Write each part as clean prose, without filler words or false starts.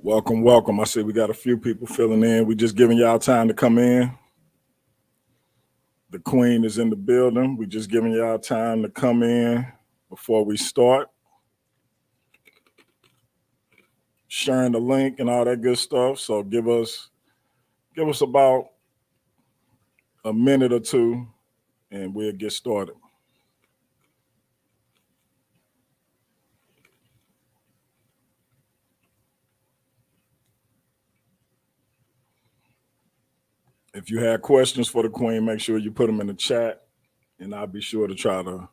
Welcome, welcome. I see we got a few people filling in. We just giving y'all time to come in. The Queen is in the building. We just giving y'all time to come in before we start. Sharing the link and all that good stuff. So give us about a minute or two and we'll get started. If you had questions for the Queen, make sure you put them in the chat and I'll be sure to try to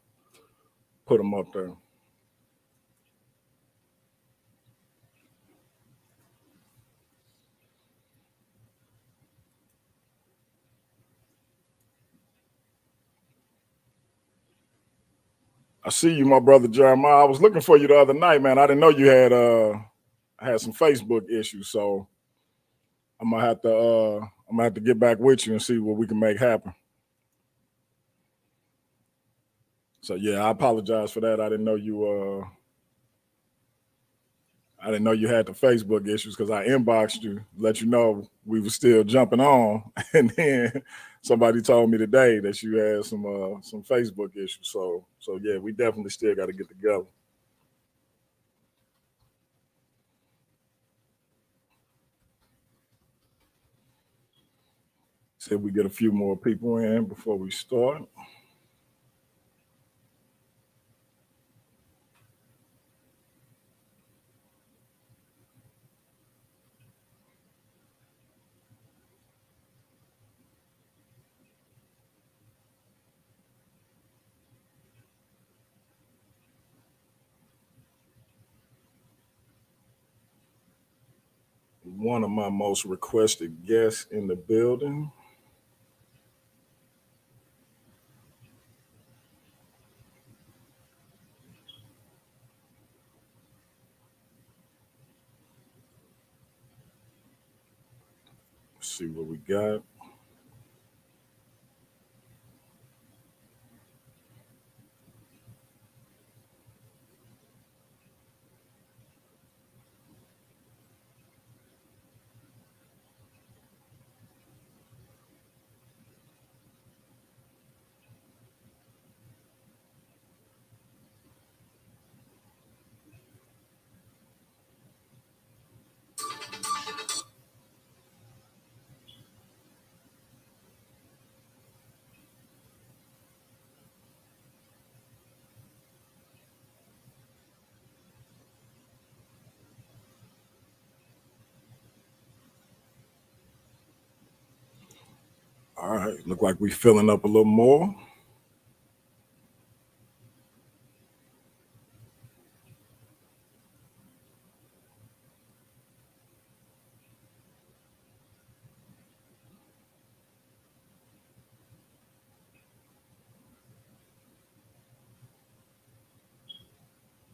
put them up there. I see you, my brother Jeremiah. I was looking for you the other night, man. I didn't know you had some Facebook issues, so I'm gonna have to get back with you and see what we can make happen. So yeah, I apologize for that. I didn't know you had the Facebook issues because I inboxed you, let you know we were still jumping on, and then somebody told me today that you had some Facebook issues. So yeah, we definitely still got to get together. See if we get a few more people in before we start. One of my most requested guests in the building. Let's see what we got. All right, look like we filling up a little more.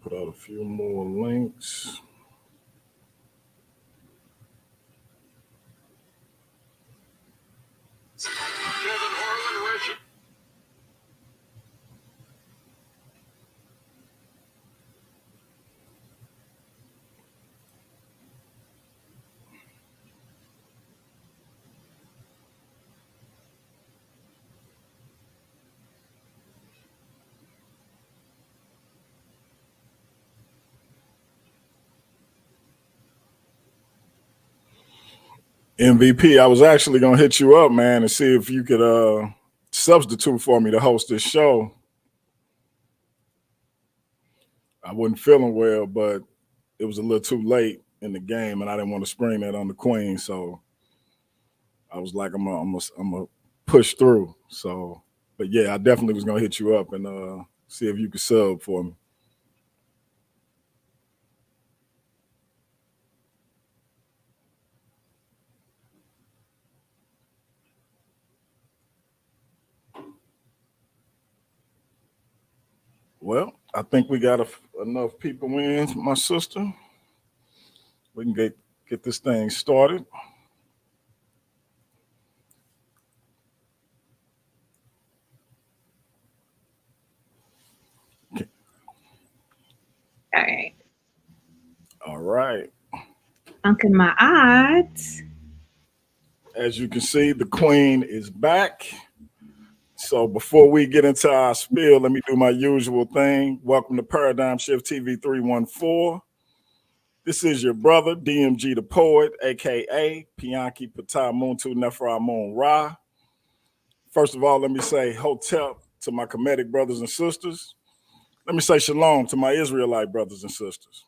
Put out a few more links. MVP, I was actually gonna hit you up, man, and see if you could substitute for me to host this show. I wasn't feeling well, but it was a little too late in the game, and I didn't want to spring that on the Queen. So I was like, I'm gonna push through. So, but yeah, I definitely was gonna hit you up and see if you could sub for me. Well, I think we got enough people in, my sister. We can get this thing started. All right. All right. Ankh and Ma'at. As you can see, the queen is back. So before we get into our spiel, let me do my usual thing. Welcome to Paradigm Shift TV 314. This is your brother, DMG the Poet, aka Pianki Patah Muntu Nefra Moon Ra. First of all, let me say Hotep to my Kemetic brothers and sisters. Let me say Shalom to my Israelite brothers and sisters.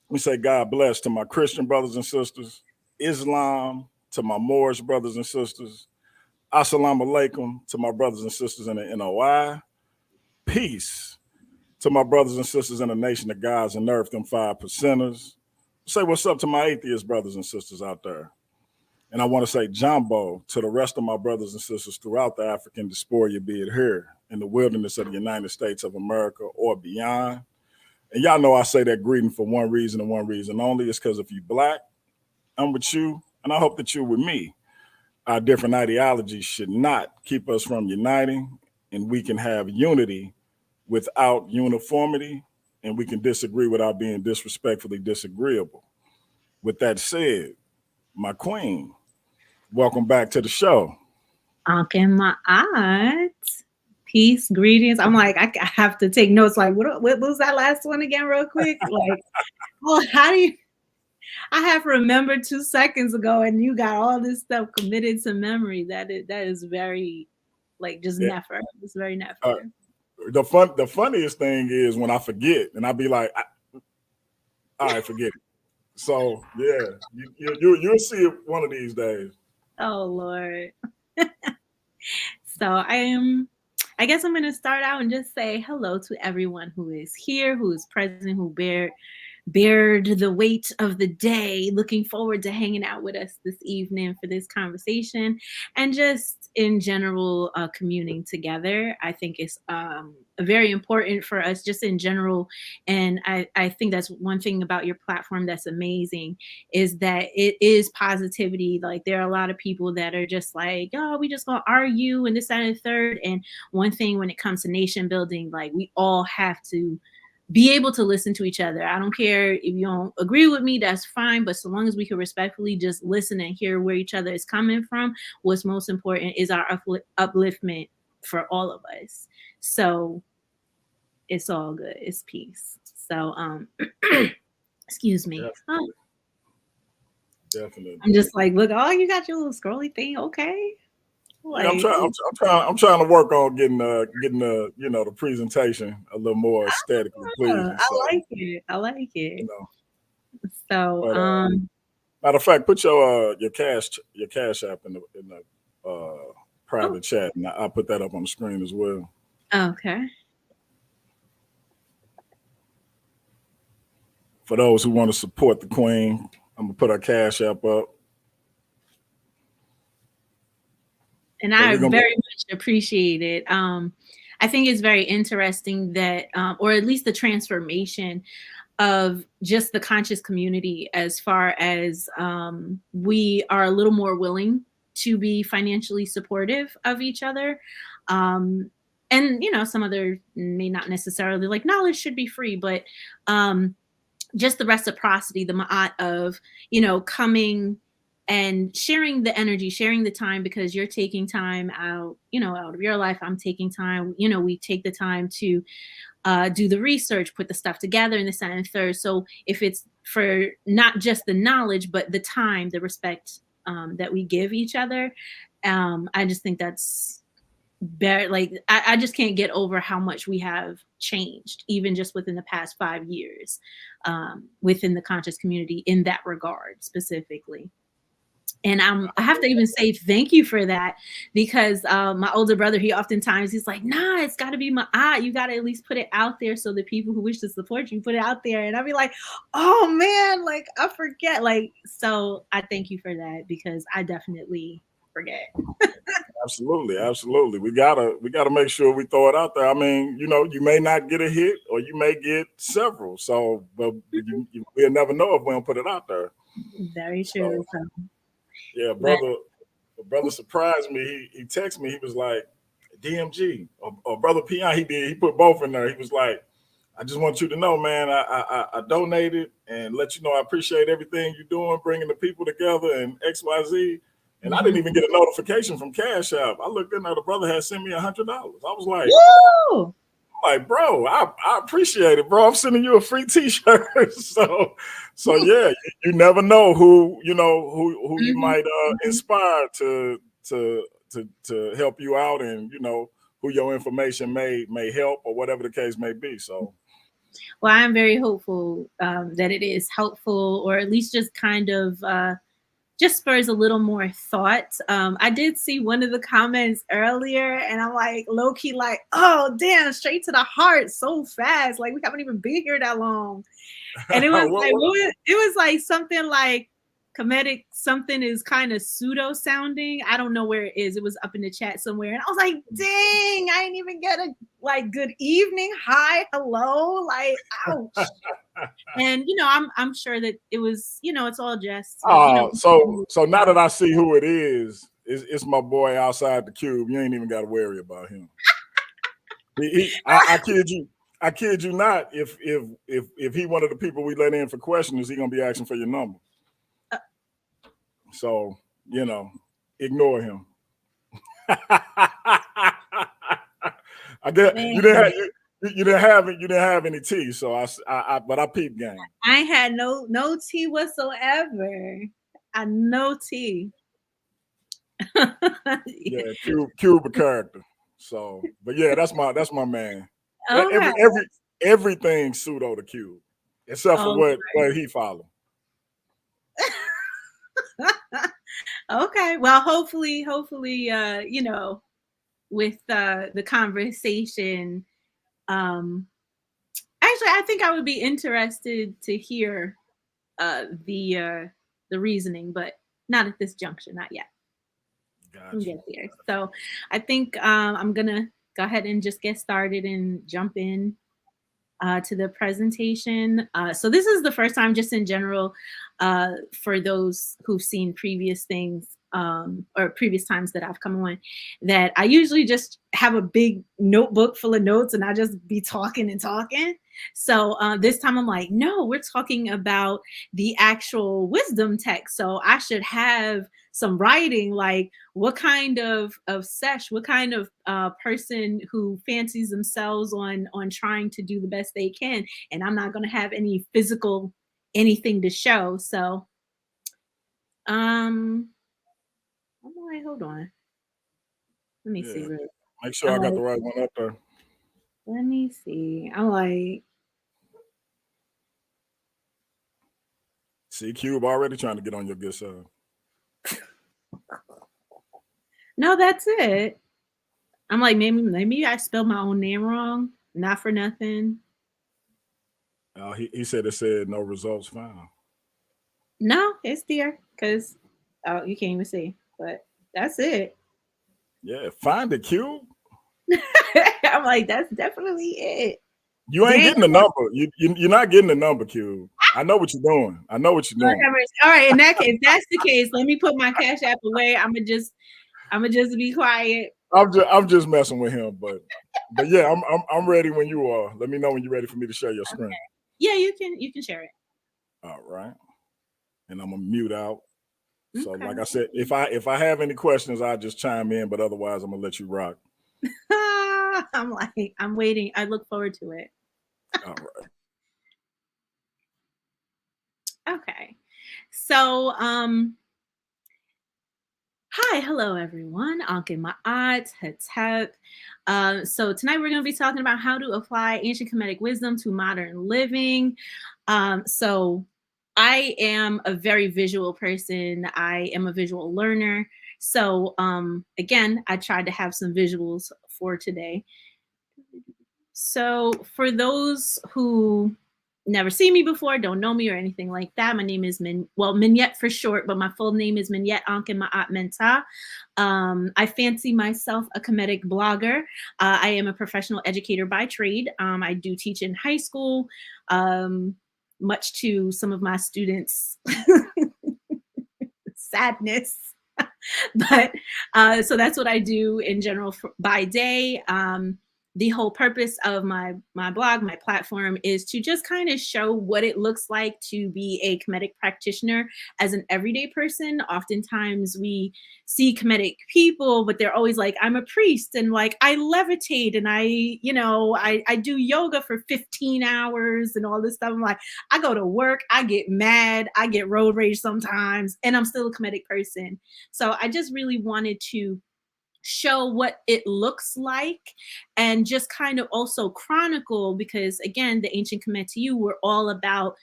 Let me say God bless to my Christian brothers and sisters. Islam to my Moorish brothers and sisters. Assalamu alaikum to my brothers and sisters in the NOI. Peace to my brothers and sisters in the nation of gods and earth, them 5%ers. Say what's up to my atheist brothers and sisters out there. And I want to say Jumbo to the rest of my brothers and sisters throughout the African diaspora, be it here in the wilderness of the United States of America or beyond. And y'all know I say that greeting for one reason and one reason only. It's because if you black, I'm with you, and I hope that you're with me. Our different ideologies should not keep us from uniting, and we can have unity without uniformity, and we can disagree without being disrespectfully disagreeable. With that said, my queen, welcome back to the show. Ankh and Ma'at. Peace, greetings. I'm like, I have to take notes. Like, what was that last one again, real quick? Like, well, how do you? I have remembered 2 seconds ago, and you got all this stuff committed to memory. That is very, like, just Yeah. never. It's very never. The funniest thing is when I forget, and I be like, all right, forget it. So yeah, you'll see it one of these days. Oh Lord. So I guess I'm gonna start out and just say hello to everyone who is here, who is present, who bared the weight of the day. Looking forward to hanging out with us this evening for this conversation and just in general communing together. I think it's very important for us just in general. And I think that's one thing about your platform that's amazing is that it is positivity. Like there are a lot of people that are just like, oh, we just gonna argue and this, that, and the third. And one thing when it comes to nation building, like we all have to be able to listen to each other. I don't care if you don't agree with me, that's fine. But so long as we can respectfully just listen and hear where each other is coming from, what's most important is our upliftment for all of us. So it's all good. It's peace. So, excuse me. Yeah. Definitely. I'm just like, look, oh, you got your little scrolly thing. Okay. Like, I'm trying to work on getting the the presentation a little more aesthetically pleasing. I like it. I like it. So, but, matter of fact, put your cash app in the private chat, and I'll put that up on the screen as well. Okay. For those who want to support the queen, I'm gonna put our cash app up. And I very much appreciate it. I think it's very interesting that, or at least the transformation of just the conscious community as far as we are a little more willing to be financially supportive of each other. And, some other may not necessarily like knowledge should be free, but just the reciprocity, the ma'at of, coming and sharing the energy, sharing the time, because you're taking time out, out of your life. I'm taking time, we take the time to do the research, put the stuff together, and this, that, and the third. So if it's for not just the knowledge, but the time, the respect that we give each other, I just think that's very, like, I just can't get over how much we have changed, even just within the past 5 years, within the conscious community in that regard specifically. And I have to even say thank you for that, because my older brother, he's like, nah, it's got to be Ma'at. You got to at least put it out there so the people who wish to support you put it out there. And I'll be like, oh man, like I forget. Like, so I thank you for that, because I definitely forget. Absolutely. We gotta make sure we throw it out there. I mean, you may not get a hit or you may get several. So, but we'll never know if we don't put it out there. Very true. So, yeah, brother surprised me. He texted me. He was like, DMG or brother Pion. He put both in there. He was like, I just want you to know, man, I donated and let you know I appreciate everything you're doing, bringing the people together and XYZ. And I didn't even get a notification from Cash App. I looked in there, the brother had sent me $100. I was like, woo! Bro, I appreciate it, bro. I'm sending you a free T-shirt. so yeah, you never know who you might inspire to help you out, and who your information may help, or whatever the case may be. So, well, I'm very hopeful that it is helpful, or at least just kind of just spurs a little more thought. I did see one of the comments earlier, and I'm like, low key, like, oh damn, straight to the heart, so fast. Like, we haven't even been here that long. And it was it was like something like Kemetic, something is kind of pseudo sounding. I don't know where it is. It was up in the chat somewhere. And I was like, dang, I didn't even get a like good evening, hi, hello, like ouch. And I'm sure that it was, it's all just so now that I see who it is, it's my boy outside the cube. You ain't even got to worry about him. I kid you not. If he one of the people we let in for questions, he gonna be asking for your number. So ignore him. I guess you didn't have any tea, so but I peeped game. I had no tea whatsoever. No tea. Yeah, Cube a character. So, but yeah, that's my man. Okay. Everything pseudo to Cube, except for what he followed. Okay. Well, hopefully, with the conversation, actually, I think I would be interested to hear the reasoning, but not at this juncture, not yet. Gotcha. Get there. So I think I'm gonna go ahead and just get started and jump in to the presentation. So this is the first time, just in general, for those who've seen previous things or previous times that I've come on, that I usually just have a big notebook full of notes and I just be talking and talking. So this time I'm like, no, we're talking about the actual wisdom text. So I should have some writing, like what kind of sesh, what kind of person who fancies themselves on trying to do the best they can. And I'm not going to have any physical anything to show. So hold on. Let me see. Really. Make sure I got the right one up there. Let me see. I'm like, see, Cube already trying to get on your good side. No, that's it. I'm like, maybe I spelled my own name wrong. Not for nothing. He said it said no results found. No, it's there because you can't even see. But that's it. Yeah, find the Cube. I'm like, that's definitely it. You ain't getting the number. You're not getting the number, Cube. I know what you're doing. All right, in that case, if that's the case, let me put my Cash App away. I'ma just be quiet. I'm just messing with him, but yeah, I'm ready when you are. Let me know when you're ready for me to share your screen. Okay. Yeah, you can share it. All right, and I'm gonna mute out. Okay. So, like I said, if I have any questions, I'll just chime in. But otherwise, I'm gonna let you rock. I'm waiting. I look forward to it. All right. Okay. So, hi, hello everyone. Ankh and EnMaat, so tonight we're going to be talking about how to apply ancient Kemetic wisdom to modern living. So I am a very visual person. I am a visual learner. So again, I tried to have some visuals for today. So for those who never seen me before, don't know me or anything like that, my name is Menyet for short, but my full name is Menyet Ankh and EnMaat Menta. I fancy myself a Kemetic blogger. I am a professional educator by trade. I do teach in high school, much to some of my students' sadness. But so that's what I do in general by day. the whole purpose of my blog, my platform, is to just kind of show what it looks like to be a Kemetic practitioner as an everyday person. Oftentimes we see Kemetic people, but they're always like, I'm a priest and like I levitate and I do yoga for 15 hours and all this stuff. I'm like, I go to work, I get mad, I get road rage sometimes, and I'm still a Kemetic person. So I just really wanted to show what it looks like and just kind of also chronicle, because again, the ancient Kemetic were all about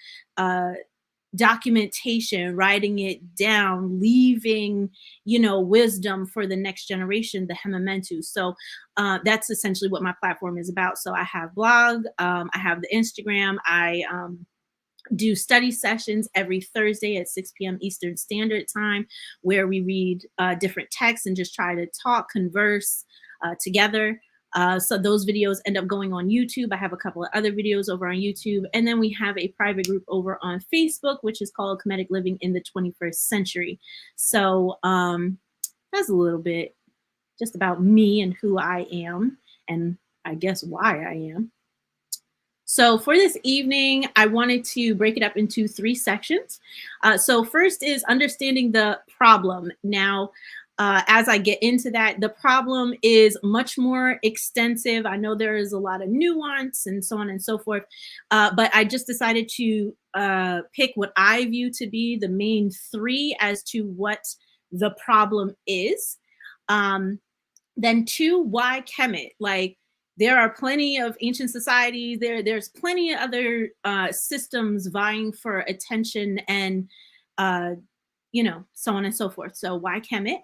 documentation, writing it down, leaving, wisdom for the next generation, the Hemamentu. So that's essentially what my platform is about. So I have blog, I have the Instagram, I do study sessions every Thursday at 6 p.m. Eastern Standard Time, where we read different texts and just try to talk, converse together. So those videos end up going on YouTube. I have a couple of other videos over on YouTube. And then we have a private group over on Facebook, which is called Kemetic Living in the 21st Century. So that's a little bit just about me and who I am, and I guess why I am. So for this evening, I wanted to break it up into 3 sections. So first is understanding the problem. Now, as I get into that, the problem is much more extensive. I know there is a lot of nuance and so on and so forth, but I just decided to pick what I view to be the main 3 as to what the problem is. Then 2, why Kemet? Like, there are plenty of ancient societies. There's plenty of other systems vying for attention and, so on and so forth. So why Kemet?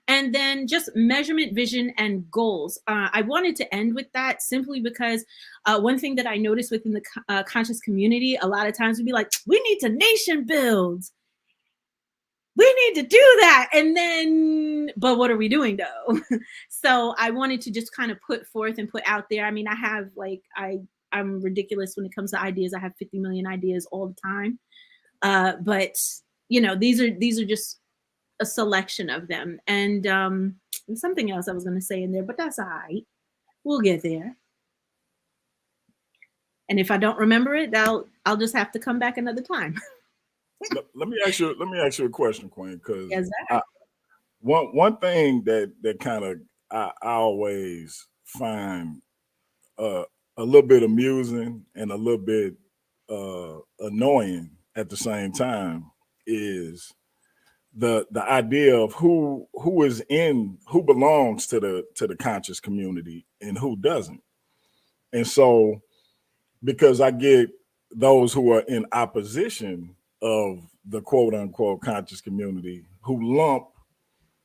And then just measurement, vision, and goals. I wanted to end with that simply because one thing that I noticed within the conscious community, a lot of times we'd be like, we need to nation build. We need to do that. And then, but what are we doing though? So I wanted to just kind of put forth and put out there. I mean, I have I'm ridiculous when it comes to ideas. I have 50 million ideas all the time. But these are just a selection of them. And something else I was going to say in there, but that's all right. We'll get there. And if I don't remember it, I'll just have to come back another time. Let me ask you a question, Queen, because Yes, one thing that kind of I always find a little bit amusing and a little bit annoying at the same time is the idea of who belongs to the conscious community and who doesn't. And so, because I get those who are in opposition of the quote unquote conscious community who lump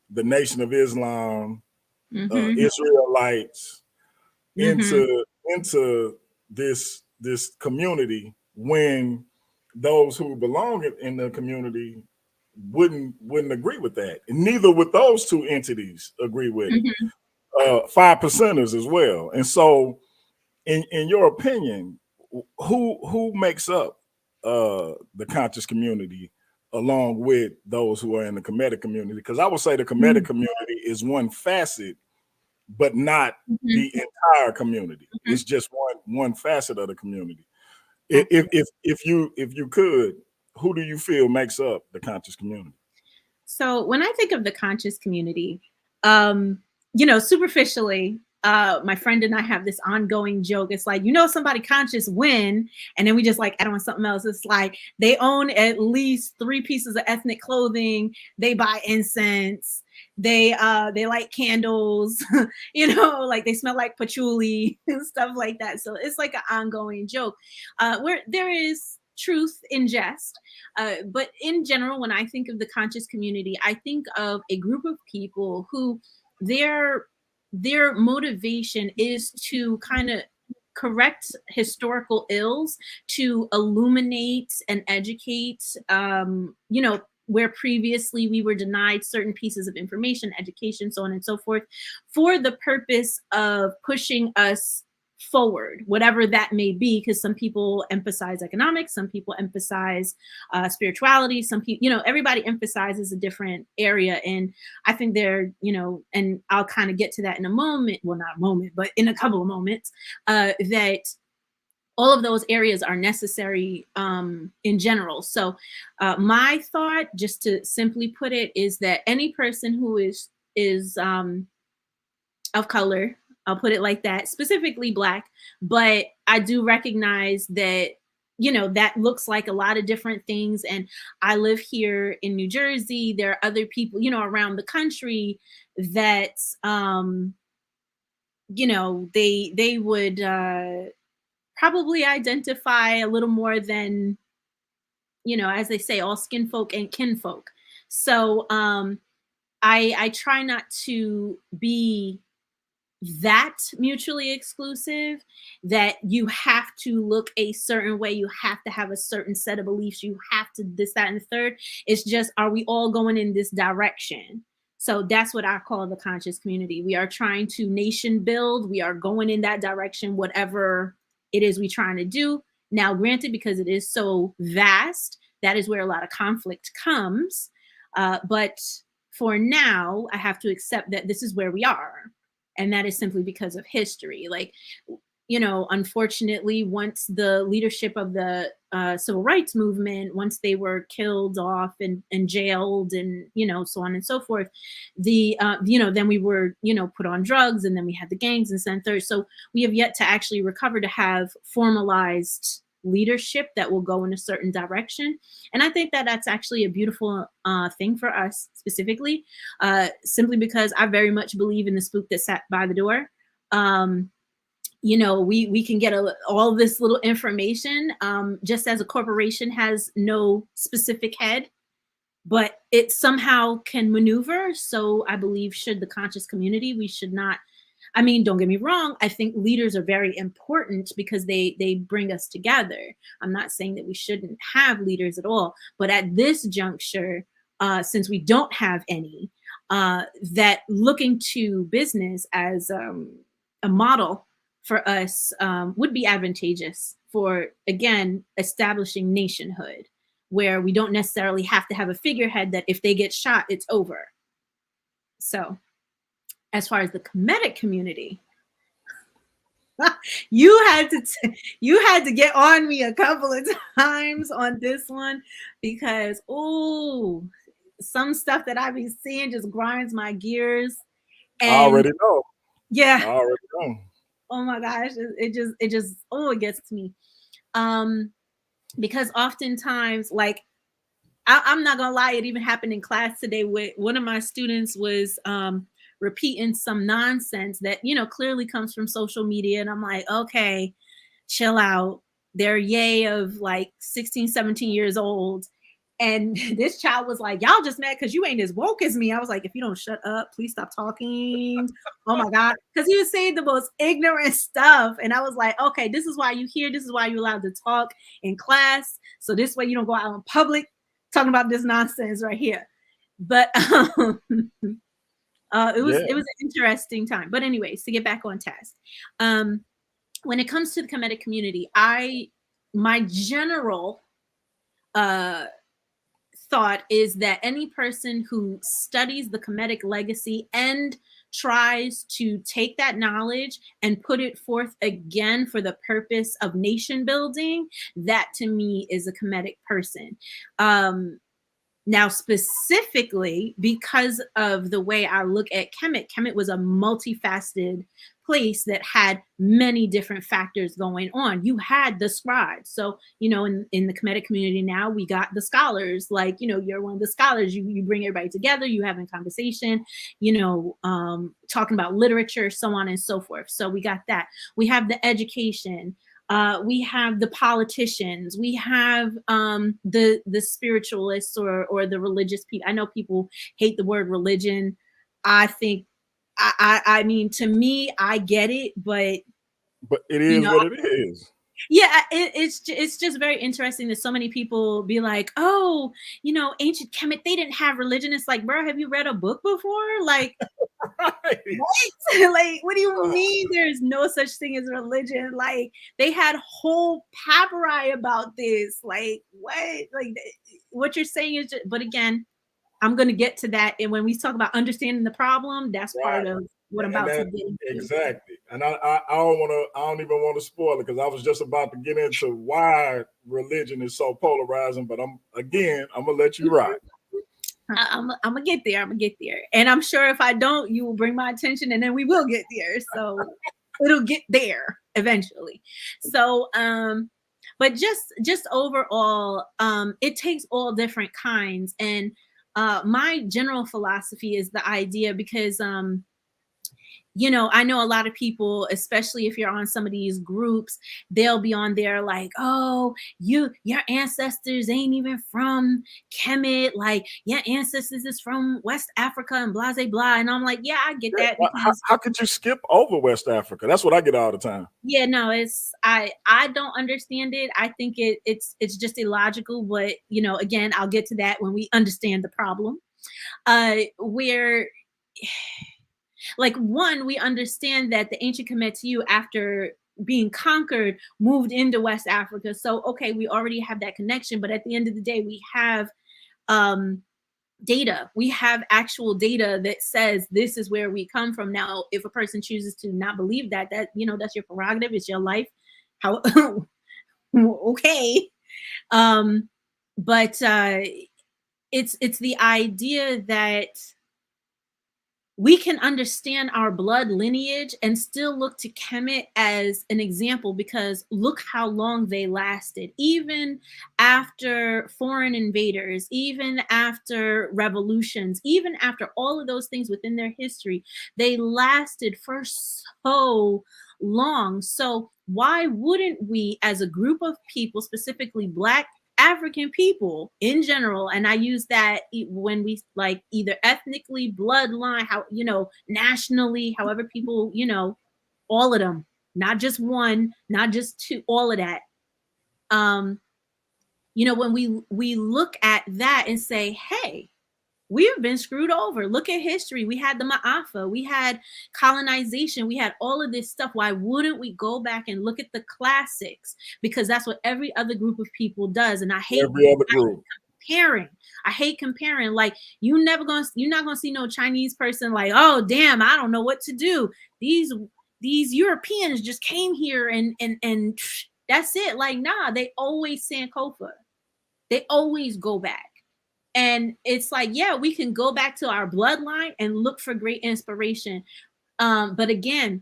the Nation of Islam, Israelites into this community, when those who belong in the community wouldn't agree with that. And neither would those 2 entities agree with it. 5 percenters as well. And so in your opinion, who makes up the conscious community along with those who are in the Kemetic community? Because I would say the Kemetic community is one facet, but not the entire community. It's just one facet of the community. If you could, who do you feel makes up the conscious community? So when I think of the conscious community, superficially, my friend and I have this ongoing joke. It's like, somebody conscious when, and then we just like add on something else. It's like they own at least 3 pieces of ethnic clothing. They buy incense. They light candles, like they smell like patchouli and stuff like that. So it's like an ongoing joke where there is truth in jest. But in general, when I think of the conscious community, I think of a group of people who their motivation is to kind of correct historical ills, to illuminate and educate, where previously we were denied certain pieces of information, education, so on and so forth, for the purpose of pushing us forward, whatever that may be, because some people emphasize economics, some people emphasize spirituality, some people, you know, everybody emphasizes a different area. And I think they're, you know, and I'll kind of get to that in a moment, well, not a moment, but in a couple of moments, that all of those areas are necessary in general. So my thought, just to simply put it, is that any person who is of color, I'll put it like that, specifically Black, but I do recognize that, you know, that looks like a lot of different things. And I live here in New Jersey. There are other people, you know, around the country that, you know, they would probably identify a little more than, you know, as they say, all skin folk and kinfolk. So I try not to be that mutually exclusive, that you have to look a certain way, you have to have a certain set of beliefs, you have to this, that, and the third. It's just, are we all going in this direction? So that's what I call the conscious community. We are trying to nation build. We are going in that direction, whatever it is we're trying to do. Now, granted, because it is so vast, that is where a lot of conflict comes. But for now, I have to accept that this is where we are. And that is simply because of history. Like, you know, unfortunately, once the leadership of the civil rights movement, once they were killed off and jailed and, you know, so on and so forth, the, you know, then we were, you know, put on drugs, and then we had the gangs and third. So we have yet to actually recover to have formalized leadership that will go in a certain direction. And I think that that's actually a beautiful thing for us specifically, simply because I very much believe in the spook that sat by the door. You know, we can get all this little information, just as a corporation has no specific head, but it somehow can maneuver. So I believe, should the conscious community, we should not, I mean, don't get me wrong, I think leaders are very important because they bring us together. I'm not saying that we shouldn't have leaders at all, but at this juncture, since we don't have any, that looking to business as a model for us would be advantageous for, again, establishing nationhood, where we don't necessarily have to have a figurehead that if they get shot, it's over. So as far as the Kemetic community, you had to get on me a couple of times on this one, because some stuff that I be seeing just grinds my gears. And I already know. Yeah. I already know. Oh my gosh, it just it gets to me. Because oftentimes, like, I'm not gonna lie, it even happened in class today with one of my students was repeating some nonsense that, you know, clearly comes from social media. And I'm like, okay, chill out. They're yay of like 16, 17 years old. And this child was like, y'all just mad because you ain't as woke as me. I was like, if you don't shut up, please stop talking. Oh my God. Because he was saying the most ignorant stuff. And I was like, okay, this is why you here. This is why you're allowed to talk in class. So this way you don't go out in public talking about this nonsense right here. But it was an interesting time. But anyways, to get back on task, when it comes to the Kemetic community, my general thought is that any person who studies the Kemetic legacy and tries to take that knowledge and put it forth again for the purpose of nation building, that to me is a Kemetic person. Now, specifically, because of the way I look at Kemet was a multifaceted place that had many different factors going on. You had the scribes. So, you know, in the Kemetic community now, we got the scholars. Like, you know, you're one of the scholars. You bring everybody together. You having conversation, you know, talking about literature, so on and so forth. So we got that. We have the education. We have the politicians, we have the spiritualists or the religious people. I know people hate the word religion. I think, I mean, to me, I get it, but it is, you know, what it is. Yeah, it's just very interesting that so many people be like, oh, ancient Kemet, they didn't have religion. It's like, bro, have you read a book before? Like, Right. what? Like, what do you mean there's no such thing as religion? Like, they had whole papyri about this. Like, what? Like, what you're saying is just, but again, I'm going to get to that. And when we talk about understanding the problem, that's part Right. of what I'm And about to that get into. exactly. And I don't even want to spoil it because I was just about to get into why religion is so polarizing. But I'm gonna let you rock. I'm gonna get there. I'm gonna get there, and I'm sure if I don't, you will bring my attention, and then we will get there. So it'll get there eventually. So, but just overall, it takes all different kinds, and my general philosophy is the idea because I know a lot of people, especially if you're on some of these groups, they'll be on there like, oh, your ancestors ain't even from Kemet, like your ancestors is from West Africa and blah blah blah. And I'm like, yeah, I get that because How could you skip over West Africa? That's what I get all the time. yeah, no, it's I don't understand it. I think it's just illogical, but again, I'll get to that when we understand the problem. Where like one, we understand that the ancient Kemetic, after being conquered, moved into West Africa. So okay, we already have that connection, but at the end of the day, we have um data. We have actual data that says this is where we come from. Now, if a person chooses to not believe that, that's your prerogative, it's your life. How okay. Um, but it's the idea that we can understand our blood lineage and still look to Kemet as an example because look how long they lasted. Even after foreign invaders, even after revolutions, even after all of those things within their history, they lasted for so long. So why wouldn't we, as a group of people, specifically Black African people in general, and I use that when we like either ethnically, bloodline, how nationally, however people, all of them, not just one, not just two, all of that. Um, when we look at that and say, hey, we have been screwed over. Look at history. We had the Ma'afa, we had colonization, we had all of this stuff. Why wouldn't we go back and look at the classics? Because that's what every other group of people does. And I hate Every other group. comparing. I hate comparing. Like you're not gonna see no Chinese person like, oh damn, I don't know what to do. These Europeans just came here and that's it. Like, nah, they always Sankofa. They always go back. And it's like, yeah, we can go back to our bloodline and look for great inspiration. But again,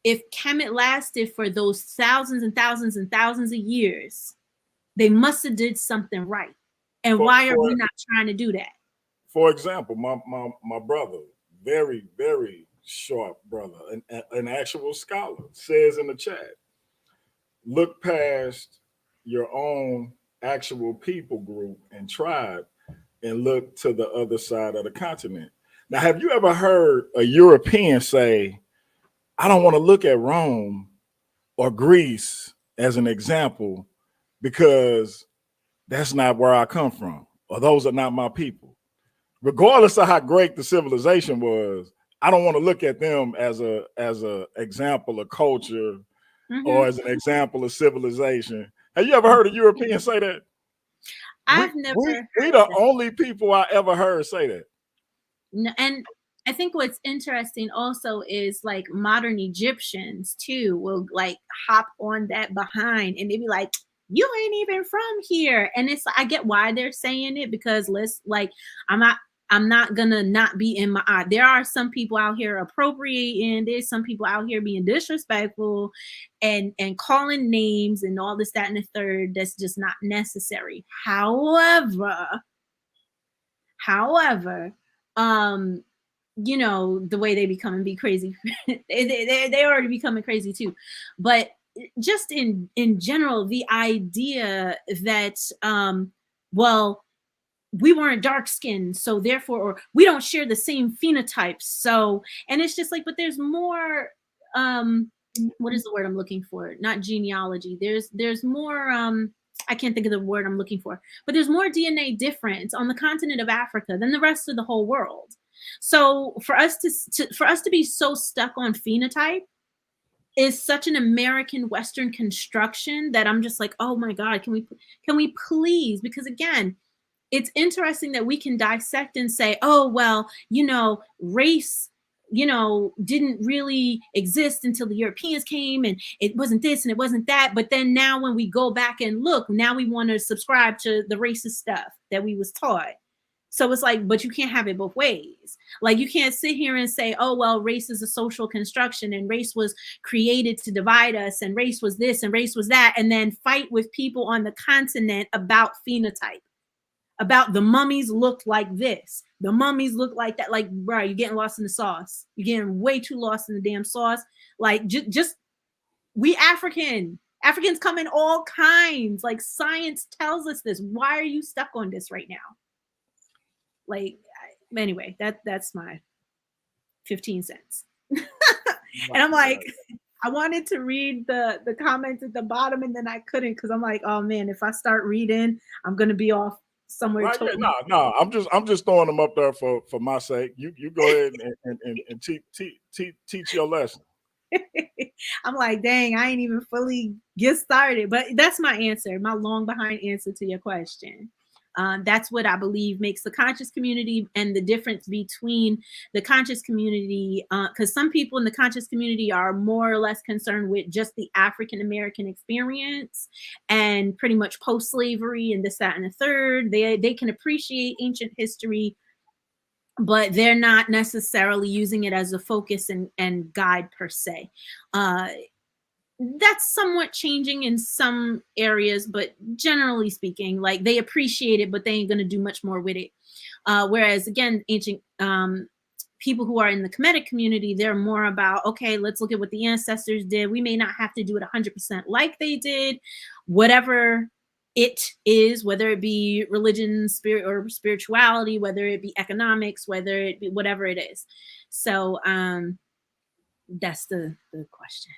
if Kemet lasted for those thousands and thousands and thousands of years, they must have did something right. And why are we not trying to do that? For example, my brother, very, very sharp brother, an actual scholar, says in the chat, look past your own actual people group and tribe and look to the other side of the continent. Now, have you ever heard a European say, I don't want to look at Rome or Greece as an example because that's not where I come from, or those are not my people? Regardless of how great the civilization was, I don't want to look at them as a example of culture or as an example of civilization. Have you ever heard a European say that? I've never we the only people I ever heard say that. No, and I think what's interesting also is like modern Egyptians too will like hop on that behind and they be like, you ain't even from here. And it's I get why they're saying it because let's like I'm not gonna not be in my eye. There are some people out here appropriating. There's some people out here being disrespectful and calling names and all this, that, and the third. That's just not necessary. However, the way they become and be crazy, they already becoming crazy too. But just in general, the idea that well, we weren't dark skinned, so therefore, or we don't share the same phenotypes. So, and it's just like, but there's more what is the word I'm looking for? Not genealogy. There's more I can't think of the word I'm looking for, but there's more DNA difference on the continent of Africa than the rest of the whole world. So for us to be so stuck on phenotype is such an American Western construction that I'm just like, oh my God, can we please? Because again, it's interesting that we can dissect and say, oh, well, race, didn't really exist until the Europeans came, and it wasn't this and it wasn't that. But then now when we go back and look, now we want to subscribe to the racist stuff that we was taught. So it's like, but you can't have it both ways. Like, you can't sit here and say, oh, well, race is a social construction and race was created to divide us and race was this and race was that, and then fight with people on the continent about phenotype, about the mummies looked like this, the mummies look like that. Like, bro, you're getting lost in the sauce. You're getting way too lost in the damn sauce. Like, just we Africans come in all kinds. Like, science tells us this. Why are you stuck on this right now? Like, anyway, that's my 15 cents. And I'm like, I wanted to read the comments at the bottom, and then I couldn't, because I'm like, oh man, if I start reading, I'm gonna be off somewhere. Right, totally. No, I'm just throwing them up there for my sake. You go ahead and teach your lesson. I'm like, dang, I ain't even fully get started, but that's my answer, my long behind answer to your question. That's what I believe makes the conscious community, and the difference between the conscious community, because some people in the conscious community are more or less concerned with just the African American experience and pretty much post-slavery and this, that, and the third. They can appreciate ancient history, but they're not necessarily using it as a focus and guide per se. That's somewhat changing in some areas, but generally speaking, like, they appreciate it, but they ain't going to do much more with it. Whereas again, ancient people who are in the Kemetic community, they're more about, okay, let's look at what the ancestors did. We may not have to do it 100% like they did, whatever it is, whether it be religion, spirit, or spirituality, whether it be economics, whether it be whatever it is. So that's the question.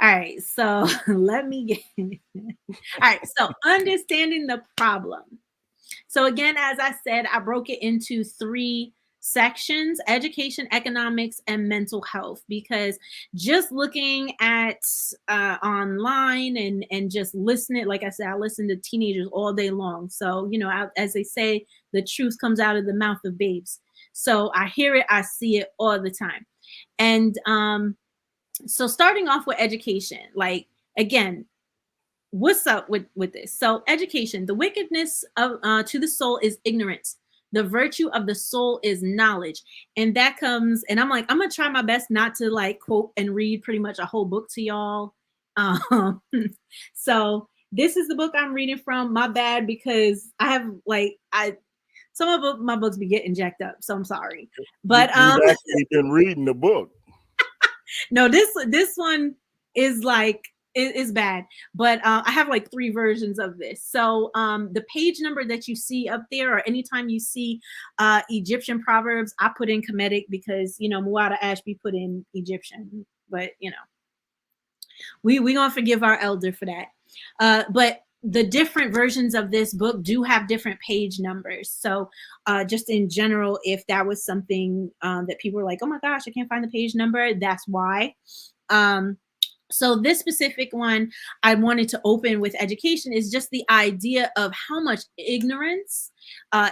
All right, so let me get all right, so understanding the problem. So again, as I said, I broke it into 3 sections: education, economics, and mental health, because just looking at online and just listening, like I said, I listen to teenagers all day long. So, as they say, the truth comes out of the mouth of babes. So I hear it, I see it all the time. And so starting off with education, like, again, what's up with this? So education, the wickedness of to the soul is ignorance. The virtue of the soul is knowledge. And that comes, and I'm like, I'm gonna try my best not to like quote and read pretty much a whole book to y'all. So this is the book I'm reading from. My bad, because I have some of my books be getting jacked up, so I'm sorry. But you've actually been reading the book. No, this one is like, is bad, but I have like 3 versions of this. So the page number that you see up there, or anytime you see Egyptian proverbs, I put in Kemetic, because Muada Ashby put in Egyptian, but we gonna forgive our elder for that. But the different versions of this book do have different page numbers. So just in general, if that was something that people were like, oh my gosh, I can't find the page number, that's why. So this specific one I wanted to open with education is just the idea of how much ignorance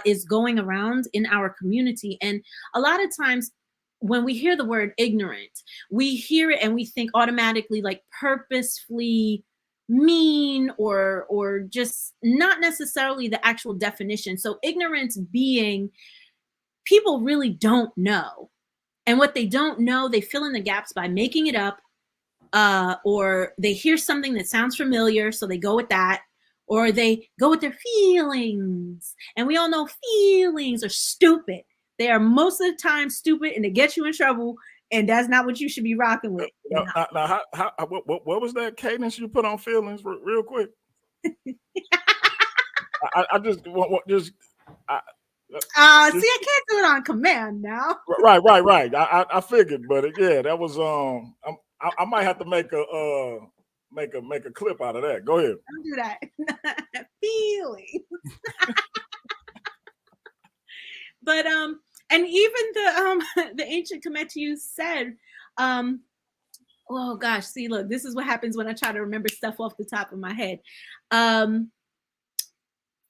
is going around in our community. And a lot of times when we hear the word ignorant, we hear it and we think automatically like purposefully mean, or just not necessarily the actual definition. So ignorance being people really don't know, and what they don't know, they fill in the gaps by making it up, or they hear something that sounds familiar, so they go with that, or they go with their feelings. And we all know feelings are stupid. They are most of the time stupid, and they get you in trouble. And that's not what you should be rocking with. Now, what was that cadence you put on feelings real quick? I just see, I can't do it on command now. Right. I figured, but yeah, that was I might have to make a clip out of that. Go ahead. Don't do that. Feelings. But and even the ancient Kemetic said, oh gosh, see, look, this is what happens when I try to remember stuff off the top of my head.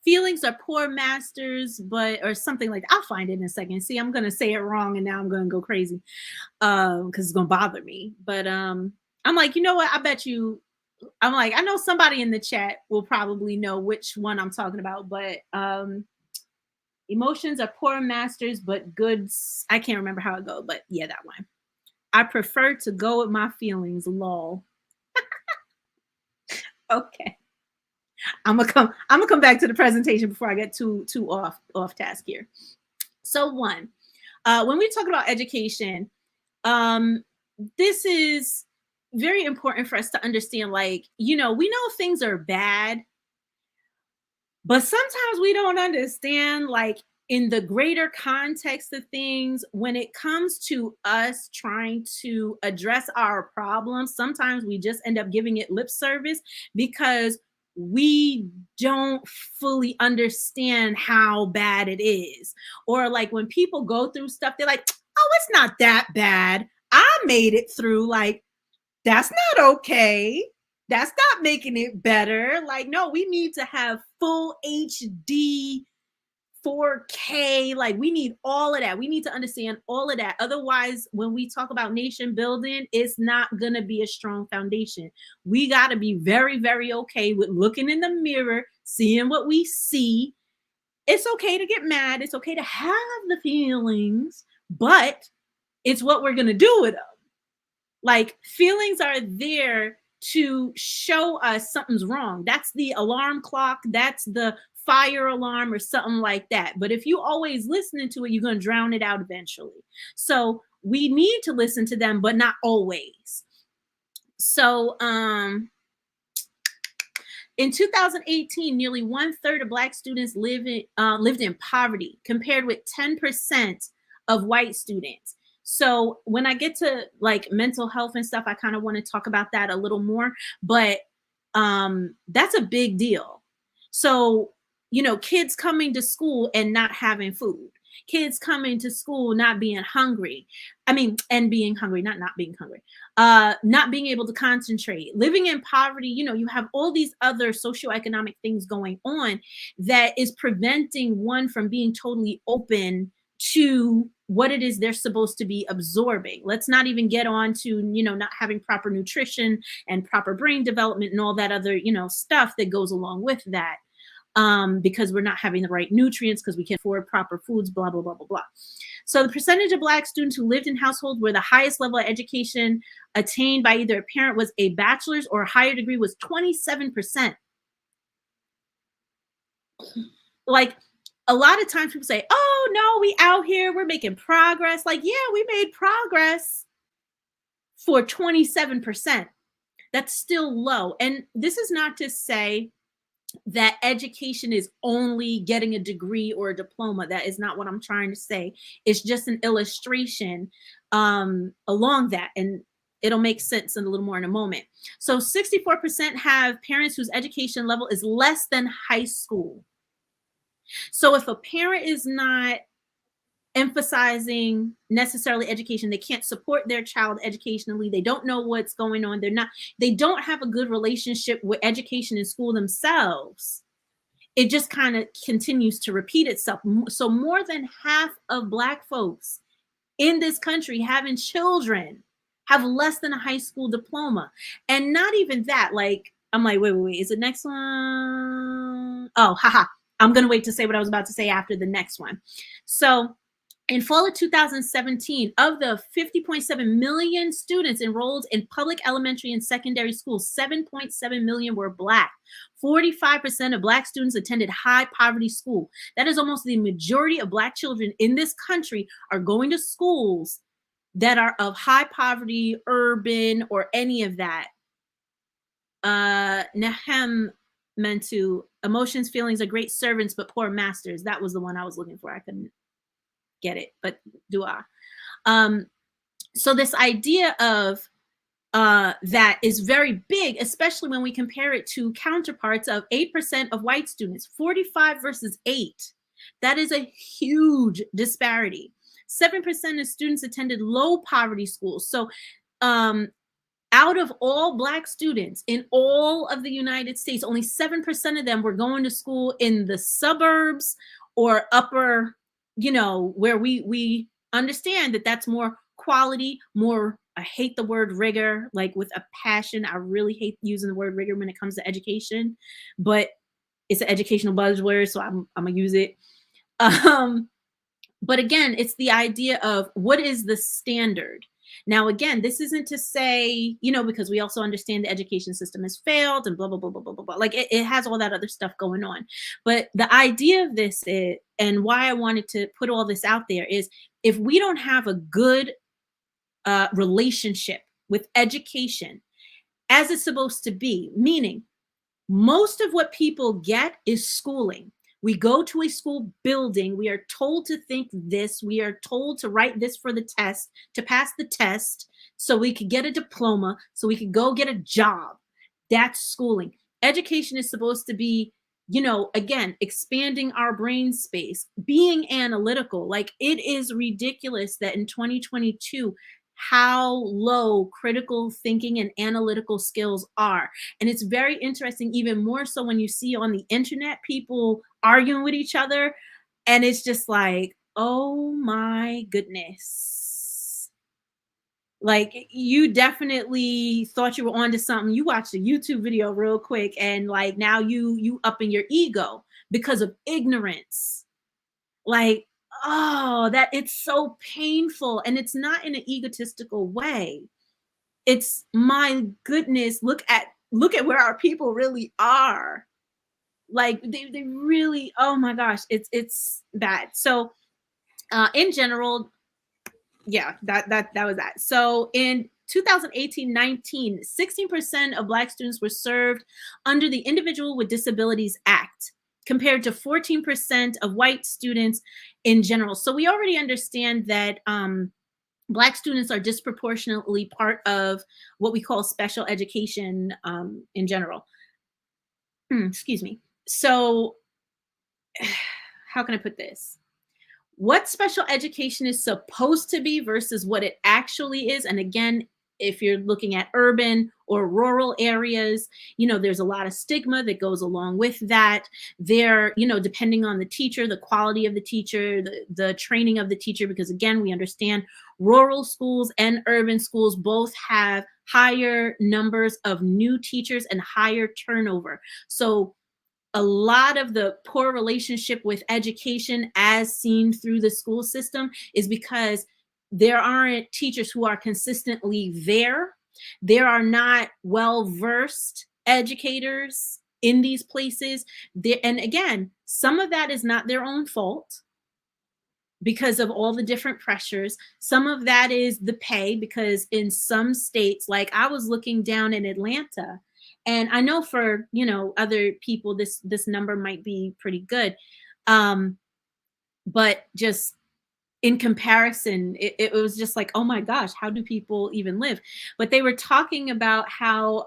Feelings are poor masters, or something like that. I'll find it in a second. See, I'm gonna say it wrong, and now I'm gonna go crazy because it's gonna bother me. But I'm like, you know what? I bet you. I'm like, I know somebody in the chat will probably know which one I'm talking about. But emotions are poor masters, but goods. I can't remember how it goes, but yeah, that one. I prefer to go with my feelings. Lol. Okay. I'm gonna come back to the presentation before I get too off task here. So one, when we talk about education, this is very important for us to understand. Like, we know things are bad, but sometimes we don't understand, like, in the greater context of things, when it comes to us trying to address our problems, sometimes we just end up giving it lip service because we don't fully understand how bad it is. Or like when people go through stuff, they're like, oh, it's not that bad. I made it through. Like, that's not okay. That's not making it better. Like, no, we need to have full HD 4K. Like, we need all of that. We need to understand all of that. Otherwise, when we talk about nation building, it's not going to be a strong foundation. We got to be very, very okay with looking in the mirror, seeing what we see. It's okay to get mad. It's okay to have the feelings, but it's what we're going to do with them. Like, feelings are there to show us something's wrong. That's the alarm clock. That's the fire alarm or something like that. But if you always listening to it, you're going to drown it out eventually. So we need to listen to them, but not always. So in 2018, nearly 1/3 of Black students lived in poverty, compared with 10% of white students. So when I get to like mental health and stuff, I kind of want to talk about that a little more, but that's a big deal. So, kids coming to school and not having food, kids coming to school not being hungry. And being hungry, not being hungry, not being able to concentrate, living in poverty. You have all these other socioeconomic things going on that is preventing one from being totally open to what it is they're supposed to be absorbing. Let's not even get on to, not having proper nutrition and proper brain development and all that other, stuff that goes along with that. Because we're not having the right nutrients, because we can't afford proper foods, blah, blah, blah, blah, blah. So the percentage of Black students who lived in households where the highest level of education attained by either a parent was a bachelor's or a higher degree was 27%. Like, a lot of times people say, oh, no, we out here, we're making progress. Like, yeah, we made progress for 27%. That's still low. And this is not to say that education is only getting a degree or a diploma. That is not what I'm trying to say. It's just an illustration along that. And it'll make sense in a little more in a moment. So 64% have parents whose education level is less than high school. So if a parent is not emphasizing necessarily education, they can't support their child educationally, they don't know what's going on, they don't have a good relationship with education in school themselves, it just kind of continues to repeat itself. So more than half of Black folks in this country having children have less than a high school diploma. And not even that, like, I'm like, wait, is the next one? Oh, haha. I'm going to wait to say what I was about to say after the next one. So in fall of 2017, of the 50.7 million students enrolled in public elementary and secondary schools, 7.7 million were Black. 45% of Black students attended high poverty school. That is almost the majority of Black children in this country are going to schools that are of high poverty, urban, or any of that. Mentu, emotions, feelings are great servants, but poor masters. That was the one I was looking for. I couldn't get it, but dua. So this idea of that is very big, especially when we compare it to counterparts of 8% of white students, 45 versus 8. That is a huge disparity. 7% of students attended low poverty schools. So out of all Black students in all of the United States, only 7% of them were going to school in the suburbs or upper, where we understand that that's more quality, more, I hate the word rigor, like with a passion. I really hate using the word rigor when it comes to education, but it's an educational buzzword, so I'm gonna use it. But again, it's the idea of what is the standard. Now, again, this isn't to say, because we also understand the education system has failed and blah, blah, blah, blah, blah, blah, blah. Like it has all that other stuff going on. But the idea of this is, and why I wanted to put all this out there is, if we don't have a good relationship with education as it's supposed to be, meaning most of what people get is schooling. We go to a school building. We are told to think this. We are told to write this for the test, to pass the test, so we could get a diploma, so we could go get a job. That's schooling. Education is supposed to be, again, expanding our brain space, being analytical. Like, it is ridiculous that in 2022, how low critical thinking and analytical skills are. And it's very interesting, even more so when you see on the internet people arguing with each other, and it's just like, oh my goodness. Like, you definitely thought you were onto something. You watched a YouTube video real quick, and like now you up in your ego because of ignorance. Like, oh, that it's so painful. And it's not in an egotistical way. It's, my goodness, look at where our people really are. Like they really, oh my gosh, it's bad. So in general, yeah, that was that. So in 2018-19, 16% of Black students were served under the Individual with Disabilities Act, compared to 14% of white students in general. So we already understand that Black students are disproportionately part of what we call special education in general. Excuse me. So how can I put this? What special education is supposed to be versus what it actually is. And again, if you're looking at urban or rural areas, there's a lot of stigma that goes along with that. There, depending on the teacher, the quality of the teacher, the training of the teacher, because again, we understand rural schools and urban schools both have higher numbers of new teachers and higher turnover. So a lot of the poor relationship with education as seen through the school system is because there aren't teachers who are consistently there. There are not well-versed educators in these places. And again, some of that is not their own fault because of all the different pressures. Some of that is the pay, because in some states, like I was looking down in Atlanta, and I know for, other people, this number might be pretty good. But just in comparison, it was just like, oh my gosh, how do people even live? But they were talking about how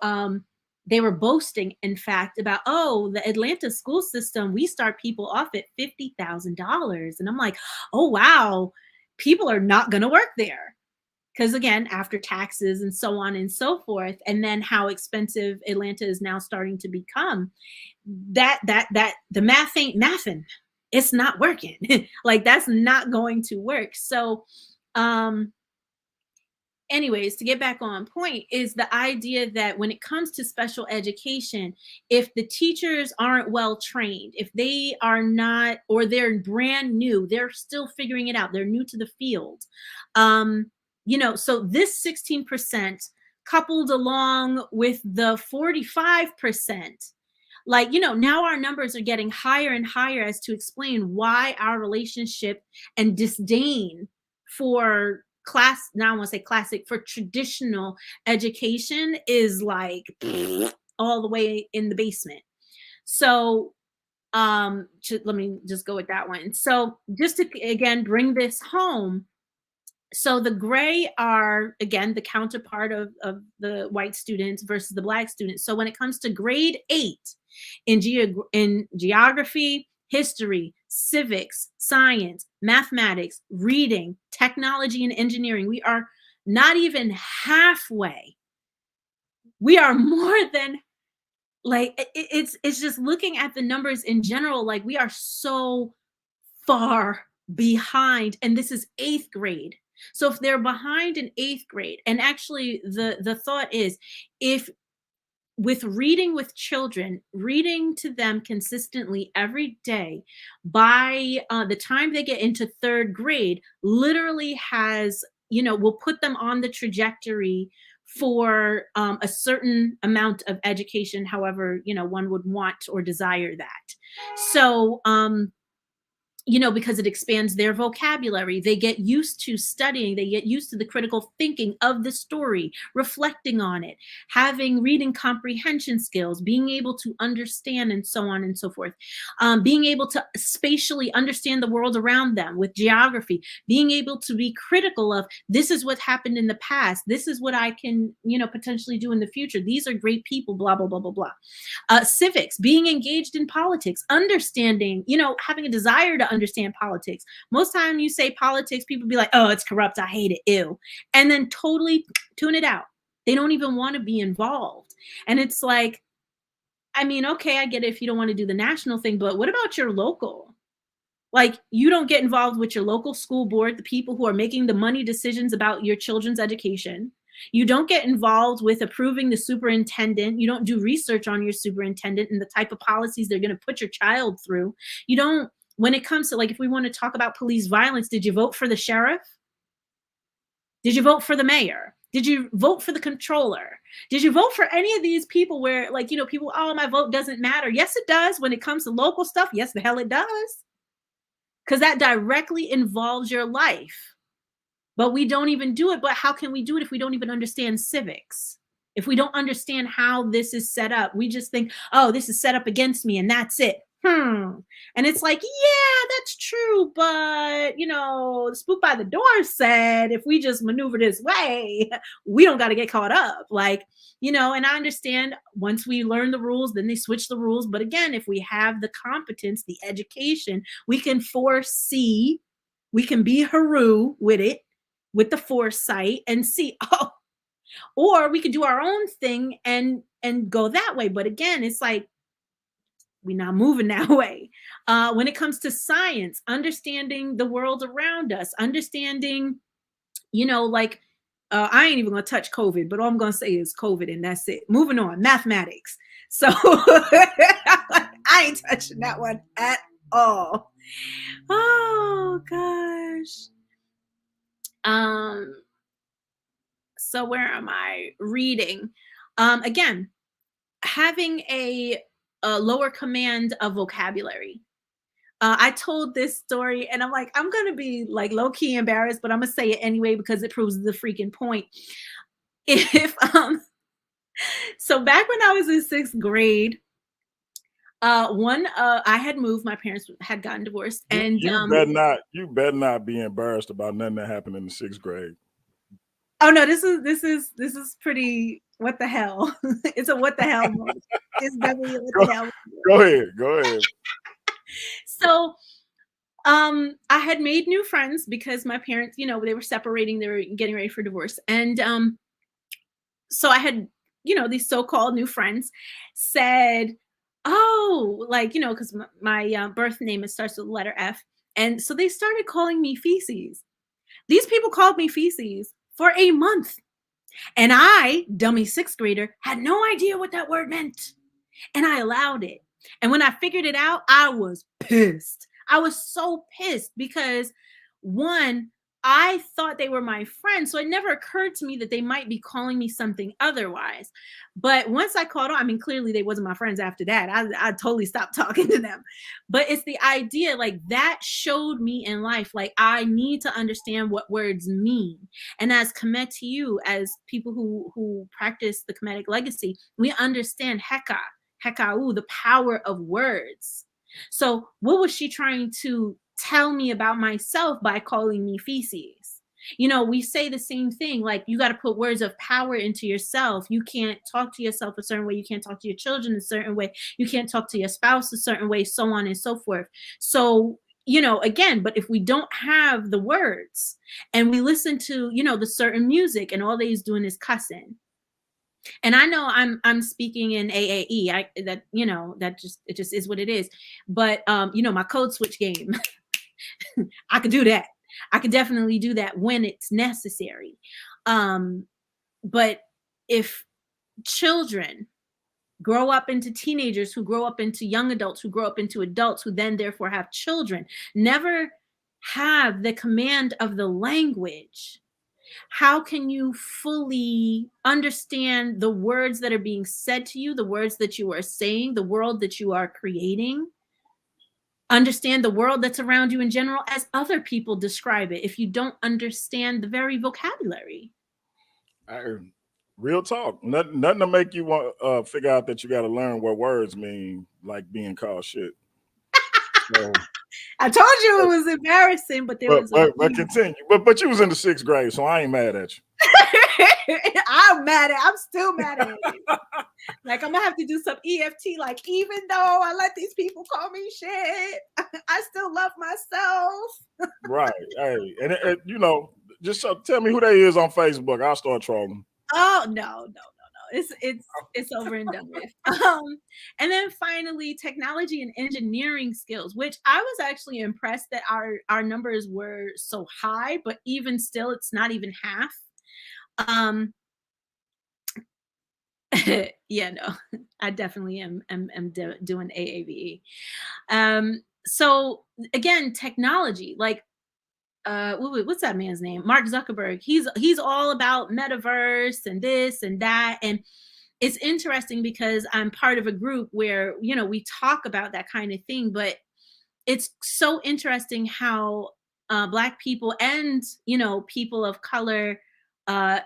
they were boasting, in fact, about, oh, the Atlanta school system, we start people off at $50,000. And I'm like, oh, wow, people are not going to work there. Because again, after taxes and so on and so forth, and then how expensive Atlanta is now starting to become, that the math ain't mathing. It's not working. Like, that's not going to work. So anyways, to get back on point, is the idea that when it comes to special education, if the teachers aren't well trained, if they are not, or they're brand new, they're still figuring it out, they're new to the field, so this 16% coupled along with the 45%, like, now our numbers are getting higher and higher as to explain why our relationship and disdain for now I want to say classic, for traditional education is like all the way in the basement. So let me just go with that one. So just to, again, bring this home, So the gray are, again, the counterpart of the white students versus the black students. So when it comes to grade 8 in geography, history, civics, science, mathematics, reading, technology, and engineering, we are not even halfway. We are more than, like, it's just looking at the numbers in general, like we are so far behind, and this is 8th grade. So if they're behind in 8th grade, and actually the thought is, if with reading with children, reading to them consistently every day, by the time they get into 3rd grade, literally has, will put them on the trajectory for a certain amount of education, however, one would want or desire that. So, because it expands their vocabulary. They get used to studying, they get used to the critical thinking of the story, reflecting on it, having reading comprehension skills, being able to understand, and so on and so forth. Being able to spatially understand the world around them with geography, being able to be critical of, this is what happened in the past, this is what I can, potentially do in the future. These are great people, blah, blah, blah, blah, blah. Civics, being engaged in politics, understanding, having a desire to understand politics. Most time you say politics, people be like, oh, it's corrupt, I hate it, ew. And then totally tune it out. They don't even want to be involved. And it's like, I mean, okay, I get it if you don't want to do the national thing, but what about your local? Like, you don't get involved with your local school board, the people who are making the money decisions about your children's education. You don't get involved with approving the superintendent. You don't do research on your superintendent and the type of policies they're going to put your child through. You don't, when it comes to, like, if we want to talk about police violence, did you vote for the sheriff? Did you vote for the mayor? Did you vote for the controller? Did you vote for any of these people where, like, people, oh, my vote doesn't matter. Yes, it does. When it comes to local stuff, yes, the hell it does. Because that directly involves your life. But we don't even do it. But how can we do it if we don't even understand civics? If we don't understand how this is set up, we just think, oh, this is set up against me and that's it. And it's like, yeah, that's true. But, the spook by the door said, if we just maneuver this way, we don't got to get caught up. Like, and I understand once we learn the rules, then they switch the rules. But again, if we have the competence, the education, we can foresee, we can be Haru with it, with the foresight, and see, oh, or we could do our own thing and go that way. But again, it's like, we're not moving that way. When it comes to science, understanding the world around us, understanding, I ain't even gonna touch COVID, but all I'm gonna say is COVID and that's it. Moving on, mathematics. So I ain't touching that one at all. Oh gosh. So where am I? Reading. Again, having a lower command of vocabulary. I told this story and I'm like, I'm going to be like low key embarrassed, but I'm going to say it anyway because it proves the freaking point. If, so back when I was in 6th grade, I had moved, my parents had gotten divorced, and you better not be embarrassed about nothing that happened in the 6th grade. Oh no, this is pretty, what the hell? It's a what the hell moment. It's definitely a what the hell. Go ahead. So I had made new friends because my parents, they were separating, they were getting ready for divorce. And so I had, these so-called new friends said, oh, like, because my birth name, it starts with the letter F. And so they started calling me feces. These people called me feces for a month. And I, dummy 6th grader, had no idea what that word meant. And I allowed it. And when I figured it out, I was pissed. I was so pissed because, one, I thought they were my friends. So it never occurred to me that they might be calling me something otherwise. But once I caught on, I mean, clearly they wasn't my friends after that. I totally stopped talking to them. But it's the idea, like, that showed me in life, like, I need to understand what words mean. And as Kemetic, as people who practice the Kemetic legacy, we understand Hekau, the power of words. So what was she trying to tell me about myself by calling me feces? You know, we say the same thing, like you got to put words of power into yourself. You can't talk to yourself a certain way. You can't talk to your children a certain way. You can't talk to your spouse a certain way, so on and so forth. So, you know, again, but if we don't have the words and we listen to, you know, the certain music and all they's doing is cussing. And I know I'm speaking in AAE. That, you know, that just, it just is what it is. But you know, my code switch game, I could do that. I could definitely do that when it's necessary. But if children grow up into teenagers, who grow up into young adults, who grow up into adults, who then therefore have children, never have the command of the language, how can you fully understand the words that are being said to you, the words that you are saying, the world that you are creating? Understand the world that's around you in general as other people describe it, if you don't understand the very vocabulary. Real talk. Nothing to make you want figure out that you got to learn what words mean, like being called shit. So, I told you it was embarrassing, but but continue. But you was in the 6th grade, so I ain't mad at you. I'm still mad at it. Like, I'm gonna have to do some EFT. Like, even though I let these people call me shit, I still love myself. Right. Hey, and you know, just tell me who they is on Facebook. I'll start trolling. Oh no. It's over and done with. And then finally, technology and engineering skills, which I was actually impressed that our numbers were so high, but even still, it's not even half. Yeah, no, I definitely am doing AAVE. So again, technology, like what's that man's name? Mark Zuckerberg. He's all about metaverse and this and that. And it's interesting because I'm part of a group where, you know, we talk about that kind of thing, but it's so interesting how Black people and, you know, people of color, well,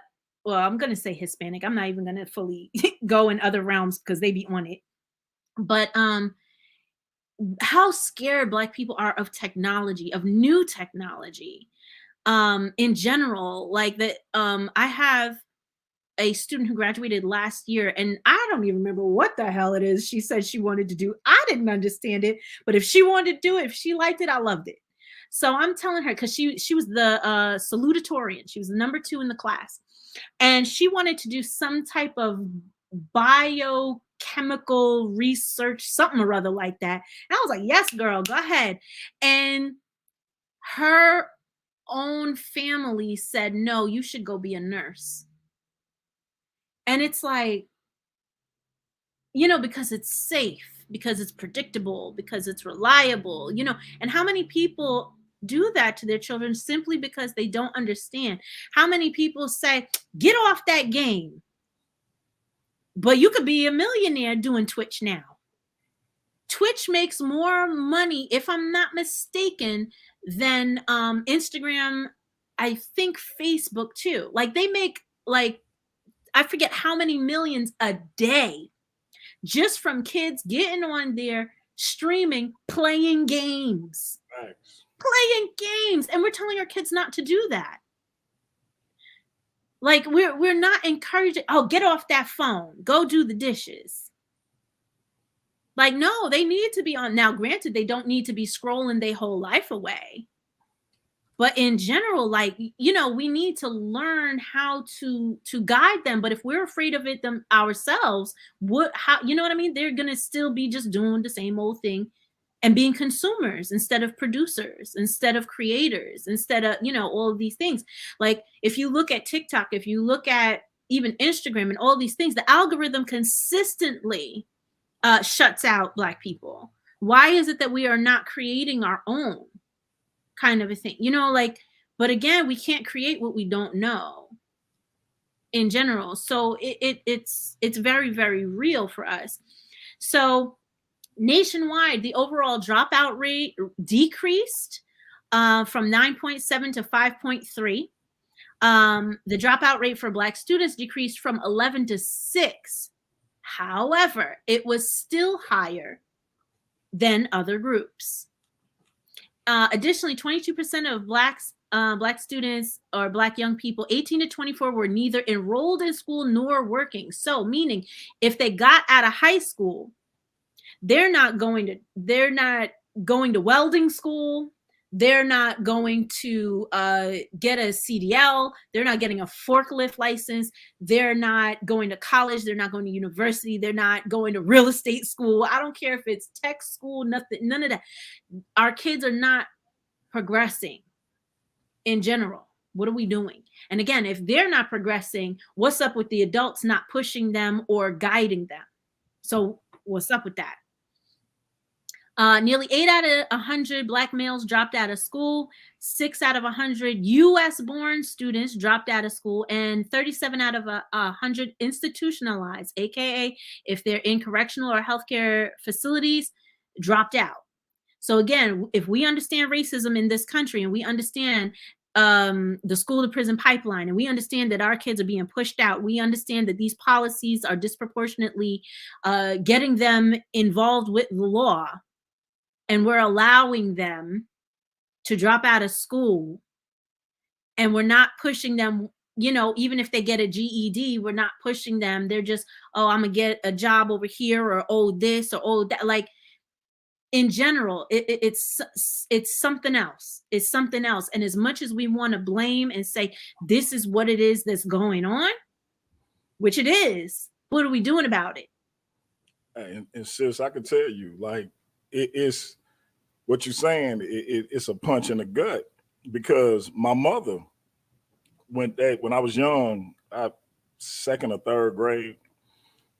I'm going to say Hispanic. I'm not even going to fully go in other realms because they be on it. But how scared Black people are of technology, of new technology in general. Like that, I have a student who graduated last year, and I don't even remember what the hell it is she said she wanted to do. I didn't understand it, but if she wanted to do it, if she liked it, I loved it. So I'm telling her, because she was the salutatorian. She was the number 2 in the class. And she wanted to do some type of biochemical research, something or other like that. And I was like, yes, girl, go ahead. And her own family said, no, you should go be a nurse. And it's like, you know, because it's safe, because it's predictable, because it's reliable, you know. And how many people do that to their children simply because they don't understand? How many people say, get off that game? But you could be a millionaire doing Twitch now. Twitch makes more money, if I'm not mistaken, than Instagram, I think Facebook too. Like they make, like, I forget how many millions a day just from kids getting on there, streaming, playing games. Thanks. Playing games. And we're telling our kids not to do that. Like we're not encouraging, oh, get off that phone, go do the dishes. Like, no, they need to be on. Now, granted, they don't need to be scrolling their whole life away. But in general, like, you know, we need to learn how to guide them. But if we're afraid of it them ourselves, how, you know what I mean? They're going to still be just doing the same old thing and being consumers instead of producers, instead of creators, instead of, you know, all of these things. Like if you look at TikTok, if you look at even Instagram and all these things, the algorithm consistently shuts out Black people. Why is it that we are not creating our own kind of a thing? You know, like, but again, we can't create what we don't know in general. So it's very, very real for us. So nationwide, the overall dropout rate decreased from 9.7 to 5.3. The dropout rate for Black students decreased from 11 to 6. However, it was still higher than other groups. Additionally, 22% of Black Black students or Black young people 18 to 24 were neither enrolled in school nor working. So meaning if they got out of high school, they're not going to welding school. They're not going to get a CDL. They're not getting a forklift license. They're not going to college. They're not going to university. They're not going to real estate school. I don't care if it's tech school, nothing, none of that. Our kids are not progressing in general. What are we doing? And again, if they're not progressing, what's up with the adults not pushing them or guiding them? So what's up with that? Nearly 8 out of 100 Black males dropped out of school. 6 out of 100 U.S.-born students dropped out of school, and 37 out of 100 institutionalized, aka if they're in correctional or healthcare facilities, dropped out. So again, if we understand racism in this country, and we understand the school to prison pipeline, and we understand that our kids are being pushed out, we understand that these policies are disproportionately getting them involved with the law, and we're allowing them to drop out of school, and we're not pushing them, you know, even if they get a GED, we're not pushing them. They're just, oh, I'm gonna get a job over here, or oh this, or oh that. Like in general, it's something else. It's something else. And as much as we want to blame and say this is what it is that's going on, which it is, what are we doing about it? And sis, I can tell you, like, it's what you're saying. It's a punch in the gut, because my mother, when I was young, second or third grade,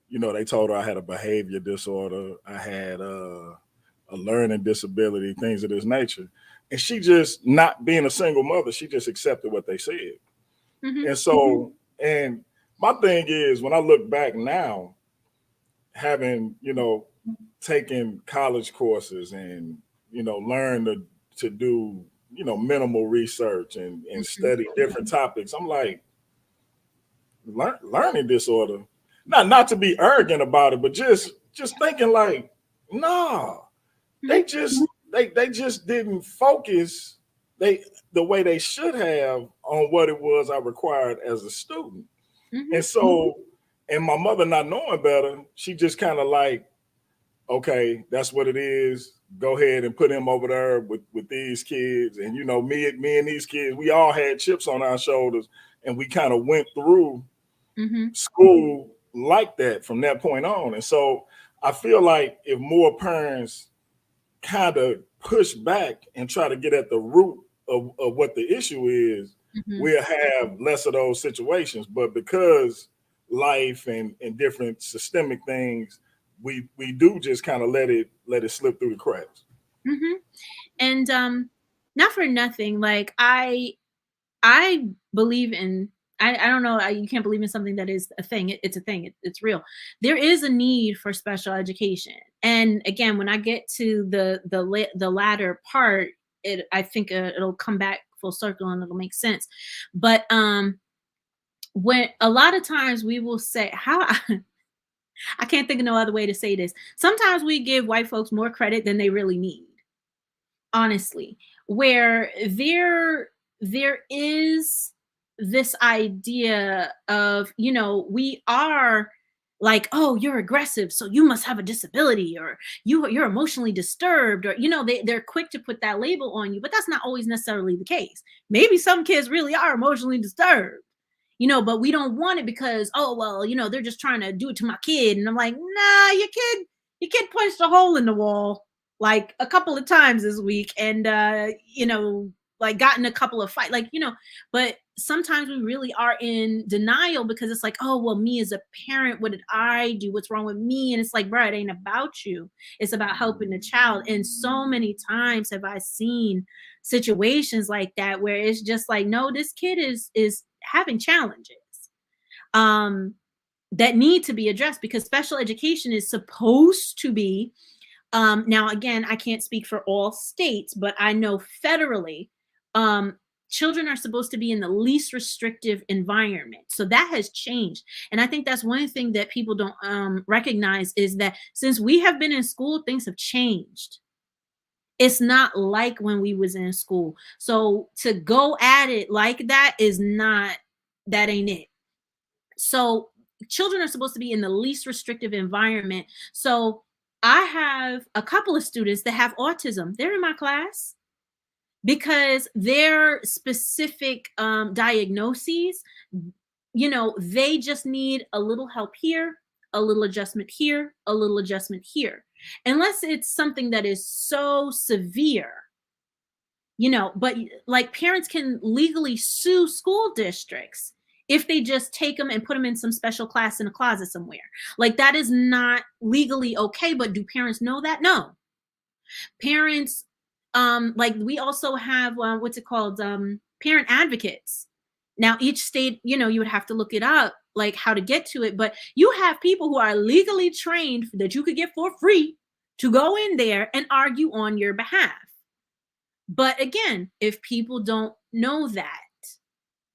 you know, they told her I had a behavior disorder. I had a learning disability, things of this nature. And she just, not being a single mother, she just accepted what they said. Mm-hmm. And so, and my thing is, when I look back now, having, you know, taken college courses and, you know, learn to do, you know, minimal research and study different topics, I'm like, learning disorder, not to be arrogant about it, but just thinking like, nah, they just didn't focus the way they should have on what it was I required as a student. Mm-hmm. And so, and my mother not knowing better, she just kind of like, okay, that's what it is. Go ahead and put him over there with these kids. And, you know, me and these kids, we all had chips on our shoulders, and we kind of went through school like that from that point on. And so I feel like if more parents kind of push back and try to get at the root of what the issue is, we'll have less of those situations. But because life and different systemic things, we do just kind of let it slip through the cracks. And not for nothing, like I believe in, I don't know, you can't believe in something that is a thing. It's a thing. It's real. There is a need for special education. And again, when I get to the latter part, I think it'll come back full circle and it'll make sense. But when a lot of times we will say, I can't think of no other way to say this. Sometimes we give white folks more credit than they really need. Honestly, where there is this idea of, you know, we are like, oh, you're aggressive, so you must have a disability, or you're emotionally disturbed, or, you know, they're quick to put that label on you, but that's not always necessarily the case. Maybe some kids really are emotionally disturbed, you know, but we don't want it because, oh, well, you know, they're just trying to do it to my kid. And I'm like, nah, your kid punched a hole in the wall like a couple of times this week, and you know, like gotten a couple of fights, like, you know, but sometimes we really are in denial because it's like, oh, well, me as a parent, what did I do? What's wrong with me? And it's like, bro, it ain't about you. It's about helping the child. And so many times have I seen situations like that where it's just like, no, this kid is having challenges that need to be addressed, because special education is supposed to be, now, again, I can't speak for all states, but I know federally, children are supposed to be in the least restrictive environment. So that has changed. And I think that's one thing that people don't recognize, is that since we have been in school, things have changed. It's not like when we was in school. So to go at it like that that ain't it. So children are supposed to be in the least restrictive environment. So I have a couple of students that have autism. They're in my class because their specific diagnoses, they just need a little help here, a little adjustment here, a little adjustment here. Unless it's something that is so severe, but like parents can legally sue school districts if they just take them and put them in some special class in a closet somewhere. Like that is not legally okay, but do parents know that? No. Parents, like we also have, what's it called? Parent advocates. Now each state, you would have to look it up, like how to get to it, but you have people who are legally trained that you could get for free to go in there and argue on your behalf. But again, if people don't know that,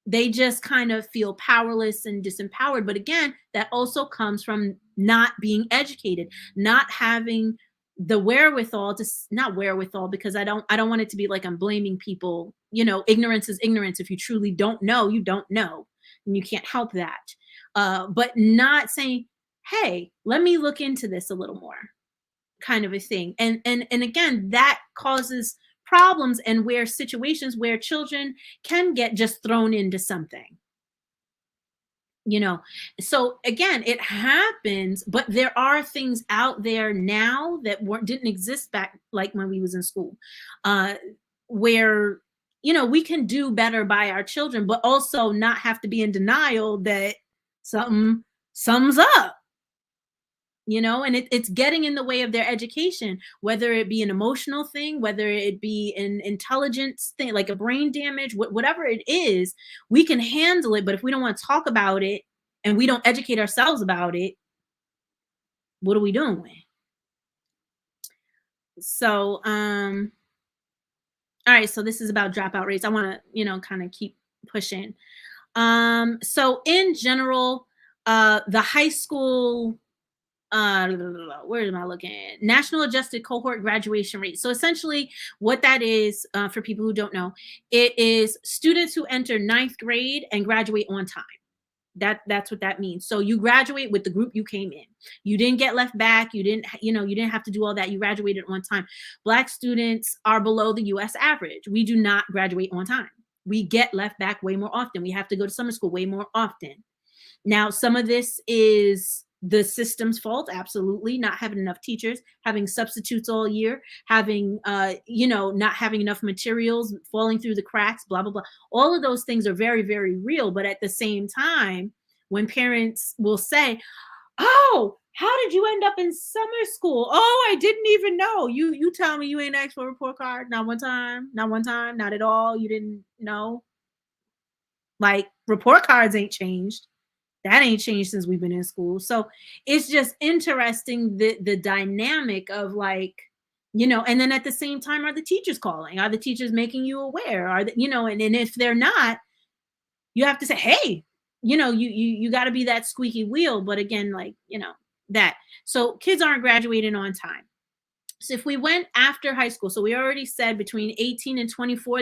they just kind of feel powerless and disempowered. But again, that also comes from not being educated, not having the wherewithal to not wherewithal, because I don't want it to be like I'm blaming people. Ignorance is ignorance. If you truly don't know, you don't know, and you can't help that. But not saying, hey, let me look into this a little more, kind of a thing. And again, that causes problems and where situations where children can get just thrown into something. So again, it happens, but there are things out there now that didn't exist back like when we was in school, where we can do better by our children, but also not have to be in denial that something's up. And it's getting in the way of their education, whether it be an emotional thing, whether it be an intelligence thing, like a brain damage, whatever it is, we can handle it. But if we don't want to talk about it and we don't educate ourselves about it, what are we doing? So, all right. So this is about dropout rates. I want to, kind of keep pushing. So in general, the high school, where am I looking? National adjusted cohort graduation rate. So essentially what that is, for people who don't know, it is students who enter 9th grade and graduate on time. That's what that means. So you graduate with the group you came in. You didn't get left back. You didn't have to do all that. You graduated on time. Black students are below the US average. We do not graduate on time. We get left back way more often. We have to go to summer school way more often. Now, some of this is the system's fault, absolutely, not having enough teachers, having substitutes all year, having not having enough materials, falling through the cracks, blah blah blah. All of those things are very, very real. But at the same time, when parents will say, oh, how did you end up in summer school? Oh, I didn't even know. You tell me you ain't asked for a report card? Not one time, not at all. You didn't know? Like, report cards ain't changed. That ain't changed since we've been in school. So it's just interesting, the dynamic of like, and then at the same time, are the teachers calling? Are the teachers making you aware? Are and if they're not, you have to say, hey, you got to be that squeaky wheel. But again, like, that. So kids aren't graduating on time. So if we went after high school, so we already said between 18 and 24,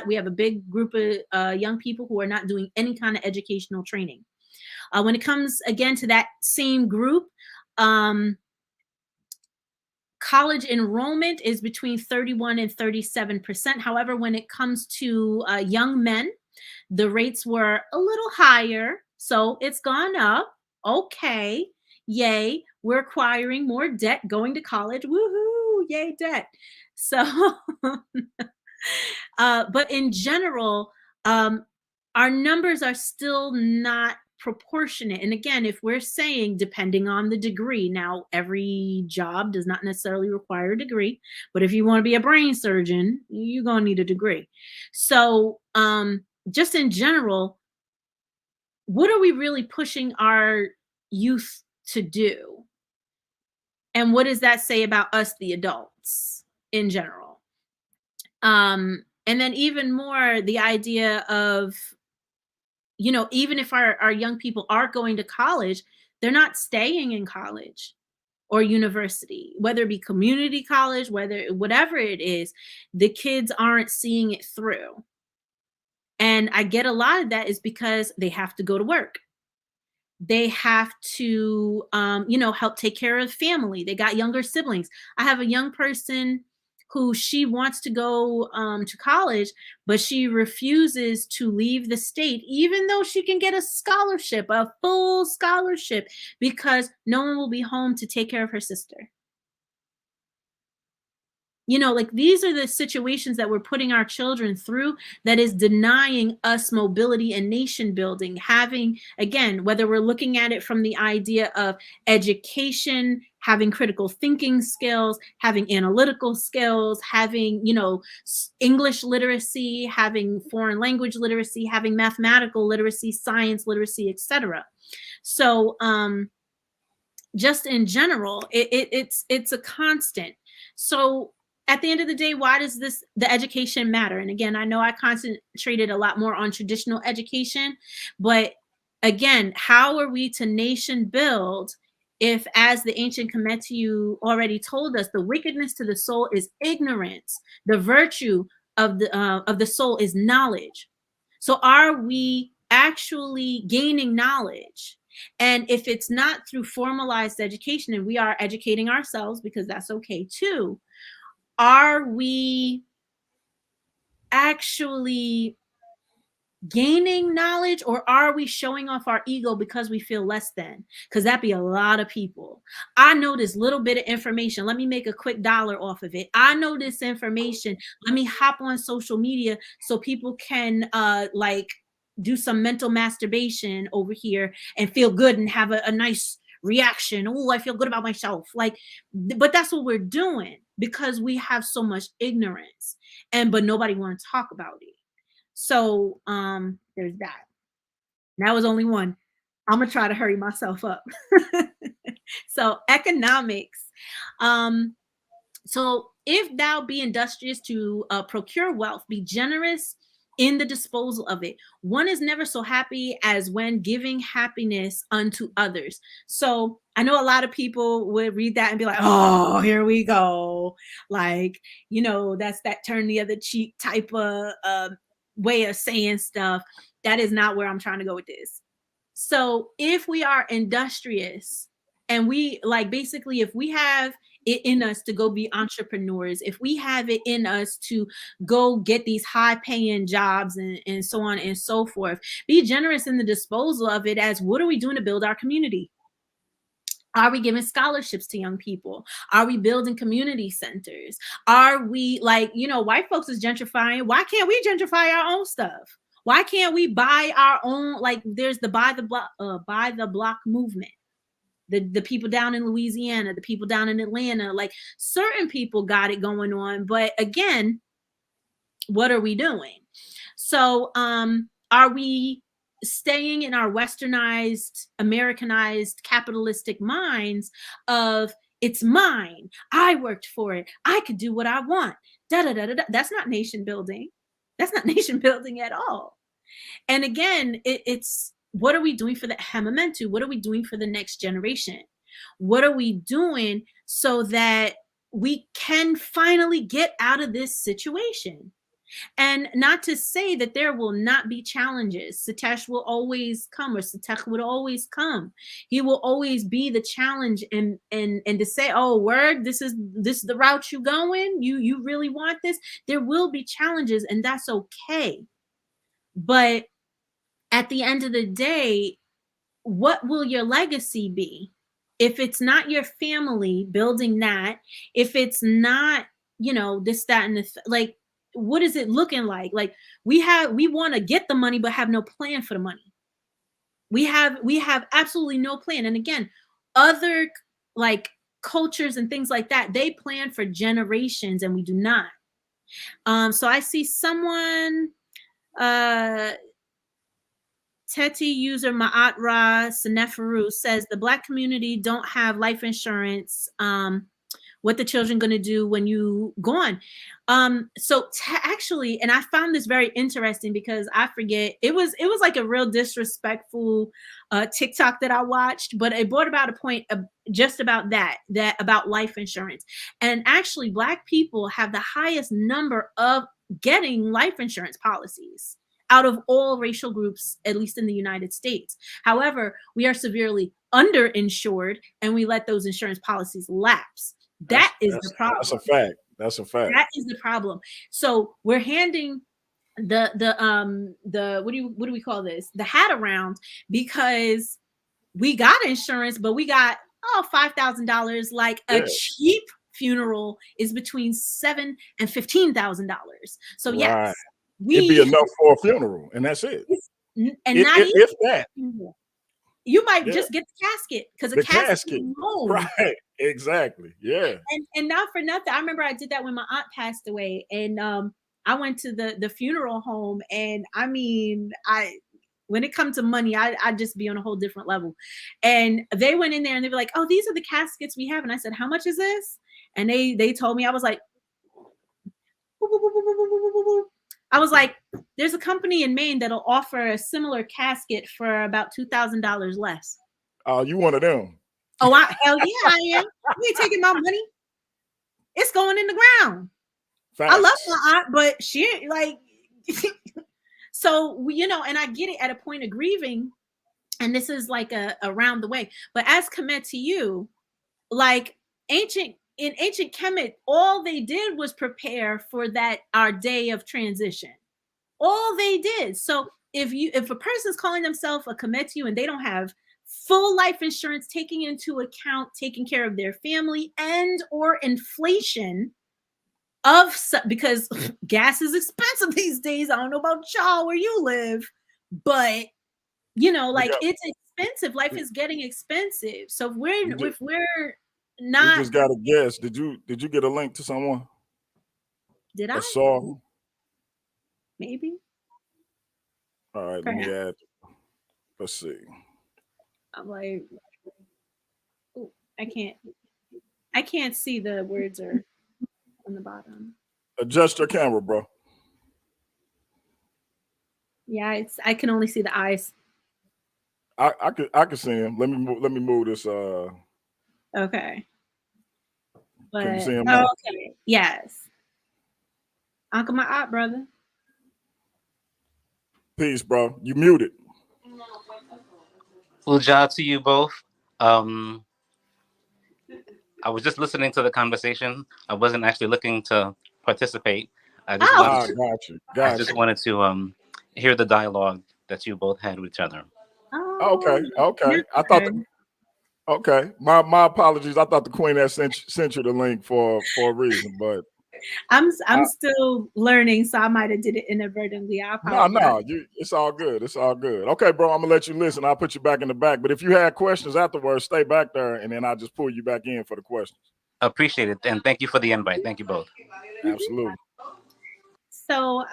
we have a big group of young people who are not doing any kind of educational training. When it comes again to that same group, college enrollment is between 31 and 37%. However, when it comes to young men, the rates were a little higher. So it's gone up. Okay. Yay. We're acquiring more debt going to college. Woohoo. Yay, debt. So, but in general, our numbers are still not proportionate. And again, if we're saying depending on the degree, now every job does not necessarily require a degree, but if you want to be a brain surgeon, you're going to need a degree. So just in general, what are we really pushing our youth to do? And what does that say about us, the adults, in general? And then even more, the idea of, even if our young people are going to college, they're not staying in college. or university, whether it be community college, whatever it is, the kids aren't seeing it through. And I get a lot of that is because they have to go to work. They have to, help take care of family. They got younger siblings. I have a young person who she wants to go to college, but she refuses to leave the state, even though she can get a scholarship, a full scholarship, because no one will be home to take care of her sister. Like these are the situations that we're putting our children through that is denying us mobility and nation building. Having, again, whether we're looking at it from the idea of education, having critical thinking skills, having analytical skills, having, English literacy, having foreign language literacy, having mathematical literacy, science literacy, etc. So, just in general, it's a constant. So at the end of the day, why does the education matter? And again, I know I concentrated a lot more on traditional education, but again, how are we to nation build if, as the ancient Kemetic already told us, the wickedness to the soul is ignorance, the virtue of the soul is knowledge. So are we actually gaining knowledge? And if it's not through formalized education, and we are educating ourselves because that's okay too, are we actually gaining knowledge, or are we showing off our ego because we feel less than? Because that'd be a lot of people. I know this little bit of information. Let me make a quick dollar off of it. I know this information. Let me hop on social media so people can do some mental masturbation over here and feel good and have a nice reaction. Oh, I feel good about myself. But that's what we're doing because we have so much ignorance, but nobody wants to talk about it. So there's that. That was only one. I'm gonna try to hurry myself up. So economics. So if thou be industrious to procure wealth, be generous in the disposal of it. One is never so happy as when giving happiness unto others. So I know a lot of people would read that and be like, oh, here we go. That's that turn the other cheek type of way of saying stuff. That is not where I'm trying to go with this. So if we are industrious and we basically, if we have it in us to go be entrepreneurs, if we have it in us to go get these high paying jobs and so on and so forth, be generous in the disposal of it. As what are we doing to build our community? Are we giving scholarships to young people? Are we building community centers? Are we white folks is gentrifying? Why can't we gentrify our own stuff? Why can't we buy our own? There's the buy the block movement. The people down in Louisiana, the people down in Atlanta, certain people got it going on. But again, what are we doing? So are we staying in our westernized, Americanized, capitalistic minds of it's mine, I worked for it, I could do what I want, da da da da? That's not nation building. That's not nation building at all. And again, it's what are we doing for the Hemamentu? What are we doing for the next generation? What are we doing so that we can finally get out of this situation? And not to say that there will not be challenges. Satesh will always come, or Satesh would always come. He will always be the challenge, and to say, oh, word, this is the route you going? You really want this? There will be challenges, and that's okay. But at the end of the day, what will your legacy be? If it's not your family building that, if it's not, this, that, and what is it looking like? We want to get the money, but have no plan for the money. We have absolutely no plan. And again, other cultures and things like that, they plan for generations and we do not. So I see someone, Teti user Ma'atra Seneferu says the Black community don't have life insurance. What the children going to do when you gone? Actually, and I found this very interesting because I forget, it was like a real disrespectful TikTok that I watched, but it brought about a point just about that about life insurance. And actually, Black people have the highest number of getting life insurance policies out of all racial groups, at least in the United States. However, we are severely underinsured, and we let those insurance policies lapse. That is the problem. That's a fact. That's a fact. That is the problem. So we're handing the what do we call this? The hat around, because we got insurance, but we got $5,000. Like a cheap funeral is between $7,000 and $15,000. So right. Yes, it'd be enough for a funeral, and that's it. And not even if that. You might just get the casket, because a casket alone. Right. Exactly. Yeah. And not for nothing, I remember I did that when my aunt passed away, and I went to the funeral home, and I mean, when it comes to money, I just be on a whole different level. And they went in there and they were like, "Oh, these are the caskets we have." And I said, "How much is this?" And they told me. I was like, "There's a company in Maine that'll offer a similar casket for about $2,000 less." Oh, you one of them? Oh, hell yeah, I am. You ain't taking my money. It's going in the ground. Facts. I love my aunt, but she ain't like. So, and I get it at a point of grieving, and this is like around the way. But as commit to you, like in ancient Kemet, all they did was prepare for that, our day of transition. All they did. So if a person's calling themselves a commit to you and they don't have full life insurance, taking into account taking care of their family and or inflation, because gas is expensive these days. I don't know about y'all where you live, but it's expensive. Life is getting expensive. So if we're not, you just gotta guess. Did you get a link to someone? Did I? Saw? Maybe. All right, let me add. Let's see. I'm like, ooh, I can't see the words are on the bottom. Adjust your camera, bro. Yeah, I can only see the eyes. I could see him. Let me move this. Okay. But, can you see him now? Okay. Yes. Uncle my aunt, brother. Peace, bro. You muted. Well, job to you both. I was just listening to the conversation. I wasn't actually looking to participate. I just wanted to hear the dialogue that you both had with each other. Okay. I thought. Okay, my apologies. I thought the Queen had sent you the link for a reason, but I'm still learning, so I might have did it inadvertently. I apologize. No, it's all good. It's all good. Okay, bro, I'm gonna let you listen. I'll put you back in the back. But if you had questions afterwards, stay back there, and then I'll just pull you back in for the questions. Appreciate it, and thank you for the invite. Thank you both. Absolutely. So,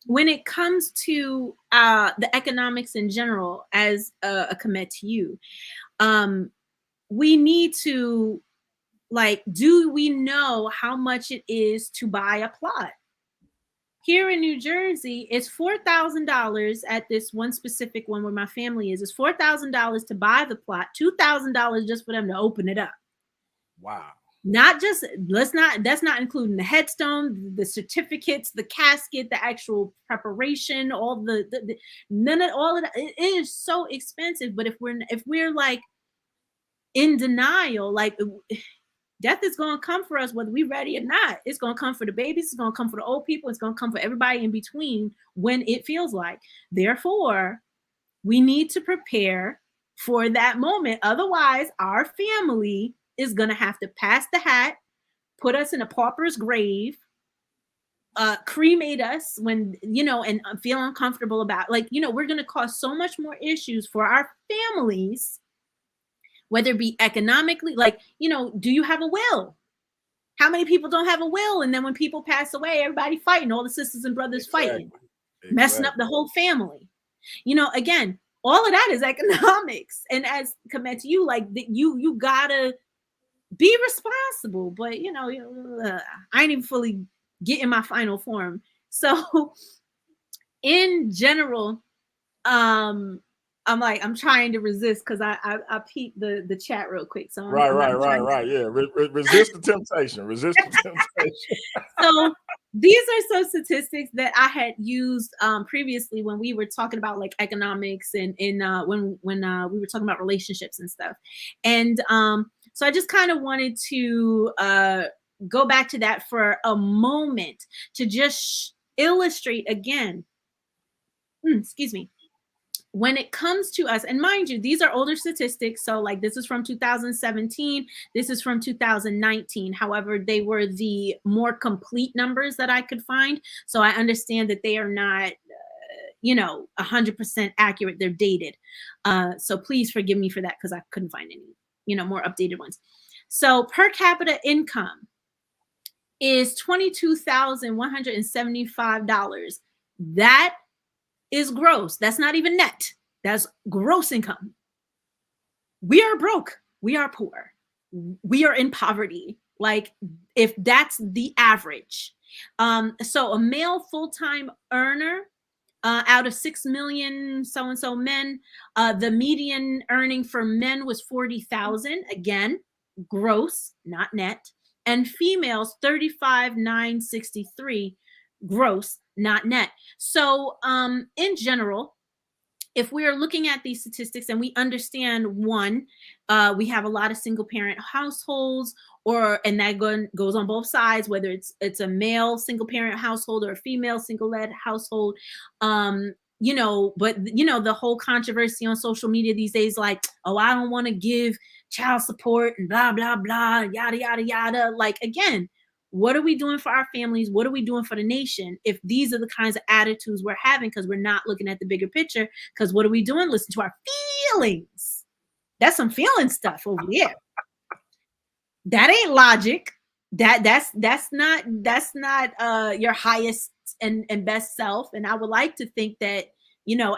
when it comes to the economics in general, as a commit to you, we need to, do we know how much it is to buy a plot? Here in New Jersey, it's $4,000 at this one specific one where my family is. It's $4,000 to buy the plot, $2,000 just for them to open it up. Wow. That's not including the headstone, the certificates, the casket, the actual preparation, all none of all of that. It is so expensive. But if we're like in denial, like death is going to come for us whether we're ready or not. It's going to come for the babies. It's going to come for the old people. It's going to come for everybody in between when it feels like. Therefore, we need to prepare for that moment. Otherwise, our family is going to have to pass the hat, put us in a pauper's grave, cremate us when, and feel uncomfortable about, we're going to cause so much more issues for our families, whether it be economically, do you have a will? How many people don't have a will? And then when people pass away, everybody fighting, all the sisters and brothers fighting, messing up the whole family. Again, all of that is economics. And as commit to you, you gotta be responsible. But I ain't even fully getting my final form. So in general, I'm trying to resist because I peeped the chat real quick. So right. Yeah, resist the temptation. Resist the temptation. So these are some statistics that I had used previously when we were talking about like economics and when we were talking about relationships and stuff. And so I just kind of wanted to go back to that for a moment to just illustrate again. Excuse me. When it comes to us, and mind you, these are older statistics. So like this is from 2017, this is from 2019. However, they were the more complete numbers that I could find. So I understand that they are not, 100% accurate. They're dated. So please forgive me for that because I couldn't find any, more updated ones. So per capita income is $22,175. That is gross. That's not even net. That's gross income. We are broke. We are poor. We are in poverty. Like if that's the average. So a male full-time earner out of 6 million so-and-so men, the median earning for men was 40,000. Again, gross, not net. And females, 35,963 gross, not net. So in general, if we're looking at these statistics and we understand one, we have a lot of single parent households, and that goes on both sides, whether it's a male single parent household or a female single led household. But the whole controversy on social media these days, like, oh, I don't want to give child support and blah, blah, blah, yada, yada, yada. Like, again, what are we doing for our families? What are we doing for the nation? If these are the kinds of attitudes we're having, because we're not looking at the bigger picture, because what are we doing? Listen to our feelings. That's some feeling stuff over there. That ain't logic. That's not your highest and best self. And I would like to think that,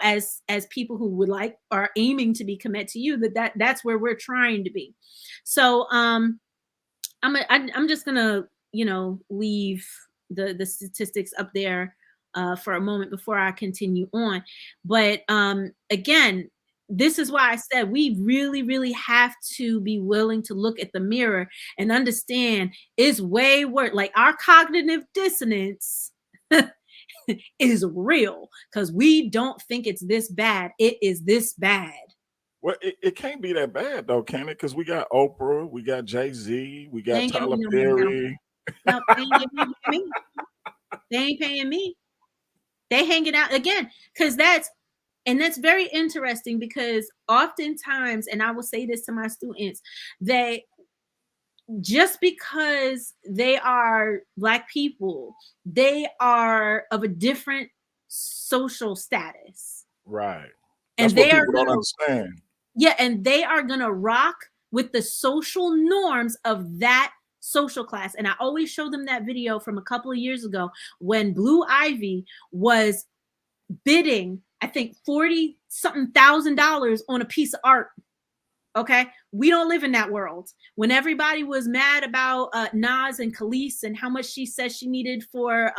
as people who are aiming to be committed to you, that's where we're trying to be. So I'm just gonna leave the statistics up there for a moment before I continue on. But again, this is why I said we really, really have to be willing to look at the mirror and understand it's way worse. Like our cognitive dissonance is real because we don't think it's this bad. It is this bad. Well, it can't be that bad though, can it? Because we got Oprah, we got Jay-Z, we got Tyler Perry. No, they ain't paying me. They hanging out again because that's very interesting because oftentimes, and I will say this to my students, they just because they are Black people, they are of a different social status, right? And that's what people don't understand. Yeah, and they are gonna rock with the social norms of that social class. And I always show them that video from a couple of years ago when Blue Ivy was bidding, I think $40-something thousand on a piece of art. Okay, we don't live in that world. When everybody was mad about Nas and Khalees and how much she said she needed for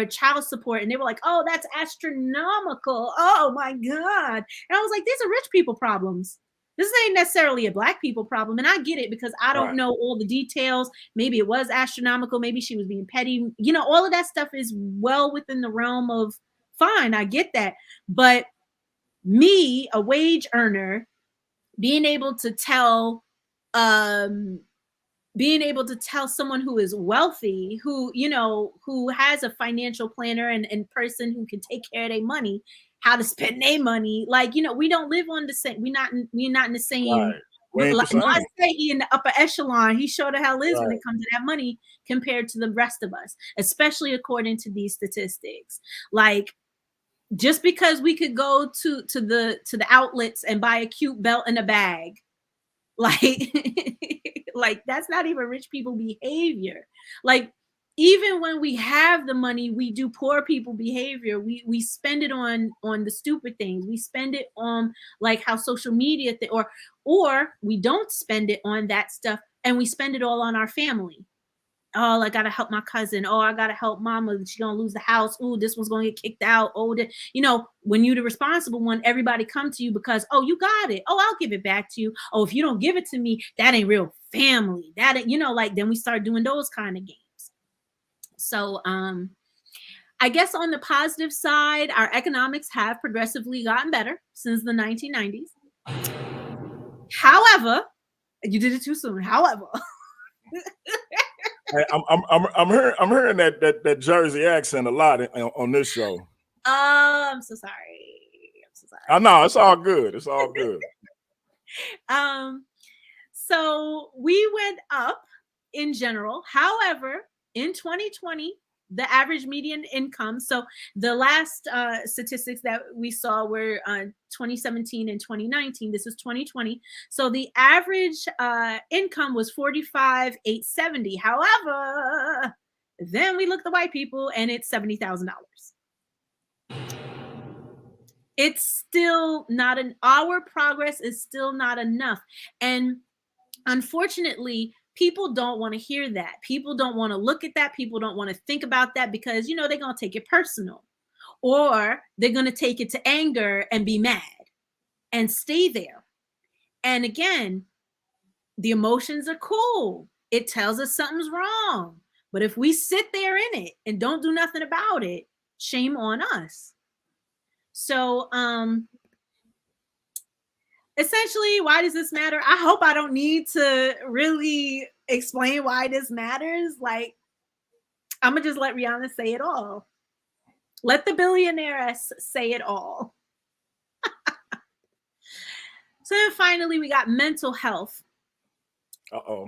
child support, and they were like, "Oh, that's astronomical! Oh my God!" And I was like, "These are rich people problems. This ain't necessarily a Black people problem." And I get it because I don't know all the details. Maybe it was astronomical. Maybe she was being petty. All of that stuff is well within the realm of fine. I get that, but me, a wage earner, being able to tell someone who is wealthy, who has a financial planner and person who can take care of their money, how to spend their money. Like, we don't live on the same, we're not in the same. Right. Like, I say he in the upper echelon, he sure the hell is when it comes to that money compared to the rest of us, especially according to these statistics. Like, just because we could go to the outlets and buy a cute belt and a bag, like that's not even rich people behavior. Like, even when we have the money, we do poor people behavior. We spend it on the stupid things. We spend it on like how social media or we don't spend it on that stuff, and we spend it all on our family. oh, I gotta help my cousin. Oh, I gotta help mama. She's gonna lose the house. Oh, this one's gonna get kicked out. Oh, when you're the responsible one, everybody come to you because, oh, you got it. Oh, I'll give it back to you. Oh, if you don't give it to me, that ain't real family. That ain't, then we start doing those kind of games. So I guess on the positive side, our economics have progressively gotten better since the 1990s. However, you did it too soon. However, I'm hearing that Jersey accent a lot on this show. I'm so sorry. I know, it's all good. It's all good. So we went up in general. However, in 2020, the average median income. So the last statistics that we saw were 2017 and 2019. This is 2020. So the average income was $45,870. However, then we look at the white people and it's $70,000. It's still not our progress is still not enough. And unfortunately, people don't want to hear that. People don't want to look at that. People don't want to think about that because, they're going to take it personal, or they're going to take it to anger and be mad and stay there. And again, the emotions are cool. It tells us something's wrong. But if we sit there in it and don't do nothing about it, shame on us. So, essentially, why does this matter? I hope I don't need to really explain why this matters. Like, I'm going to just let Rihanna say it all. Let the billionaires say it all. So then finally, we got mental health. Uh-oh.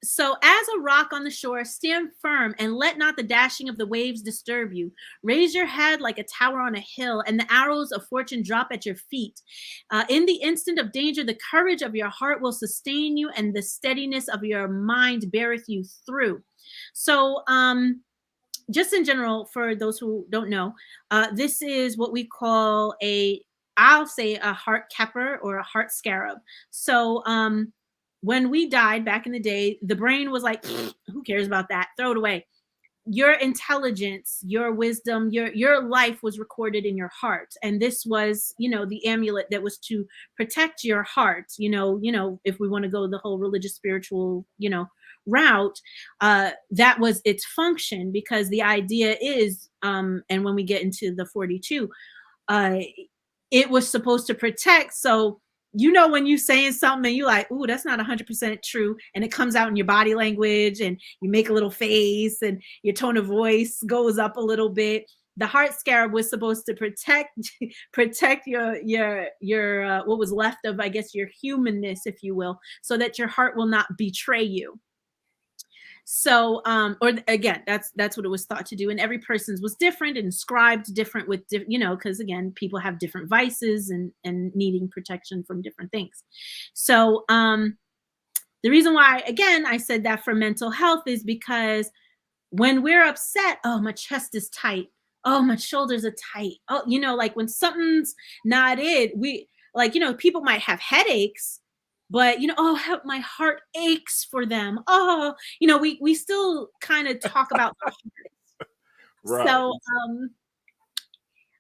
So as a rock on the shore, stand firm and let not the dashing of the waves disturb you. Raise your head like a tower on a hill, and the arrows of fortune drop at your feet. In the instant of danger, the courage of your heart will sustain you, and the steadiness of your mind beareth you through. So just in general, for those who don't know, this is what we call I'll say a heart capper or a heart scarab. So when we died back in the day, the brain was like, who cares about that? Throw it away. Your intelligence, your wisdom, your life was recorded in your heart. And this was, the amulet that was to protect your heart. If we want to go the whole religious, spiritual, route, that was its function, because the idea is, and when we get into the 42, it was supposed to protect. So, when you saying something and you like, ooh, that's not 100% true, and it comes out in your body language and you make a little face and your tone of voice goes up a little bit. The heart scarab was supposed to protect your what was left of, I guess, your humanness, if you will, so that your heart will not betray you. So, or again, that's what it was thought to do. And every person's was different and inscribed different with, because again, people have different vices and needing protection from different things. So, the reason why, again, I said that for mental health is because when we're upset, oh, my chest is tight. Oh, my shoulders are tight. Oh, like when something's not it, people might have headaches, but oh, my heart aches for them. Oh, we still kind of talk about the heart. Right. So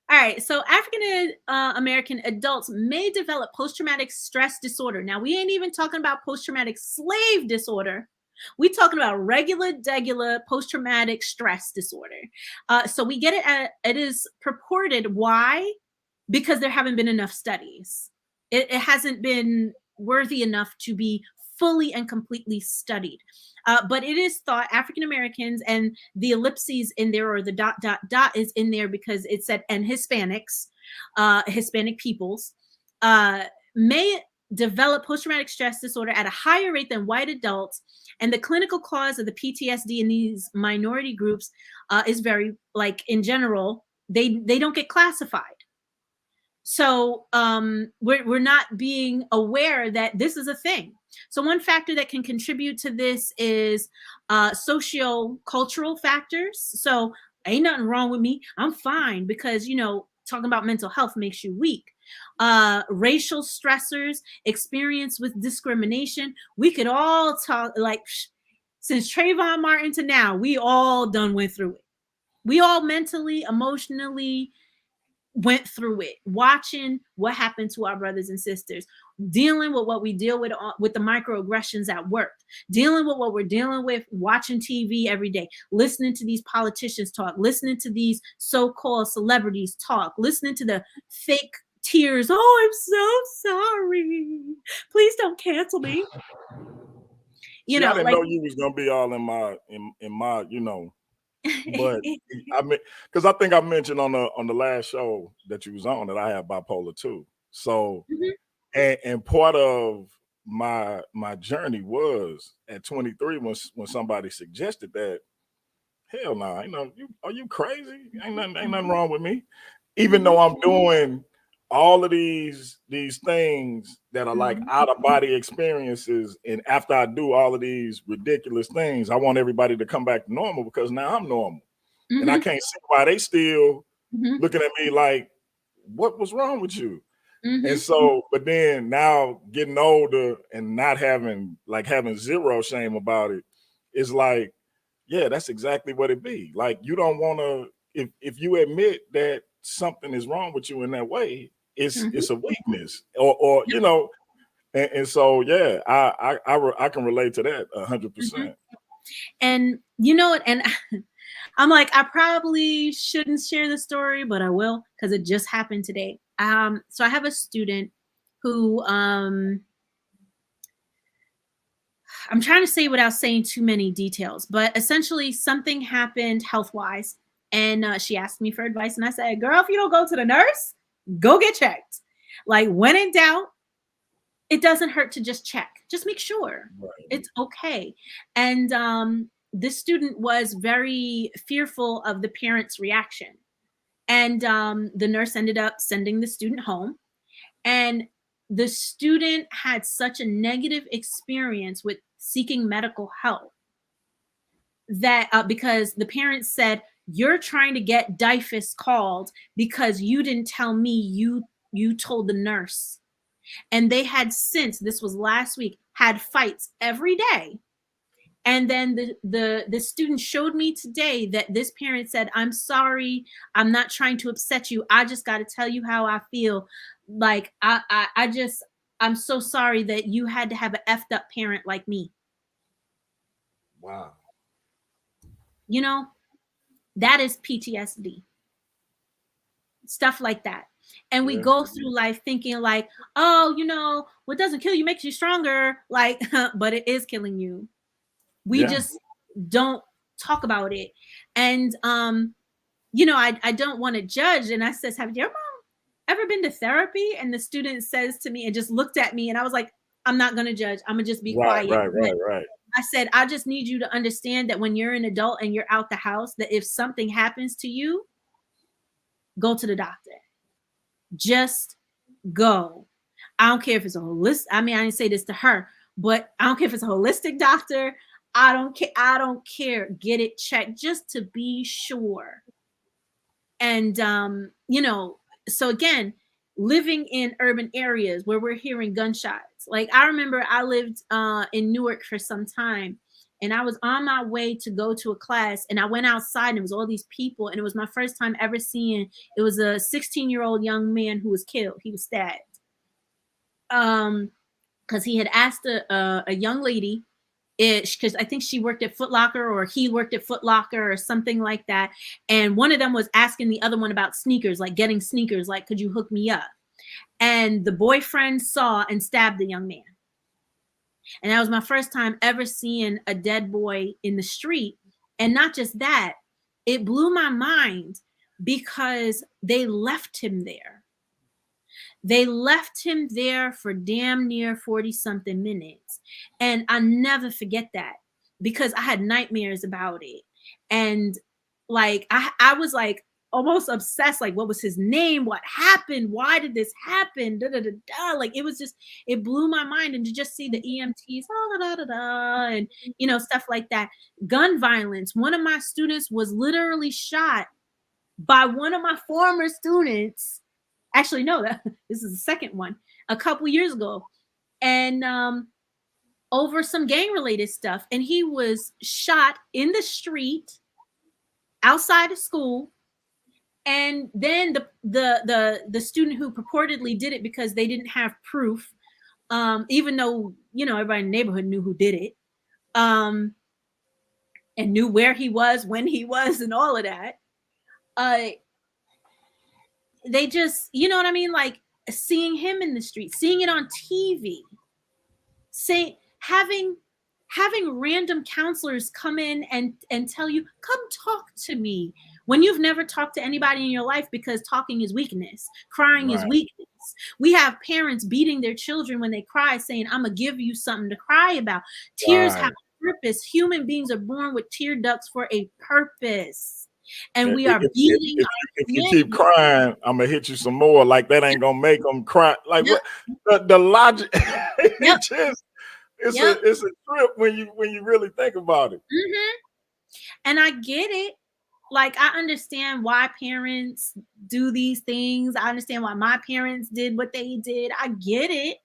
all right, so African American adults may develop post-traumatic stress disorder. Now, we ain't even talking about post-traumatic slave disorder. We're talking about regular post-traumatic stress disorder. So we get it it is purported. Why? Because there haven't been enough studies. It hasn't been worthy enough to be fully and completely studied. But it is thought African Americans, and the ellipses in there, or the ... is in there because it said, and Hispanics, Hispanic peoples, may develop post-traumatic stress disorder at a higher rate than white adults. And the clinical cause of the PTSD in these minority groups is very, in general, they don't get classified. So we're not being aware that this is a thing. So one factor that can contribute to this is socio-cultural factors. So ain't nothing wrong with me. I'm fine, because, talking about mental health makes you weak. Racial stressors, experience with discrimination. We could all talk since Trayvon Martin to now, we all went through it. We all mentally, emotionally went through it, watching what happened to our brothers and sisters, dealing with what we deal with the microaggressions at work, dealing with what we're dealing with, watching TV every day, listening to these politicians talk, listening to these so-called celebrities talk, listening to the fake tears. Oh, I'm so sorry. Please don't cancel me. You know, I didn't know you was gonna be all in my, you know. But I mean, because I think I mentioned on the last show that you was on that I have bipolar too. So, and part of my journey was at 23 when somebody suggested that. Hell no, you know, are you crazy? Ain't nothing wrong with me. Even though I'm doing all of these things that are like out of body experiences, and after I do all of these ridiculous things, I want everybody to come back to normal because now I'm normal. And I can't see why they still looking at me like, what was wrong with you? And so, but then now getting older and not having zero shame about it, is like, yeah, that's exactly what it be. Like, you don't want to, if you admit that something is wrong with you in that way, it's a weakness, or you know, and so yeah, I can relate to that 100%. And you know what? And I'm like, I probably shouldn't share the story, but I will because it just happened today. So I have a student who I'm trying to say without saying too many details, but essentially something happened health-wise, and she asked me for advice, and I said, girl, if you don't go to the nurse, go get checked. Like, when in doubt, it doesn't hurt to just check. Just make sure it's okay. And this student was very fearful of the parents' reaction. And the nurse ended up sending the student home. And the student had such a negative experience with seeking medical help that because the parents said, you're trying to get DIFUS called because you didn't tell me, you told the nurse. And they had since, this was last week, had fights every day. And then the student showed me today that this parent said, I'm sorry, I'm not trying to upset you. I just got to tell you how I feel. Like, I'm so sorry that you had to have an effed up parent like me. Wow. You know, that is PTSD. Stuff like that. And we go through life thinking like, oh, you know, what doesn't kill you makes you stronger. Like, but it is killing you. We just don't talk about it. And, you know, I don't want to judge. And I says, have your mom ever been to therapy? And the student says to me and just looked at me, and I was like, I'm not going to judge. I'm going to just be quiet. Right. I said, I just need you to understand that when you're an adult and you're out the house, that if something happens to you, go to the doctor. Just go. I don't care if it's a holistic. I mean, I didn't say this to her, but I don't care if it's a holistic doctor. I don't care. I don't care. Get it checked just to be sure. And you know, so again, living in urban areas where we're hearing gunshots. Like, I remember I lived in Newark for some time, and I was on my way to go to a class, and I went outside and it was all these people, and it was my first time ever seeing, it was a 16-year-old young man who was killed. He was stabbed. Because he had asked a young lady, because I think she worked at Foot Locker or he worked at Foot Locker or something like that. And one of them was asking the other one about sneakers, like getting sneakers, like, could you hook me up? And the boyfriend saw and stabbed the young man. And that was my first time ever seeing a dead boy in the street. And not just that, it blew my mind because they left him there. They left him there for damn near 40-something minutes. And I never forget that because I had nightmares about it. And like, I was like almost obsessed. Like, what was his name? What happened? Why did this happen? Da, da, da, da. Like, it was just, it blew my mind. And to just see the EMTs, and, you know, stuff like that. Gun violence. One of my students was literally shot by one of my former students. Actually, no, this is the second one, a couple years ago. And over some gang related stuff, and he was shot in the street outside of school. And then the student who purportedly did it, because they didn't have proof, even though, you know, everybody in the neighborhood knew who did it, and knew where he was, when he was, and all of that. They just, you know what I mean? Like, seeing him in the street, seeing it on TV, having random counselors come in and tell you, come talk to me, when you've never talked to anybody in your life, because talking is weakness, crying is weakness. We have parents beating their children when they cry, saying, I'm gonna give you something to cry about. Tears have a purpose. Human beings are born with tear ducts for a purpose. And we are beating if you keep crying, I'm gonna hit you some more. Like, that ain't gonna make them cry. Like, what the logic? It's a trip when you really think about it. And I get it. Like, I understand why parents do these things. I understand why my parents did what they did. I get it.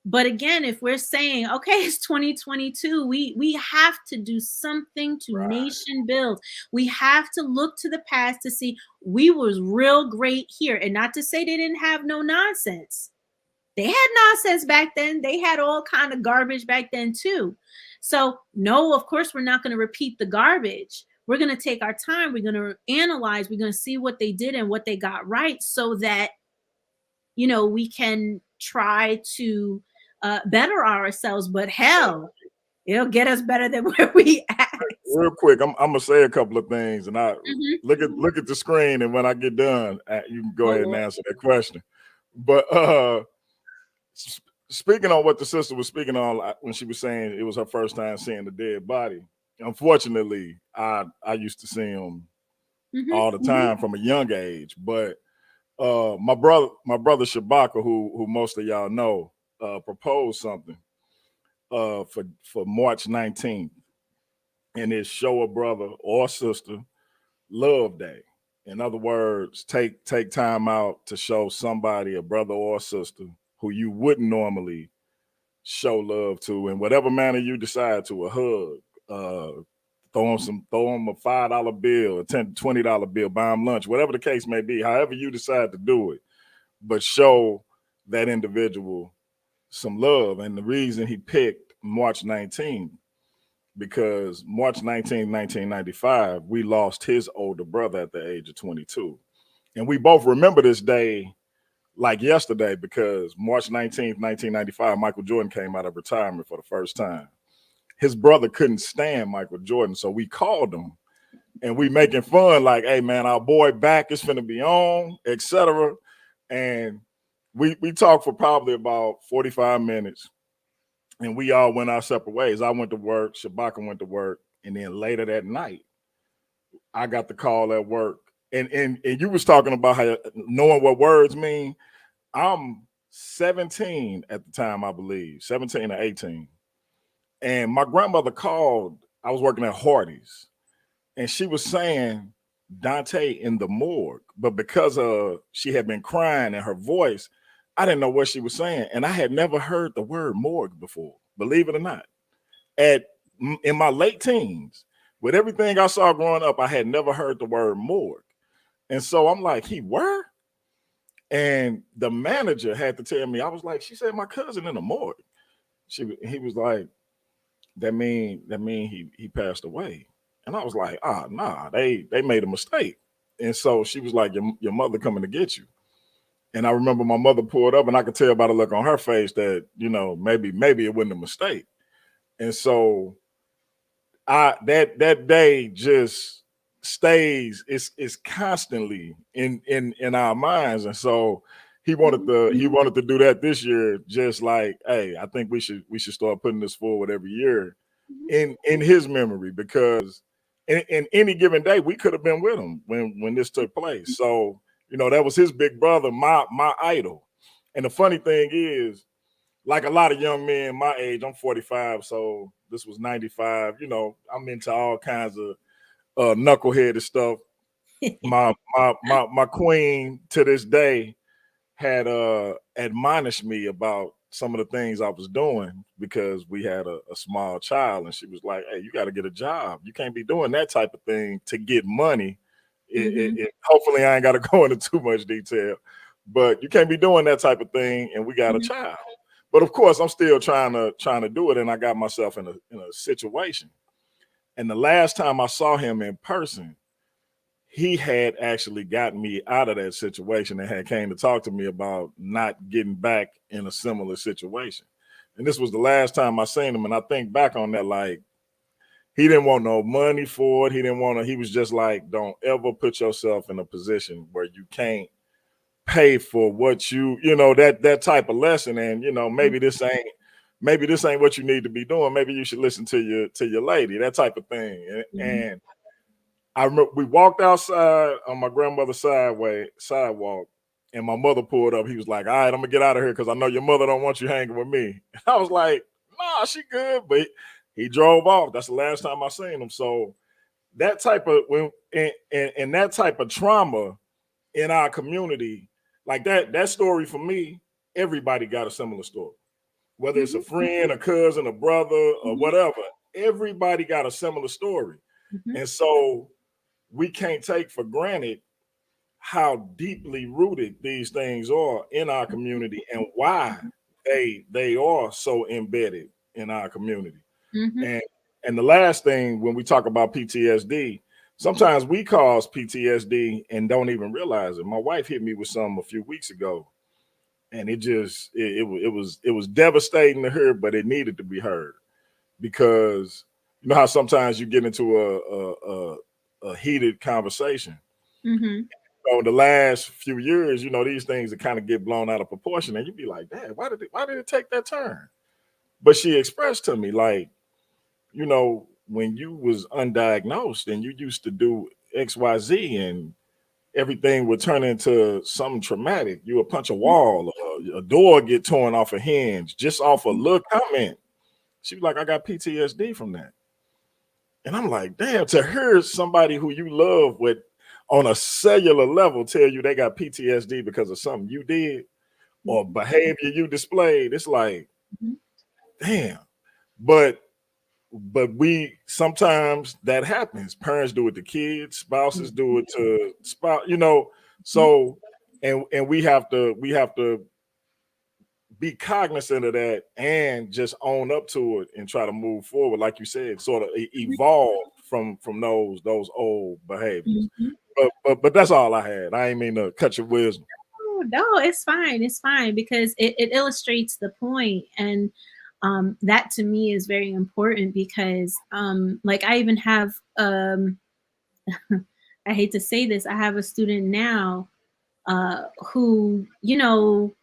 But again, if we're saying, okay, it's 2022, we have to do something to nation build. We have to look to the past to see we was real great here. And not to say they didn't have no nonsense. They had nonsense back then. They had all kind of garbage back then too. So no, of course, we're not going to repeat the garbage. We're going to take our time. We're going to analyze. We're going to see what they did and what they got right, so that, you know, we can try to better ourselves. But hell, it'll get us better than where we at. Real quick, I'm gonna say a couple of things, and I look at the screen, and when I get done, you can go ahead and answer that question. But speaking on what the sister was speaking on when she was saying it was her first time seeing the dead body, unfortunately, I used to see him all the time from a young age. But my brother Shabaka, who most of y'all know, proposed something for March 19th, and it's show a brother or sister love day. In other words, take time out to show somebody, a brother or sister, who you wouldn't normally show love to, in whatever manner you decide to. A hug, throw them a $5 bill, a $10, $20 bill, buy them lunch, whatever the case may be, however you decide to do it, but show that individual some love. And the reason he picked March 19th, because March 19th, 1995, we lost his older brother at the age of 22. And we both remember this day like yesterday, because March 19th, 1995, Michael Jordan came out of retirement for the first time. His brother couldn't stand Michael Jordan, so we called him, and we making fun like, hey man, our boy back is finna be on, etc. And we talked for probably about 45 minutes, and we all went our separate ways. I went to work, Shabaka went to work, and then later that night, I got the call at work. And you was talking about how knowing what words mean. I'm 17 at the time, I believe, 17 or 18. And my grandmother called. I was working at Hardy's, and she was saying Dante in the morgue. But because she had been crying and her voice, I didn't know what she was saying. And I had never heard the word morgue before, believe it or not. In my late teens, with everything I saw growing up, I had never heard the word morgue. And so I'm like, he were? And the manager had to tell me. I was like, she said my cousin in the morgue. He was like, that mean he passed away. And I was like, nah, they made a mistake. And so she was like, your mother coming to get you. And I remember my mother pulled up, and I could tell by the look on her face that, you know, maybe it wasn't a mistake. And so that day just stays, it's constantly in our minds. And so he wanted to do that this year, just like, hey, I think we should start putting this forward every year in his memory, because in any given day we could have been with him when this took place. So, you know, that was his big brother, my idol. And the funny thing is, like a lot of young men my age, I'm 45, so this was 95. You know, I'm into all kinds of knuckleheaded stuff. My queen to this day had admonished me about some of the things I was doing because we had a small child, and she was like, "Hey, you got to get a job. You can't be doing that type of thing to get money." Hopefully, I ain't got to go into too much detail, but you can't be doing that type of thing, and we got a child. But of course, I'm still trying to do it, and I got myself in a situation. And the last time I saw him in person, he had actually gotten me out of that situation and had came to talk to me about not getting back in a similar situation. And this was the last time I seen him. And I think back on that, like, he didn't want no money for it. He was just like, don't ever put yourself in a position where you can't pay for what you know, that type of lesson. And, you know, maybe this ain't what you need to be doing. Maybe you should listen to your lady, that type of thing. And I remember we walked outside on my grandmother's sidewalk, and my mother pulled up. He was like, "All right, I'm gonna get out of here because I know your mother don't want you hanging with me." I was like, "Nah, she good," but he drove off. That's the last time I seen him. So that type of and that type of trauma in our community, like that story for me, everybody got a similar story. Whether it's a friend, a cousin, a brother, or whatever, everybody got a similar story. And so we can't take for granted how deeply rooted these things are in our community and why they are so embedded in our community. And the last thing, when we talk about PTSD, sometimes we cause PTSD and don't even realize it. My wife hit me with something a few weeks ago, and it was devastating to her, but it needed to be heard, because you know how sometimes you get into a heated conversation. So the last few years, you know, these things that kind of get blown out of proportion, and you'd be like, "Dad, why did it take that turn?" But she expressed to me, like, you know, when you was undiagnosed and you used to do XYZ and everything would turn into something traumatic. You would punch a wall, a door get torn off a hinge just off a little comment. She was like, "I got PTSD from that." And I'm like, damn, to hear somebody who you love with on a cellular level tell you they got PTSD because of something you did or behavior you displayed, it's like, damn. But we sometimes that happens. Parents do it to kids, spouses do it to spouse, you know. So and we have to be cognizant of that and just own up to it and try to move forward, like you said, sort of evolve from those old behaviors. But that's all I had. I ain't mean to cut your wisdom. No, it's fine. It's fine because it illustrates the point. And that to me is very important because like I even have I hate to say this, I have a student now who, you know,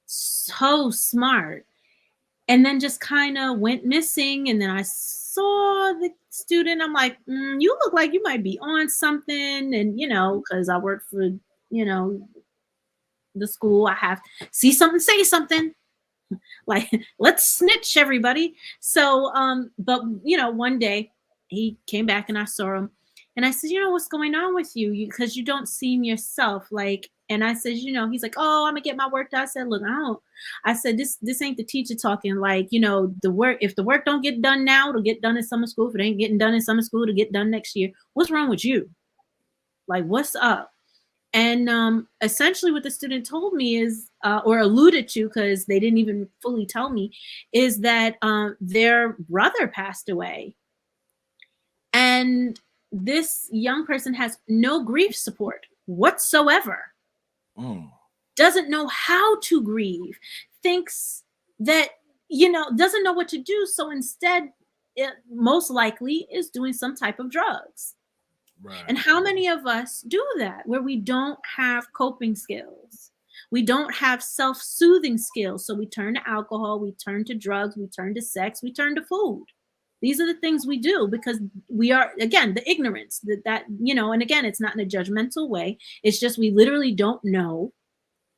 so smart, and then just kind of went missing. And then I saw the student. I'm like, you look like you might be on something. And, you know, because I work for, you know, the school, I have see something, say something. Like, let's snitch, everybody. So, but, you know, one day he came back and I saw him. And I said, you know, what's going on with you? Because you don't seem yourself. Like, and I said, you know, he's like, oh, I'm gonna get my work done. I said, look, I said, this ain't the teacher talking. Like, you know, the work, if the work don't get done now, it'll get done in summer school. If it ain't getting done in summer school, it'll get done next year. What's wrong with you? Like, what's up? And essentially what the student told me is, or alluded to, because they didn't even fully tell me, is that their brother passed away. And this young person has no grief support whatsoever. Doesn't know how to grieve, thinks that, you know, doesn't know what to do. So instead, it most likely is doing some type of drugs. Right. And how many of us do that, where we don't have coping skills? We don't have self-soothing skills. So we turn to alcohol, we turn to drugs, we turn to sex, we turn to food. These are the things we do because we are, again, the ignorance that, you know, and again, it's not in a judgmental way. It's just we literally don't know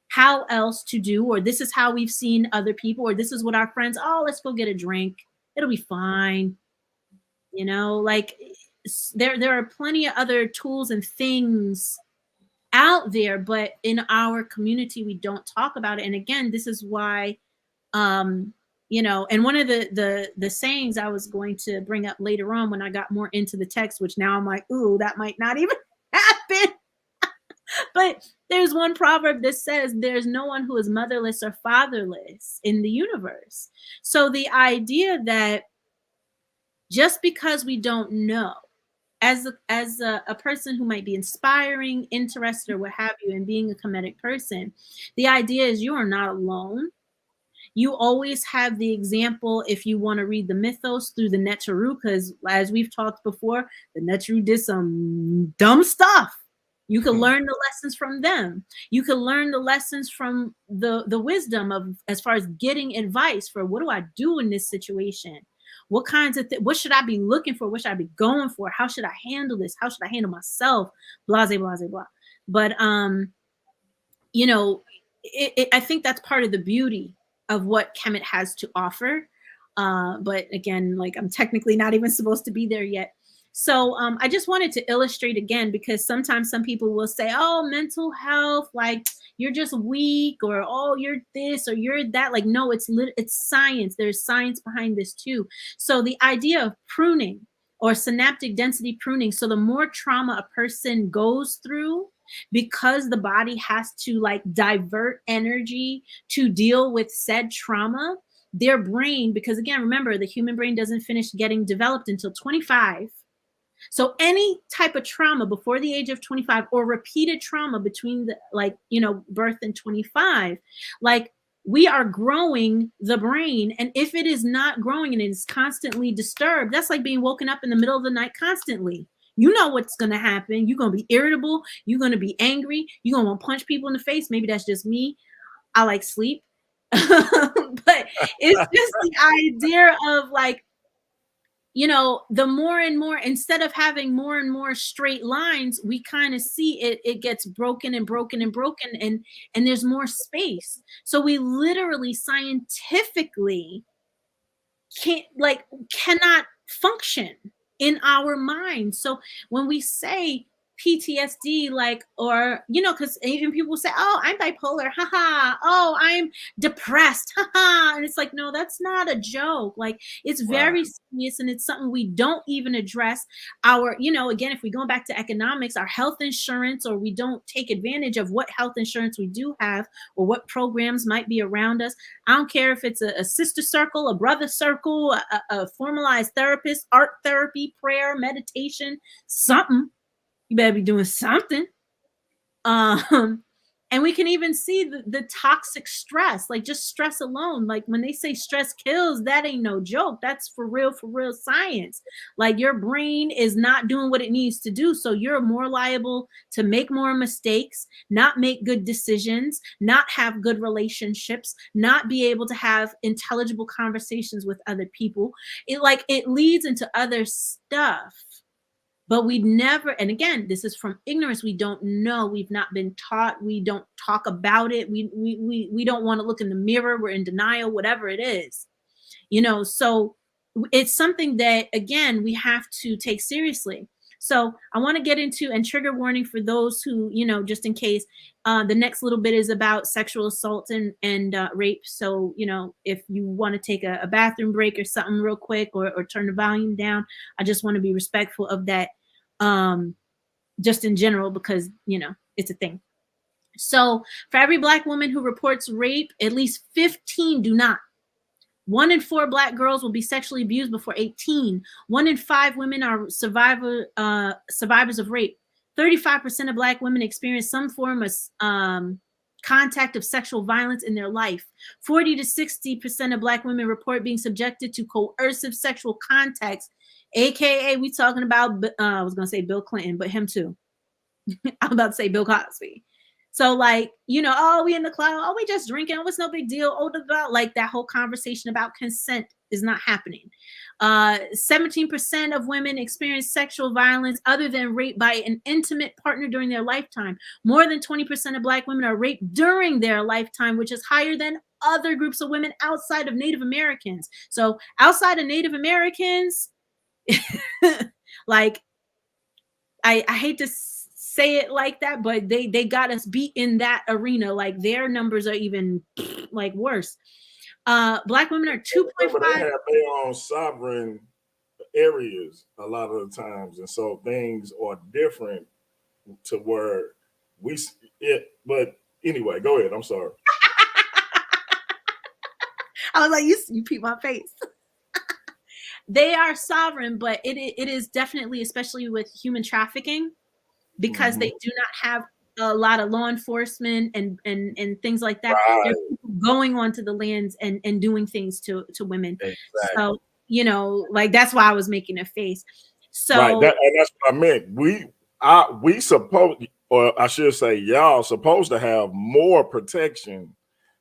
how else to do, or this is how we've seen other people, or this is what our friends, oh, let's go get a drink. It'll be fine. You know, like there are plenty of other tools and things out there, but in our community, we don't talk about it. And again, this is why You know, and one of the sayings I was going to bring up later on when I got more into the text, which now I'm like, ooh, that might not even happen. But there's one proverb that says there's no one who is motherless or fatherless in the universe. So the idea that just because we don't know, as a person who might be inspiring, interested, or what have you, in being a Kemetic person, the idea is you are not alone. You always have the example, if you want to read the mythos, through the Neteru, because as we've talked before, the Neteru did some dumb stuff. You can learn the lessons from them. You can learn the lessons from the wisdom of, as far as getting advice for, what do I do in this situation? What kinds of what should I be looking for? What should I be going for? How should I handle this? How should I handle myself? Blah, blah, blah, blah. But you know, I think that's part of the beauty of what Kemet has to offer. But again, like, I'm technically not even supposed to be there yet. So I just wanted to illustrate again, because sometimes some people will say, oh, mental health, like, you're just weak, or, oh, you're this or you're that. Like, no, it's science. There's science behind this too. So the idea of pruning, or synaptic density pruning, so the more trauma a person goes through, because the body has to, like, divert energy to deal with said trauma, their brain, because again, remember, the human brain doesn't finish getting developed until 25. So any type of trauma before the age of 25, or repeated trauma between the, like, you know, birth and 25, like, we are growing the brain. And if it is not growing and it is constantly disturbed, that's like being woken up in the middle of the night constantly. You know what's going to happen. You're going to be irritable. You're going to be angry. You're going to want to punch people in the face. Maybe that's just me. I like sleep. But it's just the idea of, like, you know, the more and more, instead of having more and more straight lines, we kind of see it gets broken and broken and broken, and there's more space. So we literally scientifically cannot function in our minds. So when we say PTSD, like, or, you know, because even people say, oh, I'm bipolar, haha, oh, I'm depressed, haha, and it's like, no, that's not a joke. Like, it's very serious, and it's something we don't even address. Our, you know, again, if we go back to economics, our health insurance, or we don't take advantage of what health insurance we do have, or what programs might be around us. I don't care if it's a sister circle, a brother circle, a formalized therapist, art therapy, prayer, meditation, something. You better be doing something. And we can even see the toxic stress, like, just stress alone. Like, when they say stress kills, that ain't no joke. That's for real science. Like, your brain is not doing what it needs to do. So you're more liable to make more mistakes, not make good decisions, not have good relationships, not be able to have intelligible conversations with other people. It leads into other stuff. But we never, and again, this is from ignorance. We don't know. We've not been taught. We don't talk about it. We don't want to look in the mirror. We're in denial, whatever it is, you know. So it's something that, again, we have to take seriously. So I want to get into, and trigger warning for those who, you know, just in case, the next little bit is about sexual assault and rape. So, you know, if you want to take a bathroom break or something real quick, or turn the volume down, I just want to be respectful of that. Just in general, because, you know, it's a thing. So for every Black woman who reports rape, at least 15 do not. 1 in 4 Black girls will be sexually abused before 18. 1 in 5 women are survivors of rape. 35% of Black women experience some form of contact of sexual violence in their life. 40 to 60% of Black women report being subjected to coercive sexual contacts, AKA, we talking about, I was going to say Bill Clinton, but him too. I'm about to say Bill Cosby. So, like, you know, oh, we in the club, oh, we just drinking, oh, it's no big deal. Oh, like, that whole conversation about consent is not happening. 17% of women experience sexual violence other than rape by an intimate partner during their lifetime. More than 20% of Black women are raped during their lifetime, which is higher than other groups of women outside of Native Americans. So outside of Native Americans, like, I hate to say it like that, but they got us beat in that arena. Like, their numbers are even, like, worse. Black women are 2.5. They have their own sovereign areas a lot of the times, and so things are different to where but anyway, go ahead. I'm sorry. I was like, you peep my face. They are sovereign, but it is definitely, especially with human trafficking, because they do not have a lot of law enforcement and things like that. Right. They're going onto the lands and doing things to women. Exactly. So, you know, like that's why I was making a face. So right, and that's what I meant. We supposed, or I should say, y'all supposed to have more protection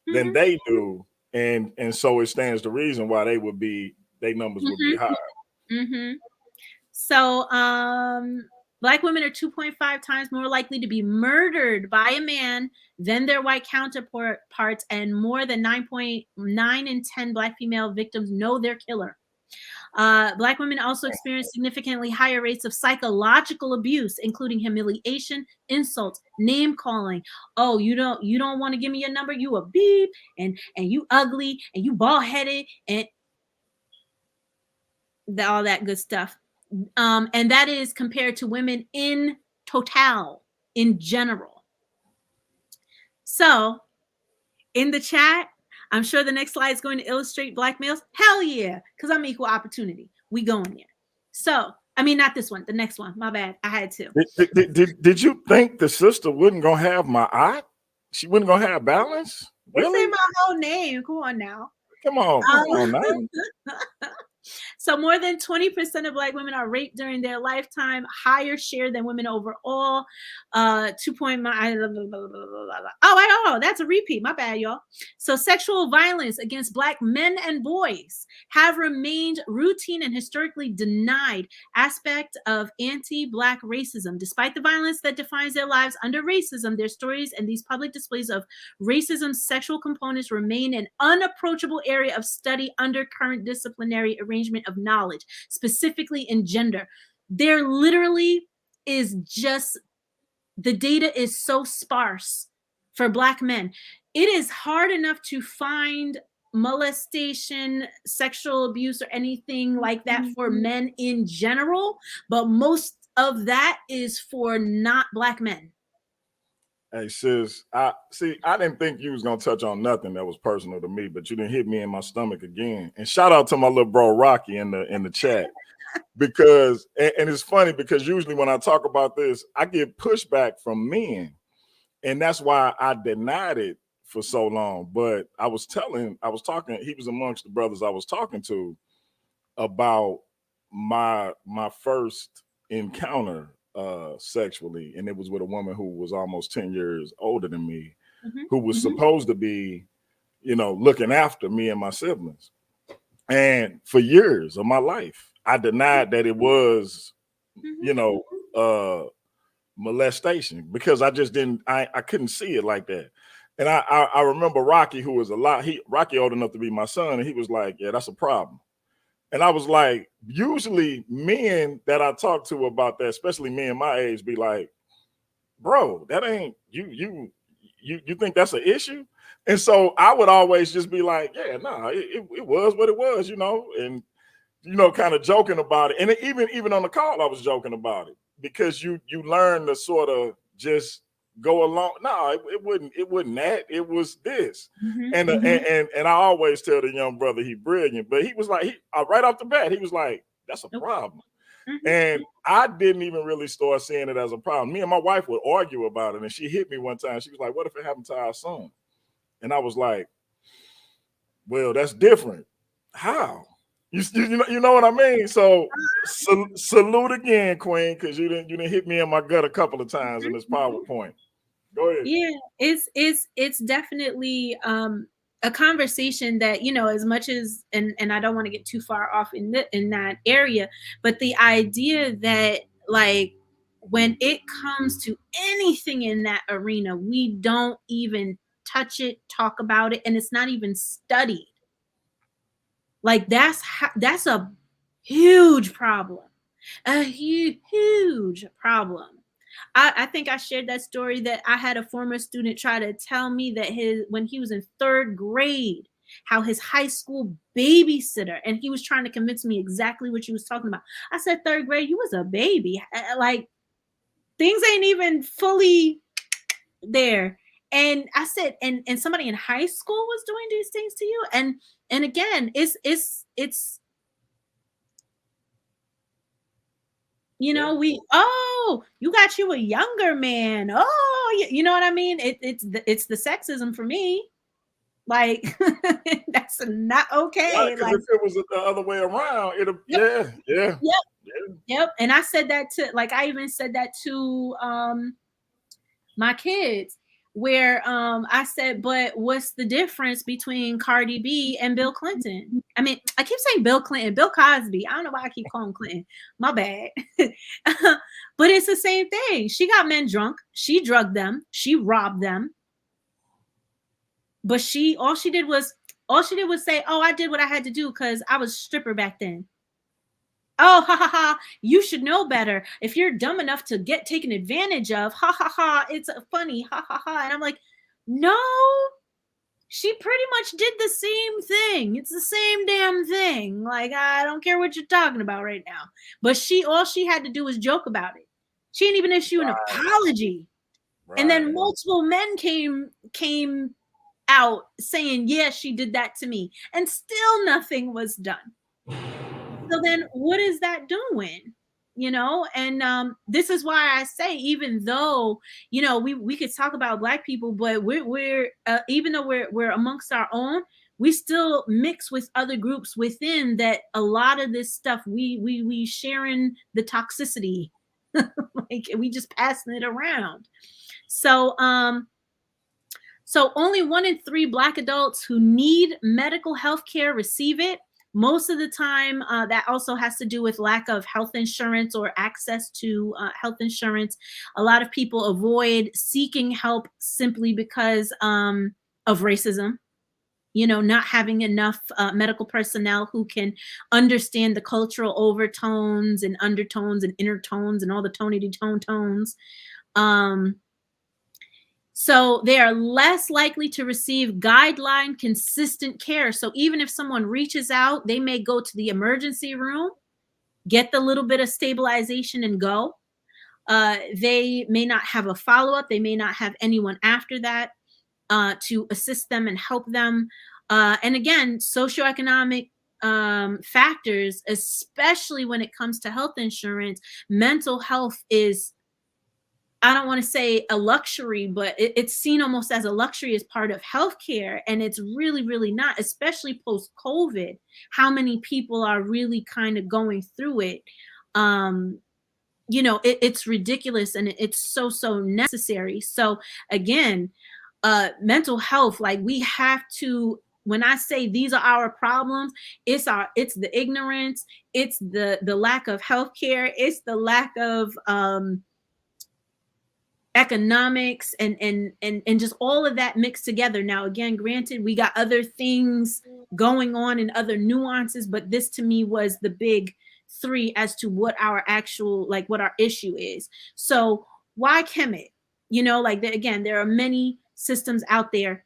than they do, and so it stands to reason why their numbers would be higher. So, Black women are 2.5 times more likely to be murdered by a man than their white counterparts, and more than 9.9 in 10 Black female victims know their killer. Black women also experience significantly higher rates of psychological abuse, including humiliation, insults, name calling. Oh, you don't want to give me your number? You a beep, and you ugly, and you bald headed, and all that good stuff. And that is compared to women in total, in general. So in the chat, I'm sure the next slide is going to illustrate Black males. Hell yeah, because I'm equal opportunity. We going there. So, I mean, not this one, the next one. My bad. I had to. Did you think the sister wasn't going to have my eye? She wasn't going to have balance? Really? Say my whole name. Come on now. Come on now. So more than 20% of Black women are raped during their lifetime, higher share than women overall. 2.9. Oh, that's a repeat. My bad, y'all. So sexual violence against Black men and boys have remained routine and historically denied aspect of anti-Black racism. Despite the violence that defines their lives under racism, their stories and these public displays of racism's sexual components remain an unapproachable area of study under current disciplinary arrangement of knowledge, specifically in gender. There literally is just, the data is so sparse for Black men. It is hard enough to find molestation, sexual abuse, or anything like that for men in general, but most of that is for not Black men. Hey sis, I didn't think you was gonna touch on nothing that was personal to me, but you didn't hit me in my stomach again. And shout out to my little bro Rocky in the chat, because and it's funny because usually when I talk about this, I get pushback from men, and that's why I denied it for so long. But I was talking, he was amongst the brothers I was talking to about my first encounter sexually, and it was with a woman who was almost 10 years older than me, who was supposed to be, you know, looking after me and my siblings. And for years of my life, I denied that it was, you know, molestation, because I just didn't, I couldn't see it like that. And I remember Rocky, who was Rocky old enough to be my son, and he was like, yeah, that's a problem. And I was like, usually men that I talk to about that, especially men my age, be like, bro, that ain't you think that's an issue? And so I would always just be like, yeah, nah, it was what it was, you know, and you know, kind of joking about it. And even on the call, I was joking about it, because you learn to sort of just go along. No, it wasn't that. It was this. And I always tell the young brother he brilliant, but he was like, right off the bat, he was like, that's a problem. And I didn't even really start seeing it as a problem. Me and my wife would argue about it, and she hit me one time. She was like, what if it happened to our son? And I was like, well, that's different. How? You know what I mean? So salute again, Queen, because you didn't hit me in my gut a couple of times in this PowerPoint. Go ahead. Yeah, it's definitely a conversation that, you know, as much as, and I don't want to get too far off in that area, but the idea that, like, when it comes to anything in that arena, we don't even touch it, talk about it, and it's not even studied. Like, that's a huge problem, a huge problem. I think I shared that story that I had a former student try to tell me that when he was in 3rd grade, how his high school babysitter, and he was trying to convince me exactly what you was talking about. I said, 3rd grade, you was a baby. Like, things ain't even fully there. And I said, and somebody in high school was doing these things to you. And again, it's you know, you got you a younger man. Oh, you know what I mean? It's the sexism for me. Like, that's not okay. Right, like, if it was the other way around, Yep. And I said that to, like, I even said that to my kids, where I said, but what's the difference between Cardi B and Bill Clinton? I mean, I keep saying Bill Clinton, Bill Cosby. I don't know why I keep calling Clinton. My bad. But it's the same thing. She got men drunk. She drugged them. She robbed them. But all she did was say, oh, I did what I had to do because I was a stripper back then. Oh, ha ha ha, you should know better. If you're dumb enough to get taken advantage of, ha ha ha, it's funny, ha ha ha. And I'm like, no, she pretty much did the same thing. It's the same damn thing. Like, I don't care what you're talking about right now. But all she had to do was joke about it. She didn't even issue an apology. Right. And then multiple men came out saying, yeah, she did that to me. And still nothing was done. So then what is that doing? You know, and this is why I say, even though, you know, we could talk about Black people, but we're even though we're amongst our own, we still mix with other groups within that. A lot of this stuff we sharing the toxicity, like we just passing it around. So only 1 in 3 Black adults who need medical health care receive it. Most of the time, that also has to do with lack of health insurance or access to health insurance. A lot of people avoid seeking help simply because of racism, you know, not having enough medical personnel who can understand the cultural overtones and undertones and inner tones and all the tony-to-tone tones. So they are less likely to receive guideline consistent care. So even if someone reaches out, they may go to the emergency room, get the little bit of stabilization and go. They may not have a follow-up. They may not have anyone after that to assist them and help them. And again, socioeconomic factors, especially when it comes to health insurance, mental health is, I don't want to say a luxury, but it's seen almost as a luxury as part of healthcare. And it's really, really not, especially post-COVID, how many people are really kind of going through it. You know, it's ridiculous and it's so necessary. So again, mental health, like we have to, when I say these are our problems, it's the ignorance, it's the lack of healthcare, it's the lack of economics and just all of that mixed together. Now, again, granted, we got other things going on and other nuances, but this to me was the big 3 as to what our actual, like what our issue is. So why Kemetic? You know, like again, there are many systems out there.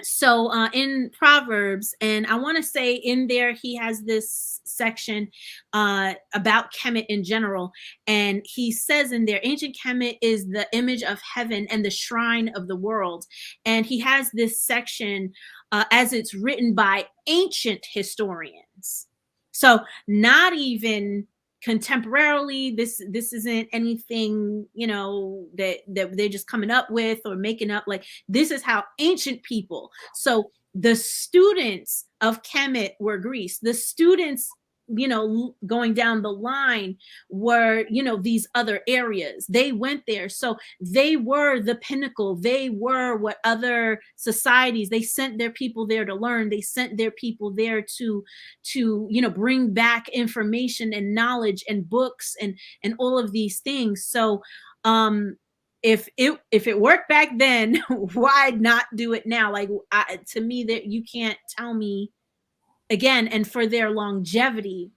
So in Proverbs, and I want to say in there, he has this section about Kemet in general. And he says in there, ancient Kemet is the image of heaven and the shrine of the world. And he has this section as it's written by ancient historians. So not even contemporarily, this isn't anything, you know, that they're just coming up with or making up. Like, this is how ancient people. So the students of Kemet were Greece. The students, you know, going down the line were, you know, these other areas. They went there. So they were the pinnacle. They were what other societies, they sent their people there to learn. They sent their people there to, you know, bring back information and knowledge and books and all of these things. So, if it worked back then, why not do it now? Like, to me, that you can't tell me again, and for their longevity,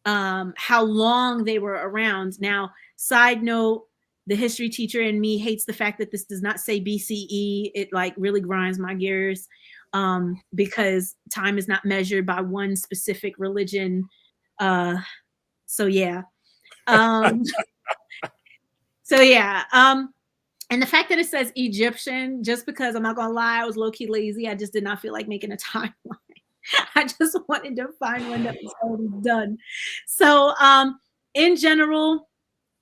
how long they were around. Now, side note, the history teacher in me hates the fact that this does not say BCE. It like really grinds my gears. because time is not measured by one specific religion. So yeah. And the fact that it says Egyptian, just because I'm not gonna lie, I was low-key lazy. I just did not feel like making a timeline. I just wanted to find one that was already done. So in general,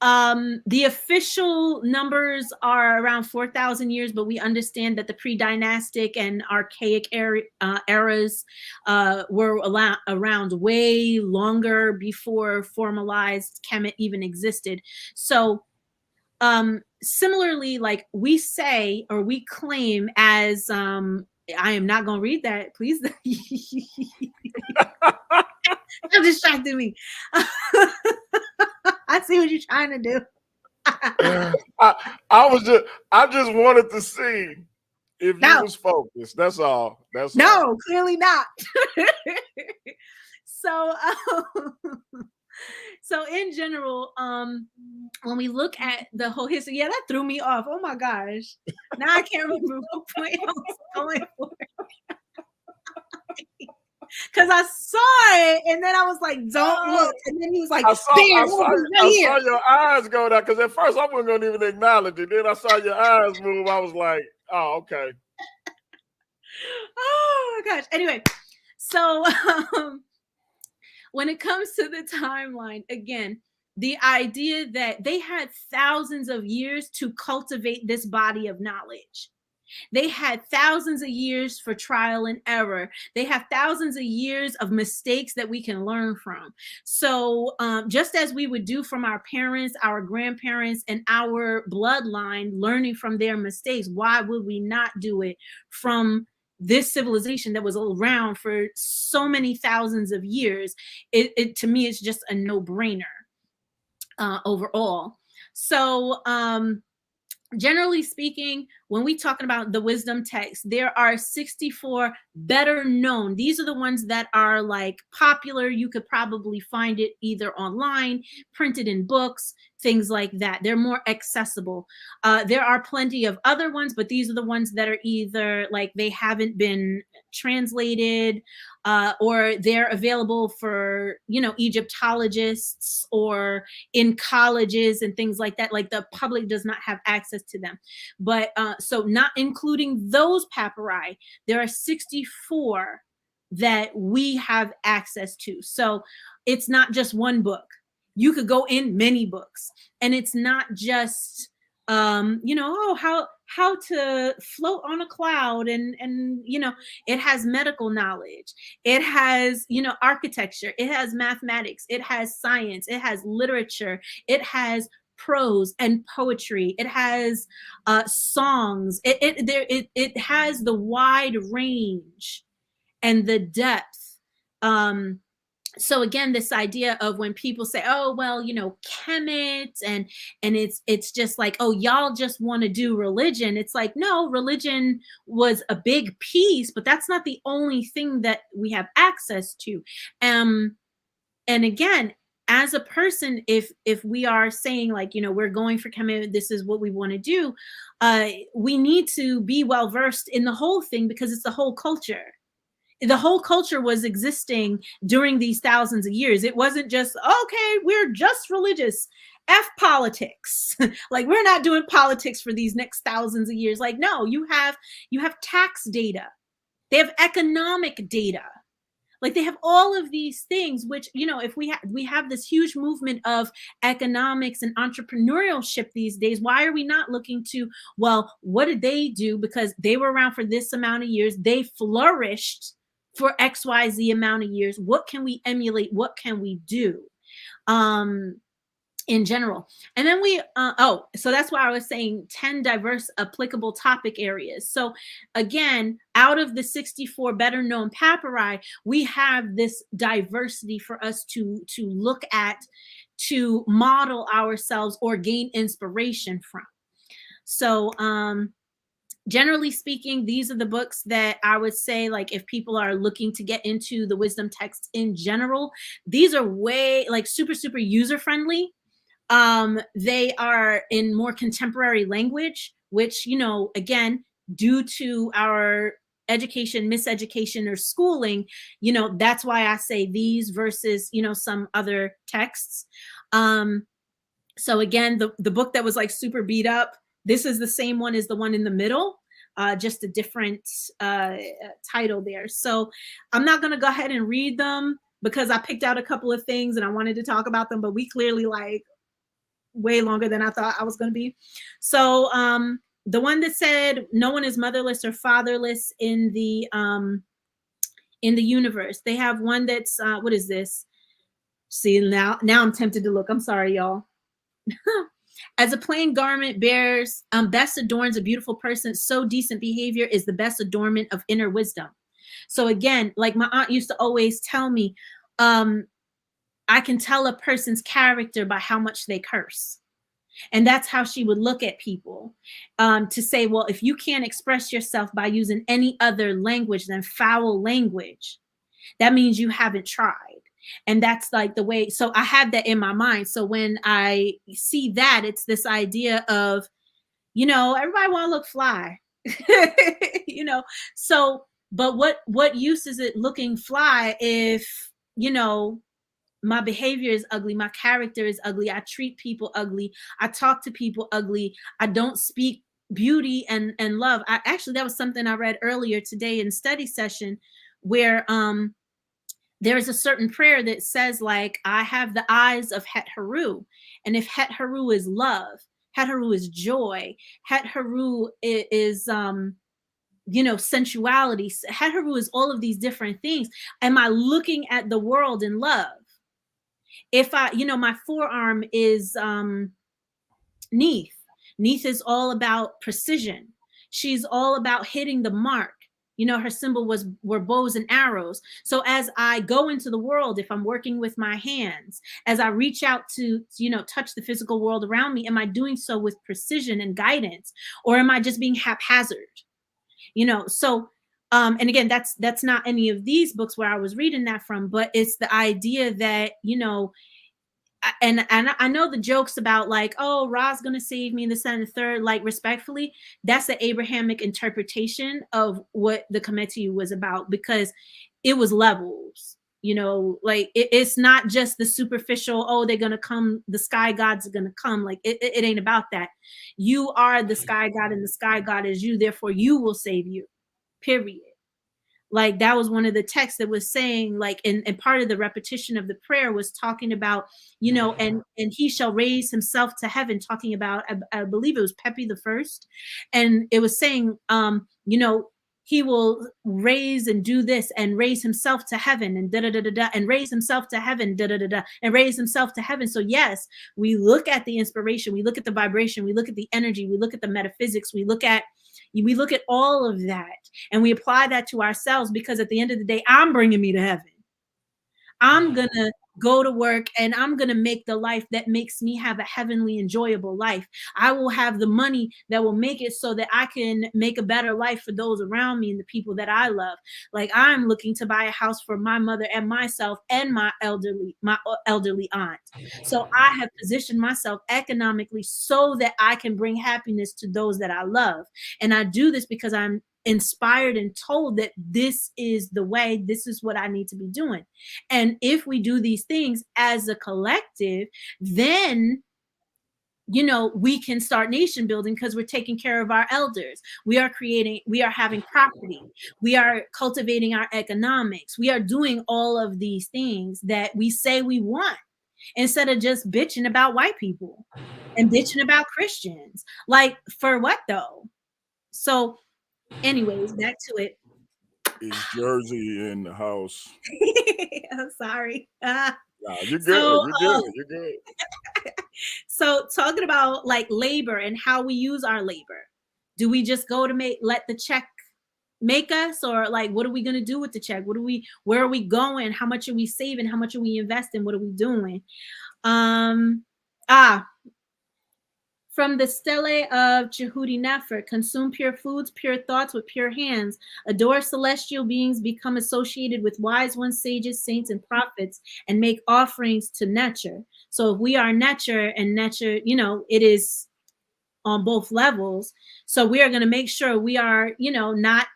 the official numbers are around 4,000 years, but we understand that the pre-dynastic and archaic eras were around way longer before formalized Kemet even existed. So similarly, like we say or we claim as I am not going to read that, please. That distracted me. I see what you're trying to do. I just wanted to see if you was focused. That's all. No, clearly not. So in general, when we look at the whole history, yeah, that threw me off. Oh my gosh. Now I can't remember what point I was going for. Because I saw it and then I was like, don't look. And then he was like, I saw your eyes go down, because at first I wasn't going to even acknowledge it. Then I saw your eyes move. I was like, oh, okay. Oh my gosh. Anyway, so when it comes to the timeline, again, the idea that they had thousands of years to cultivate this body of knowledge. They had thousands of years for trial and error. They have thousands of years of mistakes that we can learn from. So just as we would do from our parents, our grandparents, and our bloodline, learning from their mistakes, why would we not do it from this civilization that was around for so many thousands of years? It to me, it's just a no-brainer overall. So generally speaking, when we talking about the wisdom text, there are 64 better known. These are the ones that are like popular. You could probably find it either online, printed in books, things like that. They're more accessible. There are plenty of other ones, but these are the ones that are either like they haven't been translated or they're available for, you know, Egyptologists or in colleges and things like that. Like the public does not have access to them. But so not including those papyri, there are 64 that we have access to. So it's not just one book. You could go in many books, and it's not just you know, oh, how to float on a cloud, and you know, it has medical knowledge, it has, you know, architecture, it has mathematics, it has science, it has literature, it has prose and poetry, it has songs, it has the wide range and the depth. So again, this idea of when people say, oh, well, you know, Kemet, and it's just like, oh, y'all just want to do religion. It's like, no, religion was a big piece, but that's not the only thing that we have access to. And again, as a person, if we are saying like, you know, we're going for Kemet, this is what we want to do, we need to be well versed in the whole thing, because it's the whole culture. The whole culture was existing during these thousands of years. It wasn't just, okay, we're just religious, F politics. Like, we're not doing politics for these next thousands of years. Like, no, you have tax data. They have economic data. Like, they have all of these things, which, you know, if we have this huge movement of economics and entrepreneurship these days, why are we not looking to, well, what did they do? Because they were around for this amount of years. They flourished for XYZ amount of years. What can we emulate? What can we do in general? And then so that's why I was saying 10 diverse applicable topic areas. So again, out of the 64 better known papyri, we have this diversity for us to look at, to model ourselves or gain inspiration from. So generally speaking, these are the books that I would say, like, if people are looking to get into the wisdom texts in general, these are way like super, super user friendly. They are in more contemporary language, which, you know, again, due to our education, miseducation, or schooling, you know, that's why I say these versus, you know, some other texts. So again, the book that was like super beat up, this is the same one as the one in the middle, just a different title there. So I'm not going to go ahead and read them because I picked out a couple of things and I wanted to talk about them, but we clearly like way longer than I thought I was going to be. So the one that said no one is motherless or fatherless in the universe. They have one that's what is this? See, now I'm tempted to look. I'm sorry, y'all. As a plain garment bears, best adorns a beautiful person, so decent behavior is the best adornment of inner wisdom. So again, like my aunt used to always tell me, I can tell a person's character by how much they curse. And that's how she would look at people, to say, well, if you can't express yourself by using any other language than foul language, that means you haven't tried. And that's like the way. So I have that in my mind. So when I see that, it's this idea of, you know, everybody want to look fly, you know. So, but what use is it looking fly if, you know, my behavior is ugly, my character is ugly, I treat people ugly, I talk to people ugly, I don't speak beauty and love. Actually, that was something I read earlier today in study session, where there's a certain prayer that says, like, I have the eyes of Het Haru. And if Het Haru is love, Het Haru is joy, Het Haru is you know, sensuality, Het Haru is all of these different things. Am I looking at the world in love? If I, you know, my forearm is Neith. Neith is all about precision. She's all about hitting the mark. You know, her symbol were bows and arrows. So as I go into the world, if I'm working with my hands, as I reach out to, you know, touch the physical world around me, am I doing so with precision and guidance, or am I just being haphazard? You know, so and again, that's not any of these books where I was reading that from, but it's the idea that, you know, and I know the jokes about like, oh, Ra's gonna save me in the second and third, like respectfully, that's the Abrahamic interpretation of what the Kemetic was about, because it was levels, you know, like it's not just the superficial, oh, they're gonna come, the sky gods are gonna come. Like it ain't about that. You are the sky god and the sky god is you, therefore you will save you, period. Like that was one of the texts that was saying, like, and part of the repetition of the prayer was talking about, you know, and he shall raise himself to heaven, talking about, I believe it was Pepi the First. And it was saying, you know, he will raise and do this and raise himself to heaven and da-da-da-da-da and raise himself to heaven, da-da-da-da, and raise himself to heaven. So yes, we look at the inspiration, we look at the vibration, we look at the energy, we look at the metaphysics, we look at all of that, and we apply that to ourselves, because at the end of the day, I'm bringing me to heaven. I'm going to go to work and I'm going to make the life that makes me have a heavenly, enjoyable life. I will have the money that will make it so that I can make a better life for those around me and the people that I love. Like I'm looking to buy a house for my mother and myself and my elderly aunt. So I have positioned myself economically so that I can bring happiness to those that I love. And I do this because I'm inspired and told that this is the way, this is what I need to be doing. And if we do these things as a collective, then, you know, we can start nation building, because we're taking care of our elders. We are having property. We are cultivating our economics. We are doing all of these things that we say we want, instead of just bitching about white people and bitching about Christians. Like, for what though? So anyways, back to it. Is Jersey in the house? I'm sorry. Nah, you're good. You're good. So talking about like labor and how we use our labor. Do we just go to let the check make us, or like what are we going to do with the check? Where are we going? How much are we saving? How much are we investing? What are we doing? From the stele of Jehudi Nefer, consume pure foods, pure thoughts with pure hands, adore celestial beings, become associated with wise ones, sages, saints, and prophets, and make offerings to nature. So if we are nature, and nature, you know, it is on both levels. So we are going to make sure we are, you know, not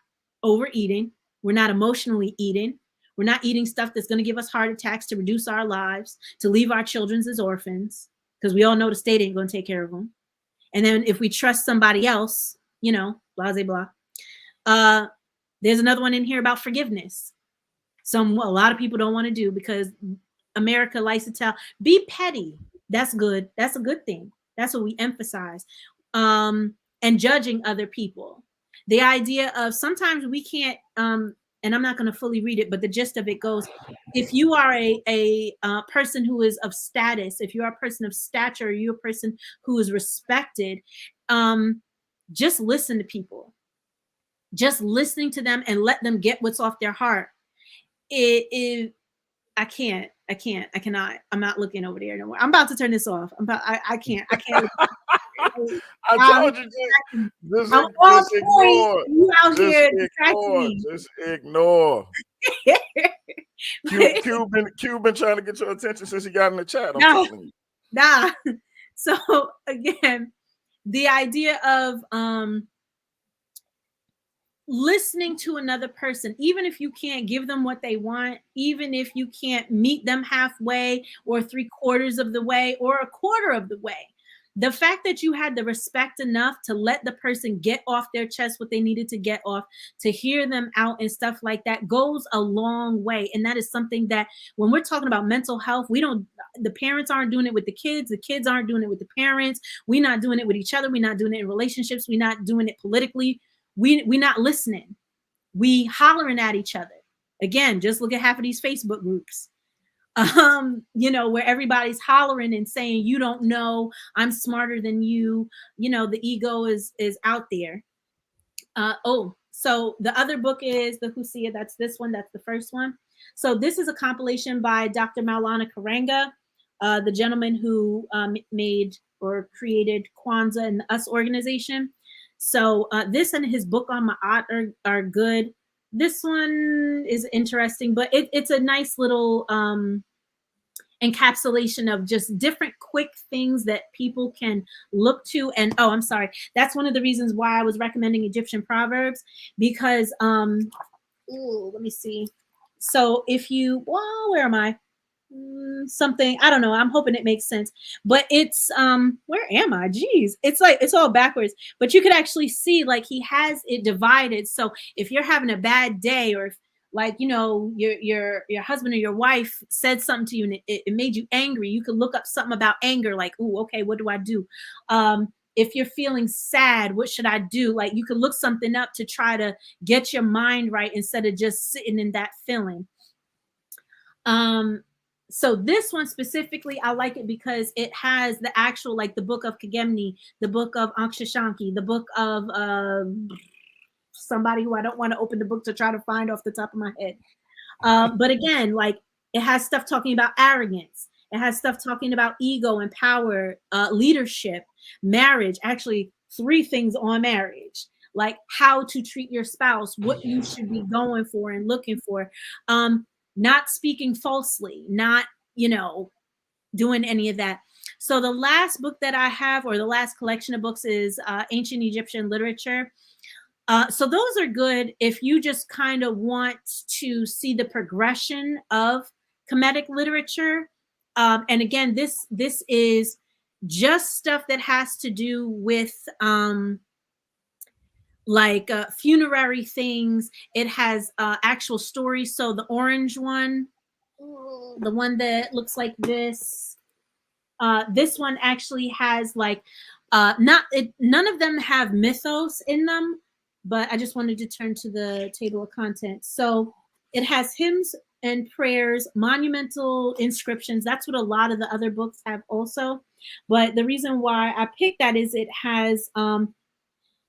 overeating. We're not emotionally eating. We're not eating stuff that's going to give us heart attacks, to reduce our lives, to leave our children as orphans, because we all know the state ain't going to take care of them. And then if we trust somebody else, you know, blah, blah, blah. There's another one in here about forgiveness. A lot of people don't want to do, because America likes to tell, be petty. That's good. That's a good thing. That's what we emphasize. And judging other people. The idea of sometimes we can't, and I'm not going to fully read it, but the gist of it goes, if you are a person who is of status, if you are a person of stature, you're a person who is respected, just listen to people. Just listening to them and let them get what's off their heart. I cannot. I'm not looking over there no more. I'm about to turn this off. I can't. I told you, just ignore. You out here distracting me. Just ignore. Q been trying to get your attention since he got in the chat. I'm telling you. Nah. So again, the idea of listening to another person, even if you can't give them what they want, even if you can't meet them halfway or 3/4 of the way or 1/4 of the way, the fact that you had the respect enough to let the person get off their chest what they needed to get off, to hear them out and stuff like that, goes a long way. And that is something that when we're talking about mental health, the parents aren't doing it with the kids aren't doing it with the parents, we're not doing it with each other, we're not doing it in relationships, we're not doing it politically. We're not listening. We hollering at each other. Again, just look at half of these Facebook groups, you know, where everybody's hollering and saying, you don't know, I'm smarter than you. You know, the ego is out there. So the other book is the Husia. That's this one. That's the first one. So this is a compilation by Dr. Maulana Karanga, the gentleman who made or created Kwanzaa and the US organization. So this and his book on Ma'at are good. This one is interesting, but it's a nice little encapsulation of just different quick things that people can look to. And oh, I'm sorry. That's one of the reasons why I was recommending Egyptian Proverbs, because let me see. So if you, well, where am I? Something, I don't know, I'm hoping it makes sense, but it's where am I? Jeez, it's like it's all backwards, but you could actually see like he has it divided. So if you're having a bad day, or if, like, you know, your husband or your wife said something to you and it made you angry, you could look up something about anger, like, oh, okay, what do I do? If you're feeling sad, what should I do? Like, you could look something up to try to get your mind right instead of just sitting in that feeling. So this one specifically, I like it because it has the actual, like the book of Kemetic, the book of Ankh, the book of somebody who I don't want to open the book to try to find off the top of my head. But again, like it has stuff talking about arrogance. It has stuff talking about ego and power, leadership, marriage, actually 3 things on marriage, like how to treat your spouse, what you should be going for and looking for. Not speaking falsely, not, you know, doing any of that. So the last book that I have, or the last collection of books, is Ancient Egyptian Literature. So those are good if you just kind of want to see the progression of Kemetic literature. And again, this is just stuff that has to do with like funerary things. It has actual stories. So the orange one, the one that looks like this one actually has like none of them have mythos in them, but I just wanted to turn to the table of contents. So it has hymns and prayers, monumental inscriptions. That's what a lot of the other books have also. But the reason why I picked that is it has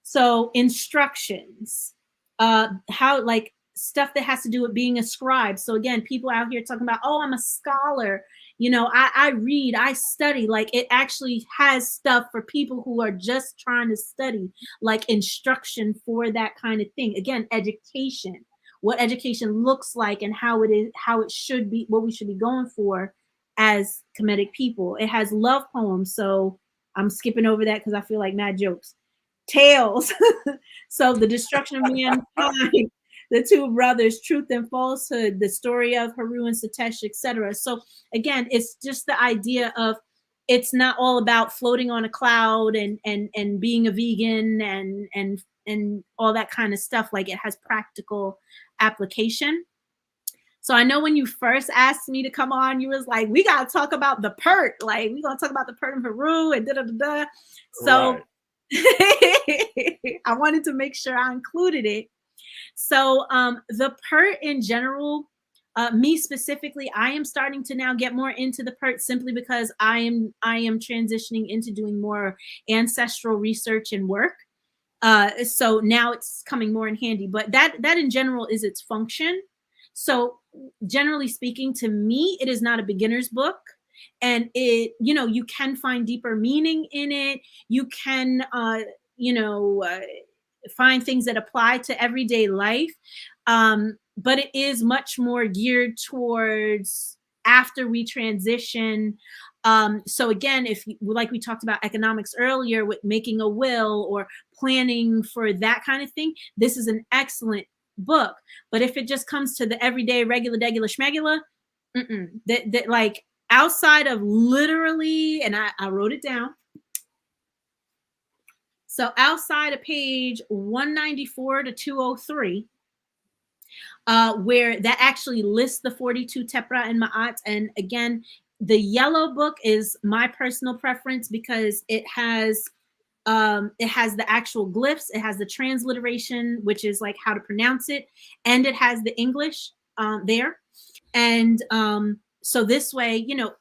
so instructions, how, like stuff that has to do with being a scribe. So again, people out here talking about, oh, I'm a scholar, you know, I read, I study. Like it actually has stuff for people who are just trying to study, like instruction for that kind of thing. Again, education, what education looks like and how it is, how it should be, what we should be going for as Kemetic people. It has love poems. So I'm skipping over that because I feel like mad jokes. Tales. So the destruction of mankind, the two brothers, Truth and Falsehood, the story of Haru and Satesh, etc. So again, it's just the idea of it's not all about floating on a cloud and being a vegan and all that kind of stuff. Like, it has practical application. So I know when you first asked me to come on, you was like, we got to talk about the PERT. Like, we're going to talk about the PERT in Peru and da-da-da-da. So right. I wanted to make sure I included it. So the PERT in general, me specifically, I am starting to now get more into the PERT simply because I am transitioning into doing more ancestral research and work. So now it's coming more in handy, but that in general is its function. So generally speaking, to me, it is not a beginner's book, and it, you know, you can find deeper meaning in it. You can, find things that apply to everyday life. But it is much more geared towards after we transition. So again, if you, like we talked about economics earlier with making a will or planning for that kind of thing, this is an excellent book. But if it just comes to the everyday regular schmegula, that like outside of literally, and I wrote it down. So outside of page 194 to 203, where that actually lists the 42 Tepra and Ma'at. And again, the yellow book is my personal preference because it has the actual glyphs, it has the transliteration, which is like how to pronounce it, and it has the English there. And so this way, you know,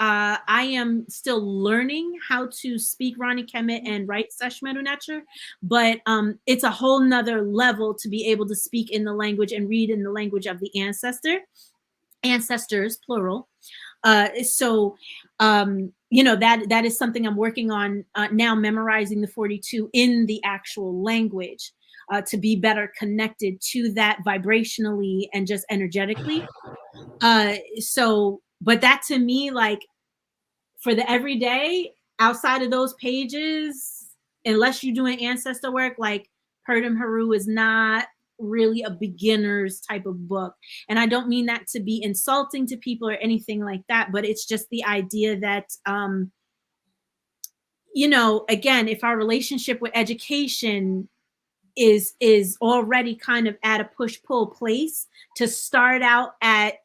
I am still learning how to speak Rani Kemet and write Sesh Medu Nature, but it's a whole nother level to be able to speak in the language and read in the language of the ancestors, plural. So you know, that is something I'm working on now, memorizing the 42 in the actual language to be better connected to that vibrationally and just energetically. So, but that to me, like, for the everyday, outside of those pages, unless you're doing ancestor work, like Purdom Haru is not really a beginner's type of book. And I don't mean that to be insulting to people or anything like that, but it's just the idea that, you know, again, if our relationship with education is already kind of at a push-pull place, to start out at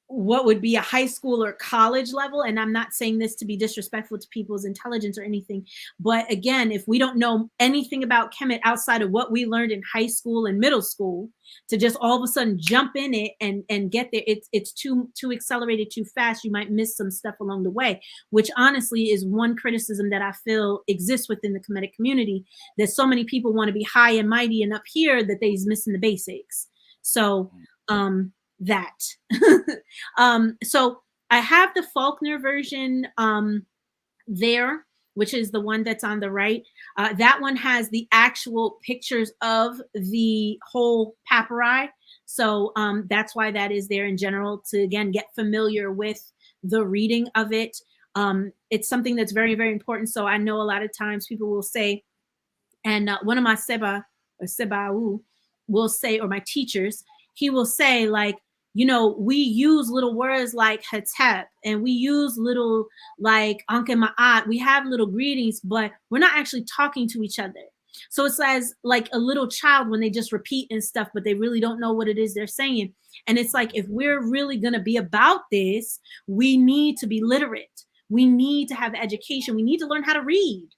what would be a high school or college level. And I'm not saying this to be disrespectful to people's intelligence or anything, but again, if we don't know anything about Kemet outside of what we learned in high school and middle school, to just all of a sudden jump in it and get there, it's too accelerated, too fast. You might miss some stuff along the way, which honestly is one criticism that I feel exists within the Kemetic community, that so many people want to be high and mighty and up here that they's missing the basics. So that so I have the Faulkner version there, which is the one that's on the right. That one has the actual pictures of the whole papyri, so that's why that is there in general, to again get familiar with the reading of it. It's something that's very, very important. So I know a lot of times people will say, and one of my seba or sebau will say, or my teachers, he will say, like, you know, we use little words like Hetep, and we use little like Ankh and Ma'at. We have little greetings, but we're not actually talking to each other. So it's as like a little child when they just repeat and stuff, but they really don't know what it is they're saying. And it's like, if we're really going to be about this, we need to be literate. We need to have education. We need to learn how to read.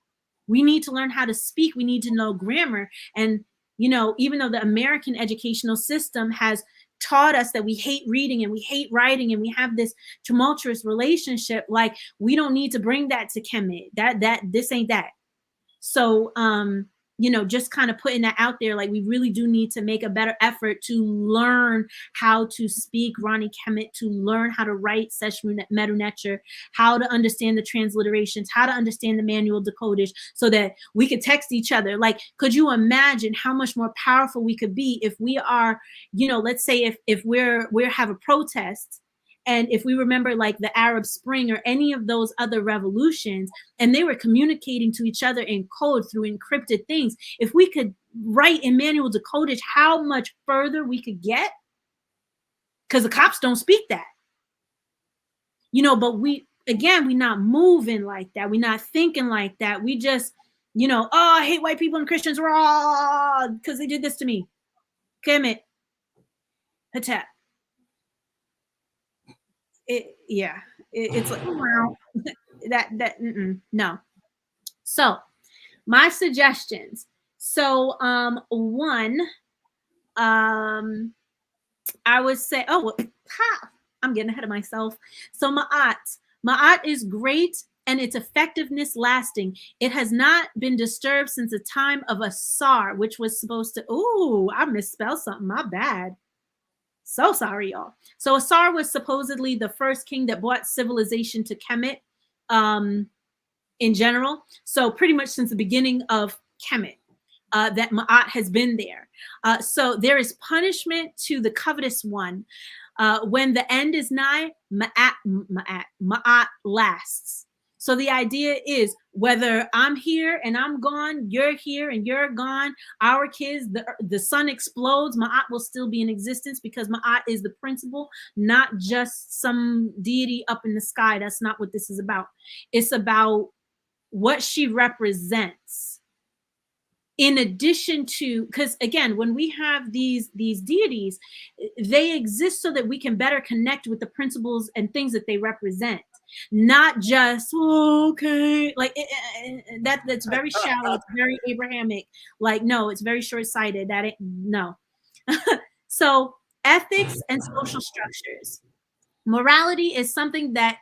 We need to learn how to speak. We need to know grammar. And, you know, even though the American educational system has taught us that we hate reading and we hate writing and we have this tumultuous relationship, like, we don't need to bring that to Kemet. This ain't that. So you know, just kind of putting that out there, like, we really do need to make a better effort to learn how to speak Rani Kemet, to learn how to write Sesh Medu Nature, how to understand the transliterations, how to understand the manual decodage, so that we could text each other. Like, could you imagine how much more powerful we could be if we are, you know, let's say if we're have a protest, and if we remember like the Arab Spring or any of those other revolutions, and they were communicating to each other in code through encrypted things, if we could write in manual decodage how much further we could get, because the cops don't speak that, you know, but we're not moving like that. We're not thinking like that. We just, you know, oh, I hate white people and Christians raw because they did this to me. Kemetic. Hatap. It's like, wow. No. So my suggestions. So one, I would say, I'm getting ahead of myself. So Ma'at is great and its effectiveness lasting. It has not been disturbed since the time of Asar, which was supposed to, I misspelled something, my bad. So sorry, y'all. So Asar was supposedly the first king that brought civilization to Kemet in general. So pretty much since the beginning of Kemet, that Ma'at has been there. So there is punishment to the covetous one. When the end is nigh, Ma'at lasts. So the idea is whether I'm here and I'm gone, you're here and you're gone, our kids, the sun explodes, Ma'at will still be in existence because Ma'at is the principle, not just some deity up in the sky. That's not what this is about. It's about what she represents. In addition to, because again, when we have these deities, they exist so that we can better connect with the principles and things that they represent, not just okay, like that's very shallow. It's very Abrahamic. Like no, it's very short-sighted. No. So ethics and social structures. Morality is something that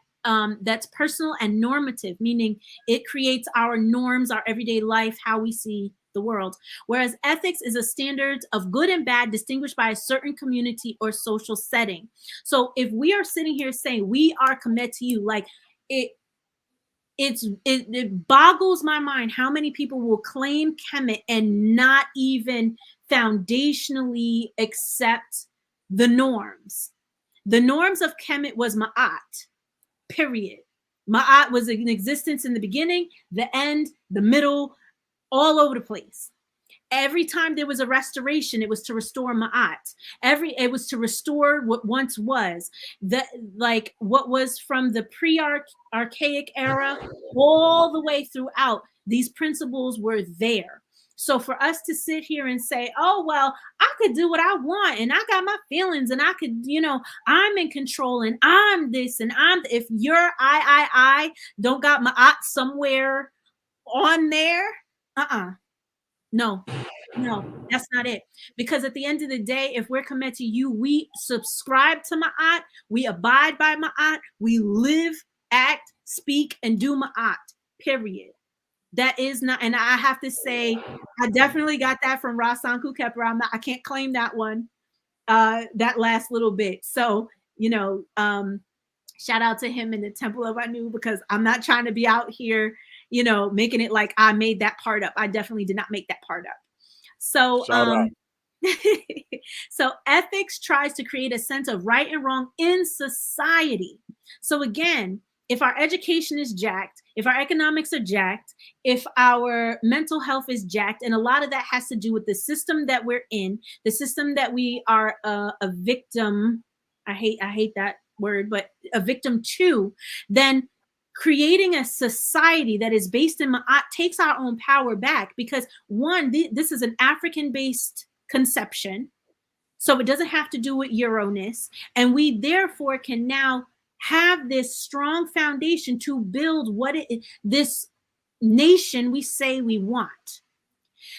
that's personal and normative, meaning it creates our norms, our everyday life, how we see the world. Whereas ethics is a standard of good and bad distinguished by a certain community or social setting. So if we are sitting here saying we are committed to you, like it boggles my mind how many people will claim Kemet and not even foundationally accept the norms. The norms of Kemet was Ma'at, period. Ma'at was in existence in the beginning, the end, the middle, all over the place. Every time there was a restoration, it was to restore Ma'at. It was to restore what once was. Like what was from the pre-archaic era all the way throughout. These principles were there. So for us to sit here and say, oh, well, I could do what I want and I got my feelings and I could, you know, I'm in control and I'm this and if your I don't got Ma'at somewhere on there, no, that's not it. Because at the end of the day, if we're committed to you, we subscribe to Ma'at, we abide by Ma'at, we live, act, speak, and do Ma'at, period. That is not, and I have to say, I definitely got that from Rasanku Kepra. I can't claim that one, that last little bit. So, you know, shout out to him in the Temple of Anu, because I'm not trying to be out here, you know, making it like I made that part up. I definitely did not make that part up. So, so ethics tries to create a sense of right and wrong in society. So again, if our education is jacked, if our economics are jacked, if our mental health is jacked, and a lot of that has to do with the system that we're in, the system that we are a victim, I hate that word, but a victim to, then creating a society that is based in Ma'at takes our own power back, because one, this is an African-based conception, so it doesn't have to do with Euro-ness, and we therefore can now have this strong foundation to build this nation we say we want.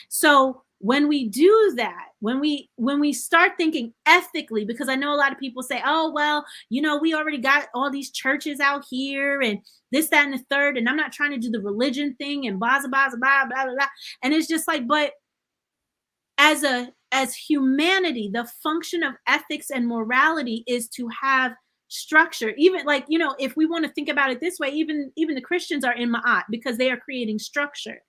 So when we do that, when we start thinking ethically, because I know a lot of people say, oh, well, you know, we already got all these churches out here and this, that, and the third, and I'm not trying to do the religion thing and blah, blah, blah, blah, blah, blah. And it's just like, but as humanity, the function of ethics and morality is to have structure. Even like, you know, if we want to think about it this way, even the Christians are in Ma'at because they are creating structure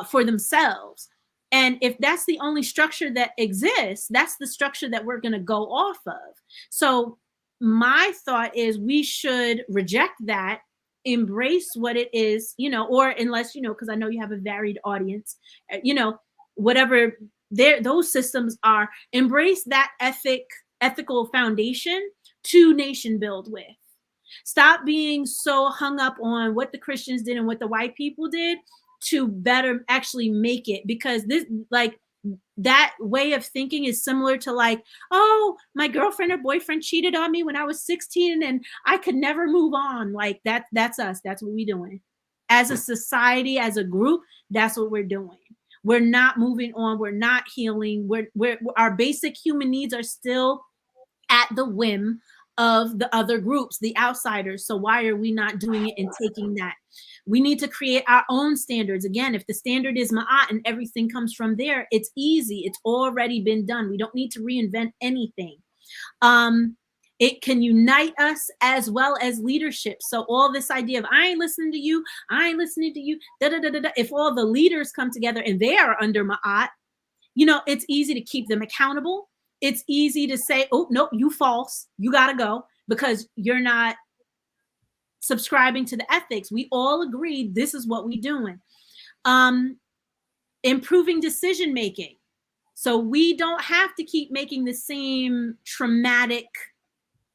for themselves. And if that's the only structure that exists, that's the structure that we're going to go off of. So my thought is we should reject that, embrace what it is, you know, or unless, you know, because I know you have a varied audience, you know, whatever those systems are, embrace that ethical foundation to nation build with. Stop being so hung up on what the Christians did and what the white people did to better actually make it, because this, like, that way of thinking is similar to like, oh, my girlfriend or boyfriend cheated on me when I was 16 and I could never move on. Like that's us. That's what we're doing. As a society, as a group, that's what we're doing. We're not moving on. We're not healing. We're our basic human needs are still at the whim of the other groups, the outsiders. So why are we not doing it and taking that? We need to create our own standards. Again, if the standard is Ma'at and everything comes from there, it's easy. It's already been done. We don't need to reinvent anything. It can unite us as well as leadership. So all this idea of I ain't listening to you, I ain't listening to you, da da da da da. If all the leaders come together and they are under Ma'at, you know, it's easy to keep them accountable. It's easy to say, oh, nope, you false. You got to go because you're not subscribing to the ethics. We all agree this is what we're doing. Improving decision making. So we don't have to keep making the same traumatic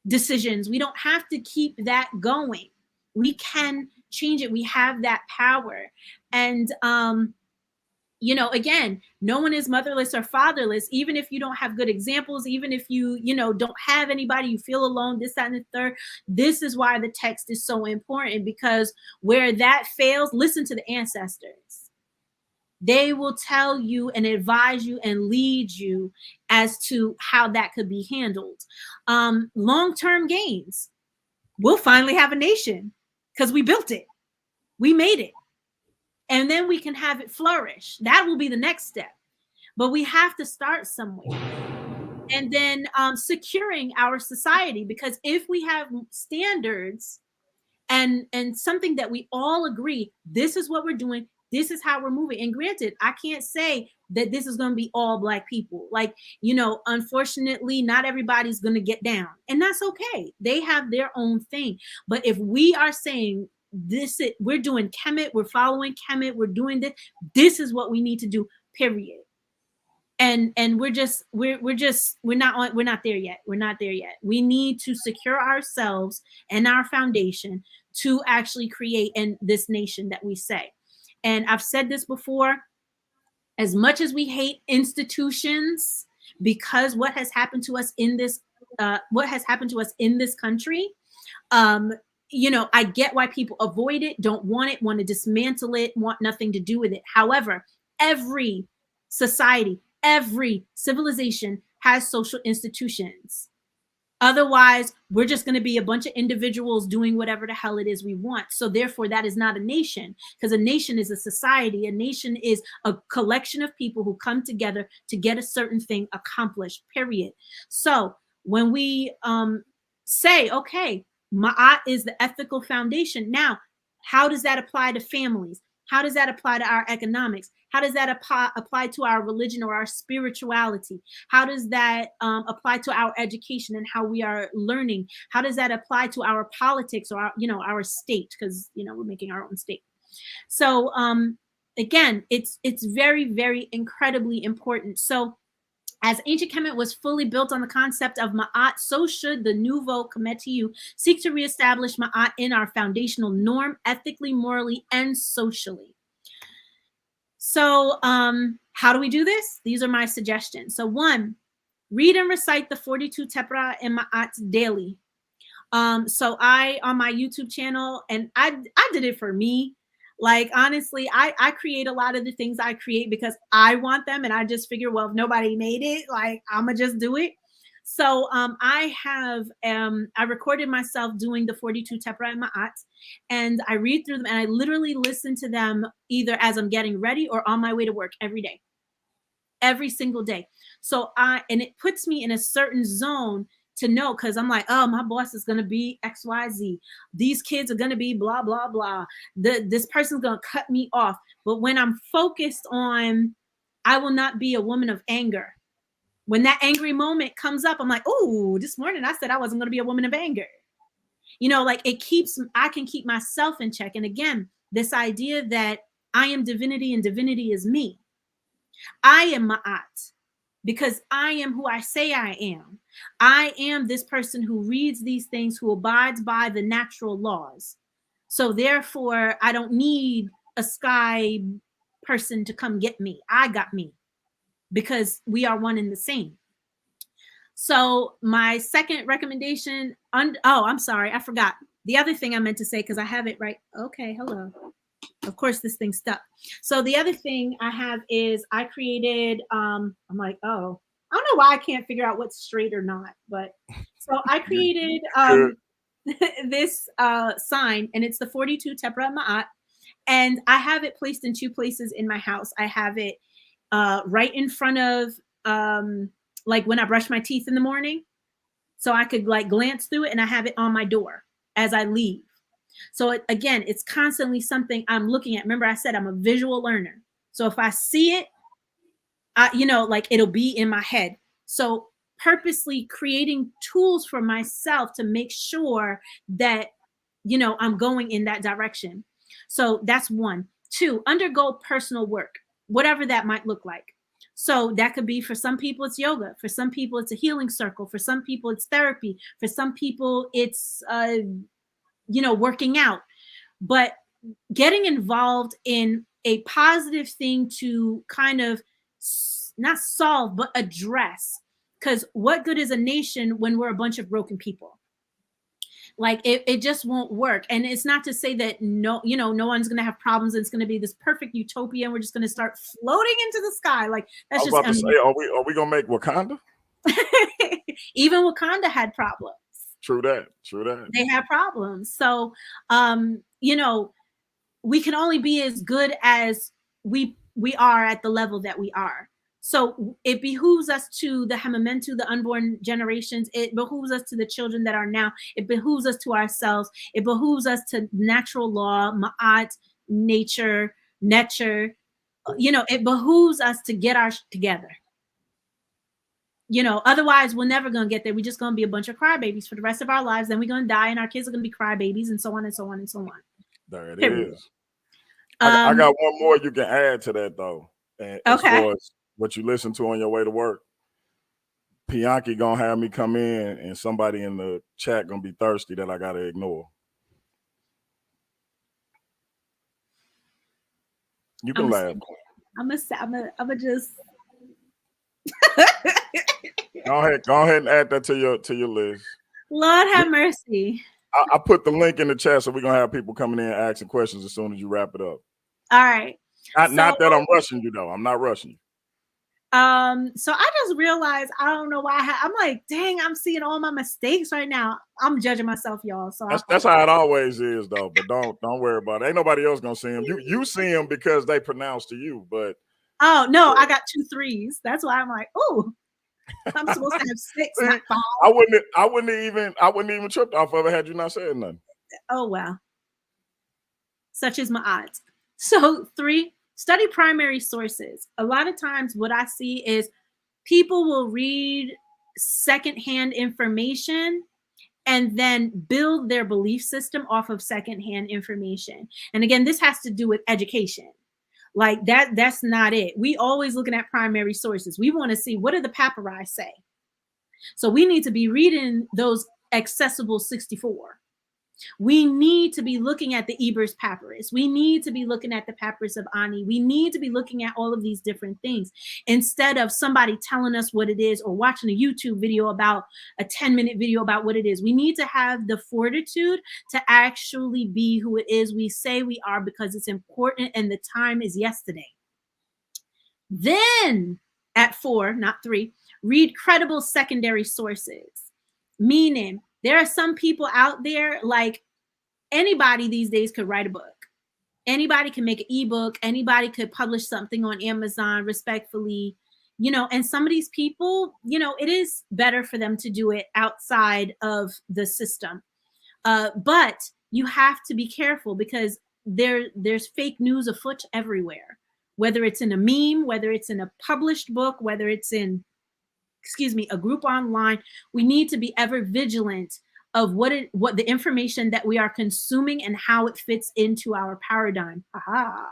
decisions. We don't have to keep that going. We can change it. We have that power. And you know, again, no one is motherless or fatherless, even if you don't have good examples, even if you know, don't have anybody, you feel alone, this, that, and the third. This is why the text is so important, because where that fails, listen to the ancestors. They will tell you and advise you and lead you as to how that could be handled. Long-term gains. We'll finally have a nation because we built it. We made it. And then we can have it flourish. That will be the next step. But we have to start somewhere. And then securing our society, because if we have standards and something that we all agree, this is what we're doing, this is how we're moving. And granted, I can't say that this is going to be all Black people. Like, you know, unfortunately, not everybody's going to get down. And that's okay. They have their own thing. But if we are saying, we're doing Kemet, we're following Kemet, we're doing this, this is what we need to do, period. And we're not there yet. We're not there yet. We need to secure ourselves and our foundation to actually create this nation that we say. And I've said this before, as much as we hate institutions, because what has happened to us in this country, you know, I get why people avoid it, don't want it, want to dismantle it, want nothing to do with it. However, every society, every civilization has social institutions. Otherwise, we're just going to be a bunch of individuals doing whatever the hell it is we want. So therefore, that is not a nation, because a nation is a society. A nation is a collection of people who come together to get a certain thing accomplished, period. So when we say, okay, Ma'at is the ethical foundation. Now, how does that apply to families? How does that apply to our economics? How does that apply to our religion or our spirituality? How does that apply to our education and how we are learning? How does that apply to our politics or our state? Because, you know, we're making our own state. So again, it's very, very incredibly important. So as ancient Kemet was fully built on the concept of Ma'at, so should the nouveau Kemetic seek to reestablish Ma'at in our foundational norm, ethically, morally, and socially. So how do we do this? These are my suggestions. So 1, read and recite the 42 Tepra and Ma'at daily. So on my YouTube channel, and I did it for me. Like, honestly, I create a lot of the things I create because I want them. And I just figure, well, if nobody made it, like, I'm going to just do it. So I recorded myself doing the 42 Tepra and Ma'at, and I read through them and I literally listen to them either as I'm getting ready or on my way to work every day, every single day. So and it puts me in a certain zone to know, because I'm like, oh, my boss is going to be XYZ. These kids are going to be blah, blah, blah. This person's going to cut me off. But when I'm focused on, I will not be a woman of anger. When that angry moment comes up, I'm like, oh, this morning I said I wasn't going to be a woman of anger. You know, like I can keep myself in check. And again, this idea that I am divinity and divinity is me. I am Ma'at because I am who I say I am. I am this person who reads these things, who abides by the natural laws. So therefore, I don't need a sky person to come get me. I got me because we are one and the same. So my second recommendation, oh, I'm sorry, I forgot. The other thing I meant to say, because I have it right. Okay, hello. Of course, this thing stuck. So the other thing I have is I created, I'm like, oh, I don't know why I can't figure out what's straight or not. But so I created this sign, and it's the 42 Tepra Ma'at. And I have it placed in two places in my house. I have it right in front of, like when I brush my teeth in the morning, so I could like glance through it, and I have it on my door as I leave. So again, it's constantly something I'm looking at. Remember, I said I'm a visual learner. So if I see it, like it'll be in my head. So purposely creating tools for myself to make sure that, I'm going in that direction. So that's one. Two, undergo personal work, whatever that might look like. So that could be, for some people, it's yoga. For some people, it's a healing circle. For some people, it's therapy. For some people, it's, working out. But getting involved in a positive thing to kind of not solve, but address. Because what good is a nation when we're a bunch of broken people? Like it just won't work. And it's not to say that no one's going to have problems and it's going to be this perfect utopia and we're just going to start floating into the sky. Like that's just. I was about to say, are we going to make Wakanda? Even Wakanda had problems. True that. They have problems. So, we can only be as good as we are at the level that we are. So it behooves us to the Hamamentu, the unborn generations. It behooves us to the children that are now. It behooves us to ourselves. It behooves us to natural law, Ma'at, nature. It behooves us to get our together. Otherwise we're never going to get there. We're just going to be a bunch of crybabies for the rest of our lives. Then we're going to die and our kids are going to be crybabies and so on and so on and so on. There it is. I got one more you can add to that though. And as far as what you listen to on your way to work, Bianchi going to have me come in and somebody in the chat going to be thirsty that I got to ignore. You can laugh. I'm gonna just Go ahead and add that to your list. Lord have mercy. I put the link in the chat, so we're gonna have people coming in and asking questions as soon as you wrap it up. All right. Not that I'm rushing you though. I'm not rushing you. So I just realized, I don't know why I'm like, dang, I'm seeing all my mistakes right now. I'm judging myself, y'all. So that's how it always is though. But don't worry about it. Ain't nobody else gonna see them. You see them because they pronounce to you, but oh no, I got 2 3s. That's why I'm like, oh, I'm supposed to have 6, not 5. I wouldn't even tripped off of it had you not said nothing. Oh well. Such is my odds. So 3, study primary sources. A lot of times what I see is people will read secondhand information and then build their belief system off of secondhand information. And again, this has to do with education. Like that's not it. We always looking at primary sources. We want to see, what do the papyri say? So we need to be reading those accessible 64. We need to be looking at the Ebers Papyrus. We need to be looking at the Papyrus of Ani. We need to be looking at all of these different things instead of somebody telling us what it is or watching a YouTube video about a 10-minute video about what it is. We need to have the fortitude to actually be who it is we say we are, because it's important and the time is yesterday. Then at 4, not 3, read credible secondary sources, meaning there are some people out there, like anybody these days could write a book. Anybody can make an ebook. Anybody could publish something on Amazon respectfully, and some of these people, it is better for them to do it outside of the system. But you have to be careful because there's fake news afoot everywhere, whether it's in a meme, whether it's in a published book, whether it's in a group online. We need to be ever vigilant of what the information that we are consuming and how it fits into our paradigm. Aha.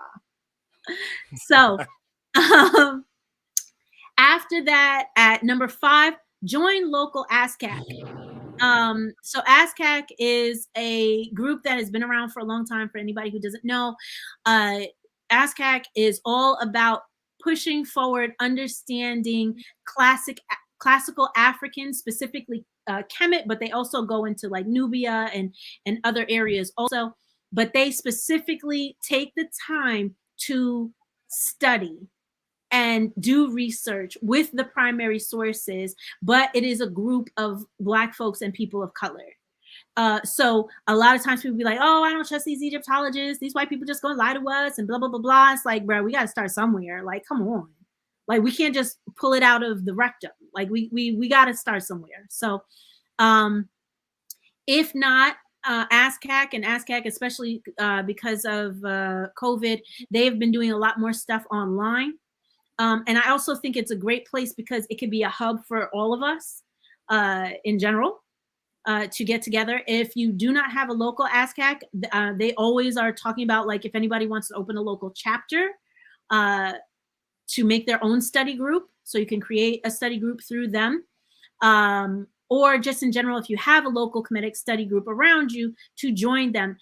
So After that, at number 5, join local ASCAC. So ASCAC is a group that has been around for a long time. For anybody who doesn't know, ASCAC is all about pushing forward, understanding classical African, specifically Kemet, but they also go into like Nubia and other areas also. But they specifically take the time to study and do research with the primary sources, but it is a group of Black folks and people of color. So a lot of times people be like, oh, I don't trust these Egyptologists. These white people just gonna lie to us and blah, blah, blah, blah. It's like, bro, we got to start somewhere. Like, come on. Like, we can't just pull it out of the rectum. Like, we got to start somewhere. So if not, ASCAC and ASCAC, especially because of COVID, they've been doing a lot more stuff online. And I also think it's a great place because it could be a hub for all of us in general to get together. If you do not have a local ASCAC, they always are talking about, like, if anybody wants to open a local chapter to make their own study group. So you can create a study group through them. Or just in general, if you have a local Kemetic study group around you, to join them.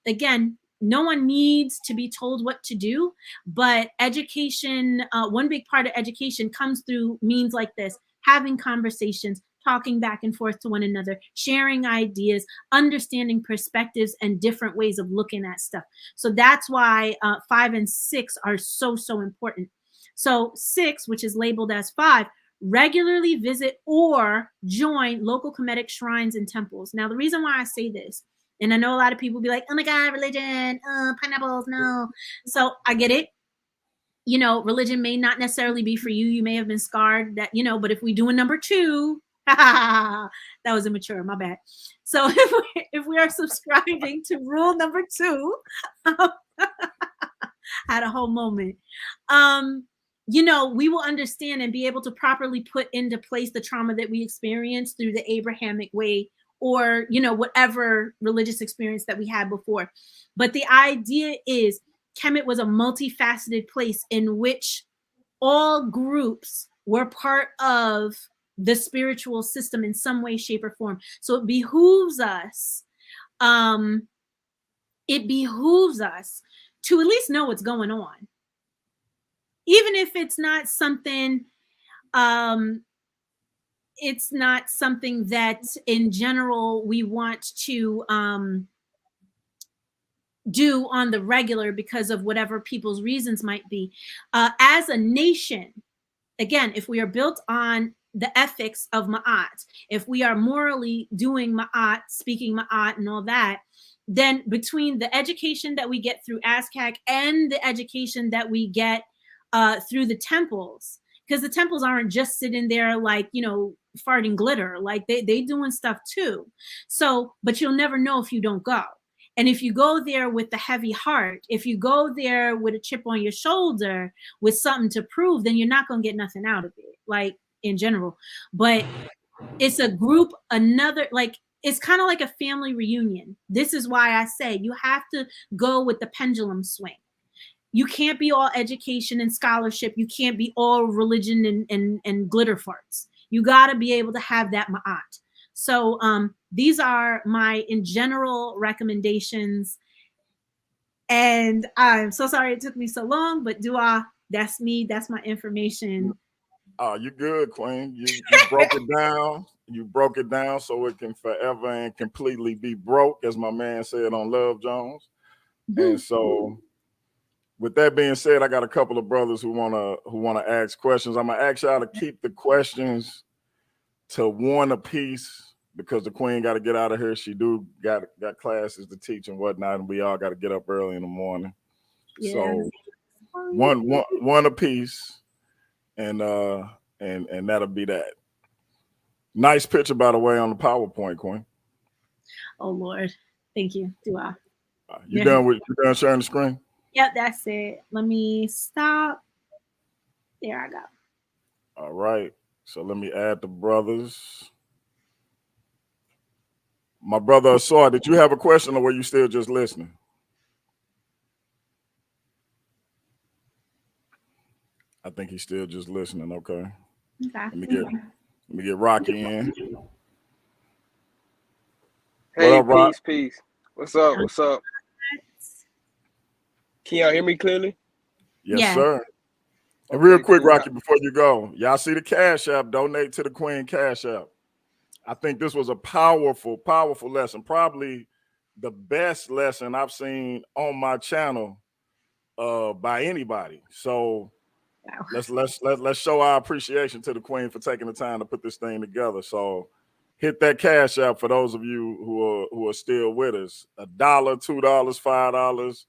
Again, no one needs to be told what to do, but education, one big part of education comes through means like this: having conversations, talking back and forth to one another, sharing ideas, understanding perspectives and different ways of looking at stuff. So that's why 5 and 6 are so important. So 6, which is labeled as 5, regularly visit or join local Kemetic shrines and temples. Now, the reason why I say this, and I know a lot of people be like, oh my God, religion, pineapples, no. So I get it. You know, religion may not necessarily be for you. You may have been scarred that, you know, but if we do a number 2, that was immature, my bad. So if we are subscribing to rule number 2, had a whole moment. You know, we will understand and be able to properly put into place the trauma that we experienced through the Abrahamic way, or, you know, whatever religious experience that we had before. But the idea is Kemet was a multifaceted place in which all groups were part of the spiritual system in some way, shape, or form. So it behooves us, to at least know what's going on. Even if it's not something, that in general we want to do on the regular because of whatever people's reasons might be. As a nation, again, if we are built on the ethics of Ma'at, if we are morally doing Ma'at, speaking Ma'at and all that, then between the education that we get through ASCAC and the education that we get through the temples, because the temples aren't just sitting there like, you know, farting glitter, like they doing stuff too. So, but you'll never know if you don't go. And if you go there with the heavy heart, if you go there with a chip on your shoulder, with something to prove, then you're not going to get nothing out of it, like in general. But it's a group, like, it's kind of like a family reunion. This is why I say you have to go with the pendulum swing. You can't be all education and scholarship. You can't be all religion and glitter farts. You got to be able to have that ma'at. So these are my, in general, recommendations. And I'm so sorry it took me so long, but that's me. That's my information. Oh, you're good, Queen. You broke it down. You broke it down so it can forever and completely be broke, as my man said on Love Jones. Mm-hmm. And so, with that being said, I got a couple of brothers who wanna ask questions. I'm gonna ask y'all to keep the questions to one apiece because the Queen got to get out of here. She got classes to teach and whatnot, and we all got to get up early in the morning. Yeah. So one apiece, and that'll be that. Nice picture, by the way, on the PowerPoint, Queen. Oh Lord, thank you. You done sharing the screen? Yep, that's it. Let me stop. There I go. All right. So let me add the brothers. My brother Asar, did you have a question or were you still just listening? I think he's still just listening. Okay. Okay. Let me get Rocky in. Hey, what up, Rock? Peace. What's up? What's up? Can y'all hear me clearly? Yes, sir. And real quick, cool. Rocky, before you go, y'all see the Cash App, donate to the Queen Cash App. I think this was a powerful, powerful lesson. Probably the best lesson I've seen on my channel by anybody. So let's show our appreciation to the Queen for taking the time to put this thing together. So hit that Cash App for those of you who are still with us. $1, $2, $5,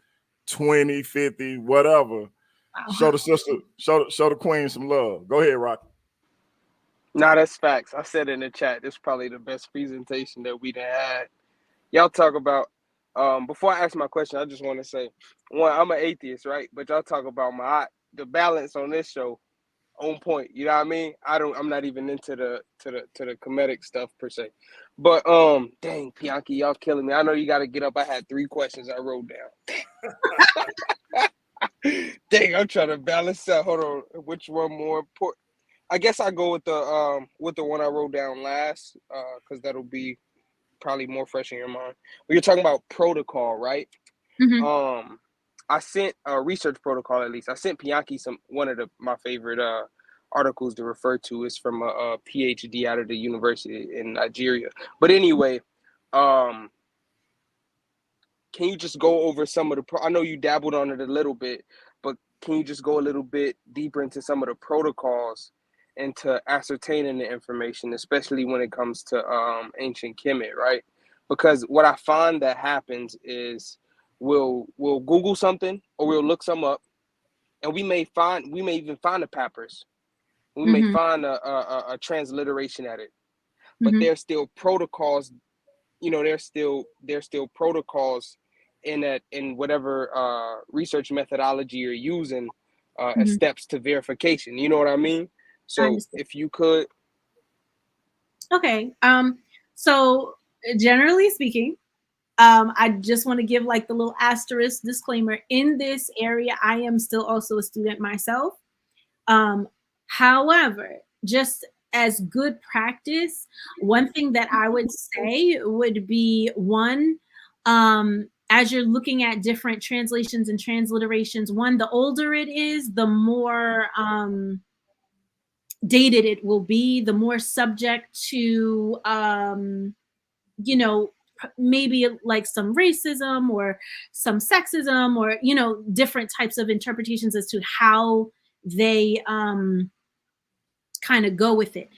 20, 50, whatever. Wow. Show the sister, show the Queen some love. Go ahead, Rocky. Nah, that's facts. I said in the chat, this is probably the best presentation that we done had. Y'all talk about, before I ask my question, I just want to say, one, I'm an atheist, right? But y'all talk about the balance on this show on point. You know what I mean? I'm not even into the Kemetic stuff per se. But dang, Bianchi, y'all killing me. I know you gotta get up. I had 3 questions I wrote down. Dang, I'm trying to balance out. Hold on, which one more important? I guess I go with the one I wrote down last, because that'll be probably more fresh in your mind. We were talking about protocol, right? Mm-hmm. I sent a research protocol, at least. I sent Bianchi one of my favorite articles to refer to. Is from a PhD out of the university in Nigeria. But anyway, can you just go over some of I know you dabbled on it a little bit, but can you just go a little bit deeper into some of the protocols into ascertaining the information, especially when it comes to ancient Kemet, right? Because what I find that happens is we'll Google something or we'll look some up, and we may even find a papyrus. We may find a transliteration at it, but there's still protocols. You know, there's still protocols in whatever research methodology you're using as steps to verification. You know what I mean? So if you could. Okay. So generally speaking, I just want to give like the little asterisk disclaimer. In this area, I am still also a student myself. However, just as good practice, one thing that I would say would be one, as you're looking at different translations and transliterations, one, the older it is, the more dated it will be, the more subject to, you know, maybe like some racism or some sexism or, you know, different types of interpretations as to how they kind of go with it,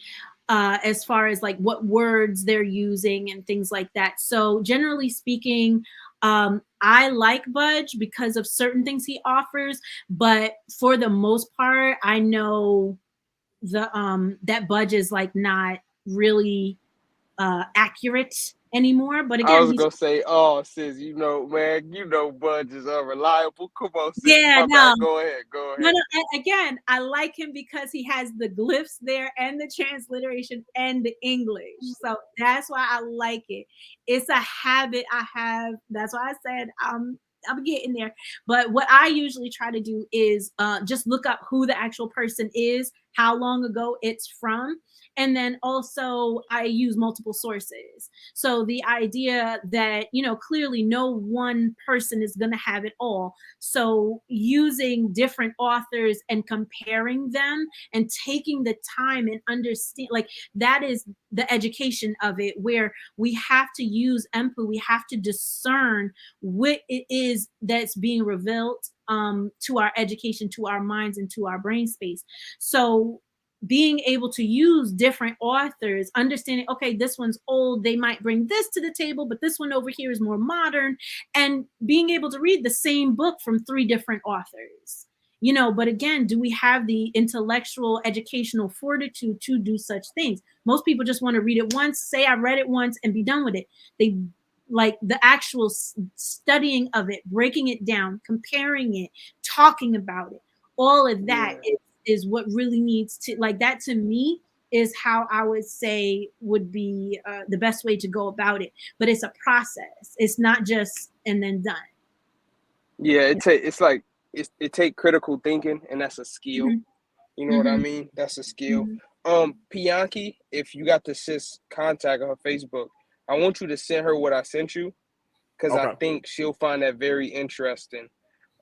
as far as like what words they're using and things like that. So generally speaking, I like Budge because of certain things he offers, but for the most part, I know that Budge is like not really accurate anymore. But again, I was gonna say, oh, sis, you know, man, you know, Budge is unreliable. Come on, sis. Yeah, no. Go ahead. No, again, I like him because he has the glyphs there and the transliteration and the English. So that's why I like it. It's a habit I have. That's why I said I'm getting there. But what I usually try to do is just look up who the actual person is, how long ago it's from. And then also I use multiple sources. So the idea that, you know, clearly no one person is going to have it all. So using different authors and comparing them and taking the time and understand, like that is the education of it, where we have to use empathy. We have to discern what it is that's being revealed to our education, to our minds, and to our brain space. So being able to use different authors, understanding, okay, this one's old, they might bring this to the table, but this one over here is more modern, and being able to read the same book from 3 different authors, you know. But again, do we have the intellectual, educational fortitude to do such things? Most people just want to read it once, say I read it once, and be done with it. They like the actual studying of it, breaking it down, comparing it, talking about it, all of that is what really needs to, like, that to me is how I would say would be the best way to go about it. But it's a process. It's not just and then done. Yeah, it take critical thinking, and that's a skill. You know what I mean? That's a skill. Pianki, if you got the sis contact on her Facebook, I want you to send her what I sent you, because I think she'll find that very interesting.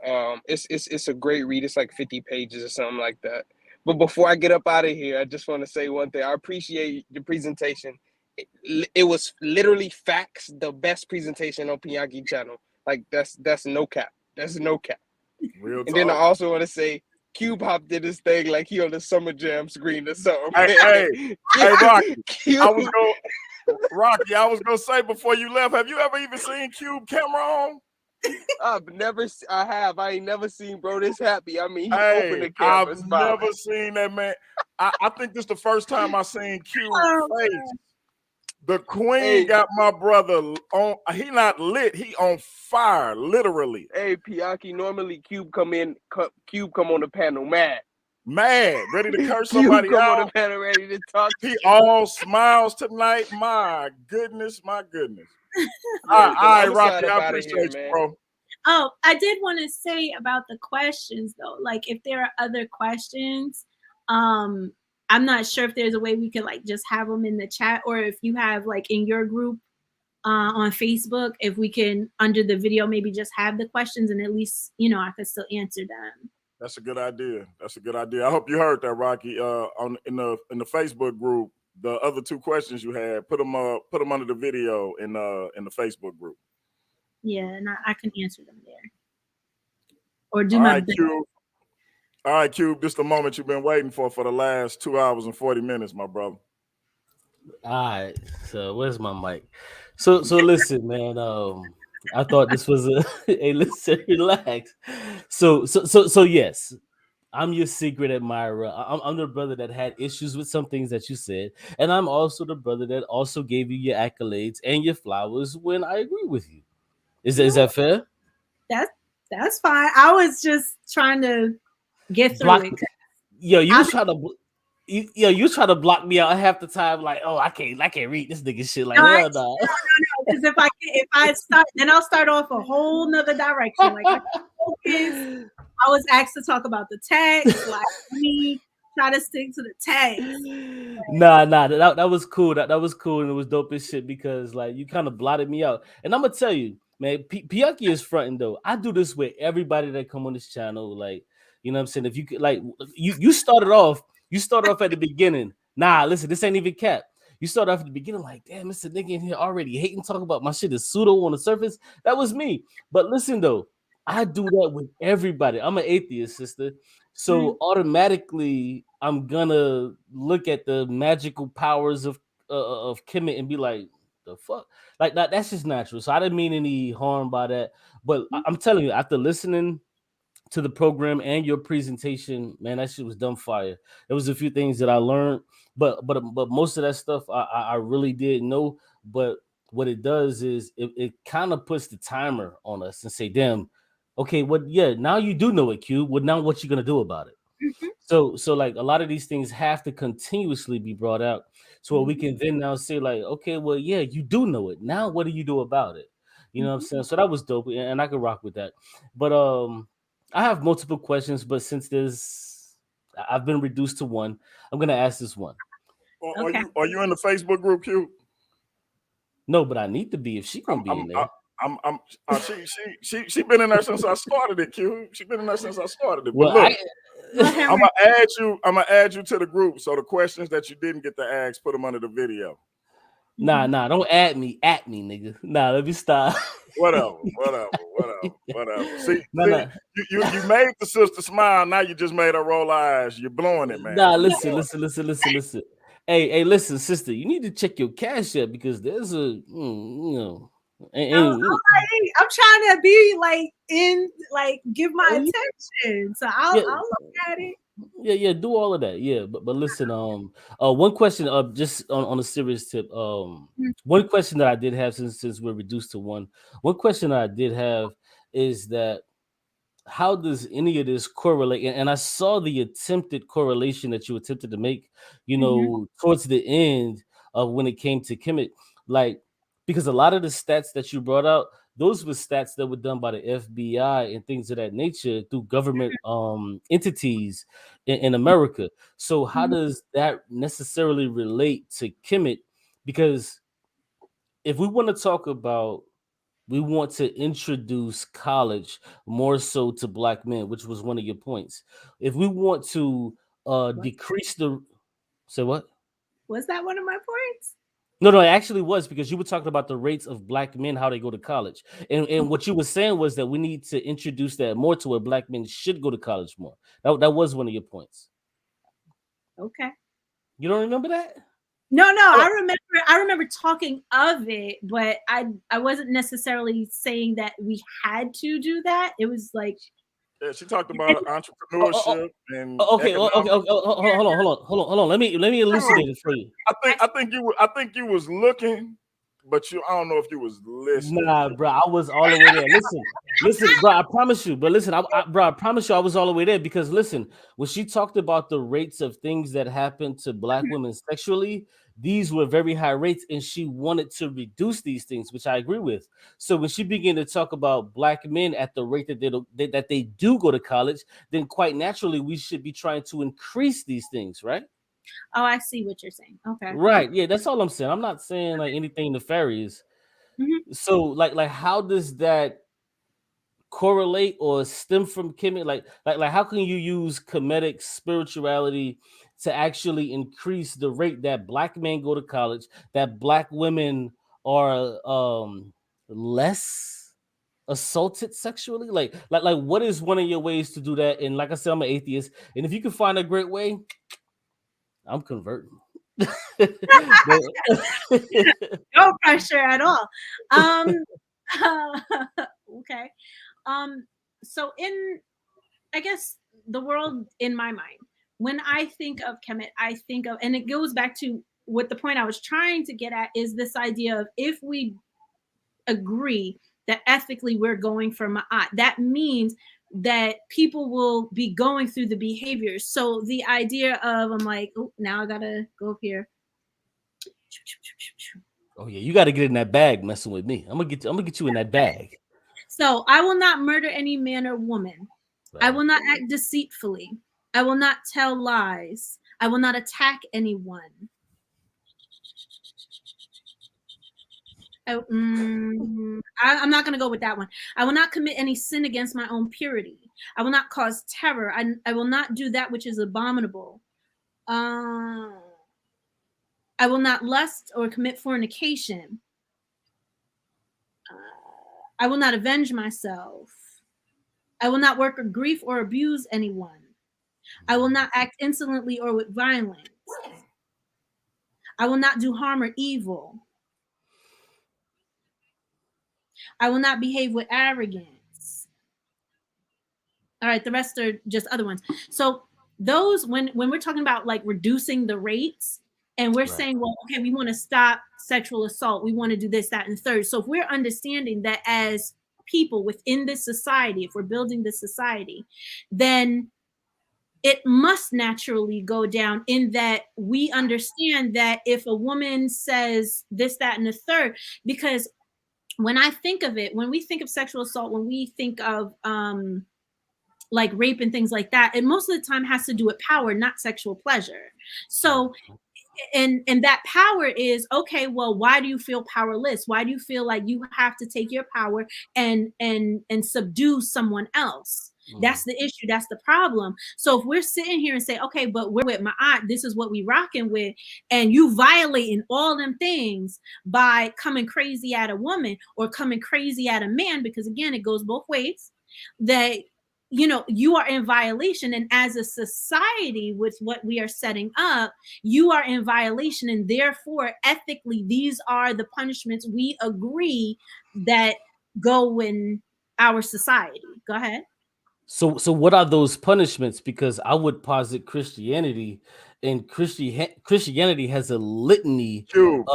It's a great read. It's like 50 pages or something like that. But before I get up out of here, I just want to say one thing. I appreciate the presentation. It was literally facts, the best presentation on Pianki channel. Like that's no cap. That's no cap. Real talk. And then I also want to say Cube Hop did his thing like he on the Summer Jam screen or something. Hey, Rocky. Rocky, I was gonna say before you left, have you ever even seen Cube camera on? I ain't never seen bro this happy. I mean, he opened the cameras. I've never seen that man. I think this is the first time I seen Cube face. The queen got my brother on. He not lit. He on fire, literally. Hey, Pianki, normally Cube come on the panel mad, ready to curse somebody out. On the panel, ready to talk. He all smiles tonight. My goodness. All right, Rocky, I appreciate you, bro. Oh, I did want to say about the questions though. Like, if there are other questions, I'm not sure if there's a way we could like just have them in the chat, or if you have like in your group on Facebook, if we can under the video maybe just have the questions, and at least I could still answer them. That's a good idea. I hope you heard that, Rocky. In the Facebook group, the other two questions you had, put them under the video in the Facebook group. Yeah, and I can answer them there, or do my best. All right, Cube, this is the moment you've been waiting for the last 2 hours and 40 minutes, my brother. All right, so where's my mic? So listen, man. I thought this was hey, listen, relax. So yes, I'm your secret admirer. I'm the brother that had issues with some things that you said, and I'm also the brother that also gave you your accolades and your flowers when I agree with you. Is that fair? That's fine. I was just trying to get through it. You try to block me out half the time. Like, oh, I can't read this nigga shit. Like, hell no. Because if I start, then I'll start off a whole nother direction. Like, I was asked to talk about the text. Like, me try to stick to the text. Nah, that was cool. That was cool, and it was dope as shit because like you kind of blotted me out. And I'm gonna tell you, man, Pianki is fronting though. I do this with everybody that come on this channel. Like, you know what I'm saying? If you could, like, you started off at the beginning. Nah, listen, this ain't even cap. You start off at the beginning like, damn, it's a nigga in here already hating, talking about my shit is pseudo on the surface. That was me. But listen though, I do that with everybody. I'm an atheist, sister. So automatically I'm gonna look at the magical powers of Kemet and be like, the fuck? Like that's just natural. So I didn't mean any harm by that. But I'm telling you, after listening to the program and your presentation, man, that shit was dumb fire. There was a few things that I learned, but most of that stuff I really didn't know. But what it does is it kind of puts the timer on us and say, damn, okay, now you do know it, Q. Well, now what you gonna do about it? So like a lot of these things have to continuously be brought out, so we can then now say like, okay, well, yeah, you do know it. Now what do you do about it? You know what I'm saying? So that was dope, and I could rock with that. But I have multiple questions, but since I've been reduced to one, I'm gonna ask this one. Okay. Are you in the Facebook group, Q? No, but I need to be if she gonna be in there. She been in there since I started it, Q. She been in there since I started it. Well, but look, I'm gonna add you to the group. So the questions that you didn't get to ask, put them under the video. Nah, don't add me, nigga. Nah, let me stop. Whatever. See, you made the sister smile. Now you just made her roll eyes. You're blowing it, man. Nah, listen. Hey, listen, sister. You need to check your cash app because there's a, I'm trying to be give my attention. So I'll look at it. Yeah, do all of that. Yeah, but listen, one question just on a serious tip. One question that I did have since we're reduced to one question that I did have is that how does any of this correlate? And I saw the attempted correlation that you attempted to make, towards the end of when it came to Kemet, like because a lot of the stats that you brought out, those were stats that were done by the FBI and things of that nature through government entities in America. So how does that necessarily relate to Kemet? Because if we want to talk about, we want to introduce college more so to Black men, which was one of your points. If we want to decrease the, say what? Was that one of my points? No, it actually was, because you were talking about the rates of Black men, how they go to college. And what you were saying was that we need to introduce that more to where Black men should go to college more. That was one of your points. Okay. You don't remember that? No, I remember talking of it, but I wasn't necessarily saying that we had to do that. It was like, yeah, she talked about entrepreneurship and okay. Hold on. Let me elucidate it for you. I think you was looking, but I don't know if you was listening. Nah, bro, I was all the way there. Listen, bro, I promise you. But listen, I promise you, I was all the way there, because listen, when she talked about the rates of things that happen to Black women sexually, these were very high rates, and she wanted to reduce these things, which I agree with. So when she began to talk about Black men at the rate that they do go to college, then quite naturally we should be trying to increase these things, right? Oh, I see what you're saying. Okay. Right. Yeah, that's all I'm saying. I'm not saying like anything nefarious. Mm-hmm. So like how does that correlate or stem from Kemet? Like how can you use Kemetic spirituality to actually increase the rate that Black men go to college, that Black women are less assaulted sexually? Like what is one of your ways to do that? And like I said, I'm an atheist, and if you can find a great way, I'm converting. No pressure at all. Okay. So in, I guess, the world in my mind, when I think of Kemet, I think of, and it goes back to what the point I was trying to get at is this idea of, if we agree that ethically we're going for Ma'at, that means that people will be going through the behaviors. So the idea of, I'm like, oh, now I gotta go up here. Oh yeah, you got to get in that bag messing with me. I'm gonna get you in that bag. So I will not murder any man or woman. Right. I will not act deceitfully. I will not tell lies. I will not attack anyone. I'm not going to go with that one. I will not commit any sin against my own purity. I will not cause terror. I will not do that which is abominable. I will not lust or commit fornication. I will not avenge myself. I will not work or grief or abuse anyone. I will not act insolently or with violence. I will not do harm or evil. I will not behave with arrogance. All right, the rest are just other ones. So those, when we're talking about like reducing the rates, and we're saying, well, okay, we want to stop sexual assault, we want to do this, that, and the third. So if we're understanding that as people within this society, if we're building this society, then it must naturally go down in that we understand that if a woman says this, that, and the third, because when I think of it, when we think of sexual assault, when we think of like rape and things like that, it most of the time has to do with power, not sexual pleasure. So and that power is, okay, well, why do you feel powerless? Why do you feel like you have to take your power and subdue someone else? That's the issue. That's the problem. So if we're sitting here and say, okay, but we're with Ma'at, this is what we rocking with, and you violating all them things by coming crazy at a woman or coming crazy at a man, because again, it goes both ways, that you are in violation. And as a society, with what we are setting up, you are in violation. And therefore, ethically, these are the punishments we agree that go in our society. Go ahead. So what are those punishments? Because I would posit Christianity, and Christianity has a litany. Q.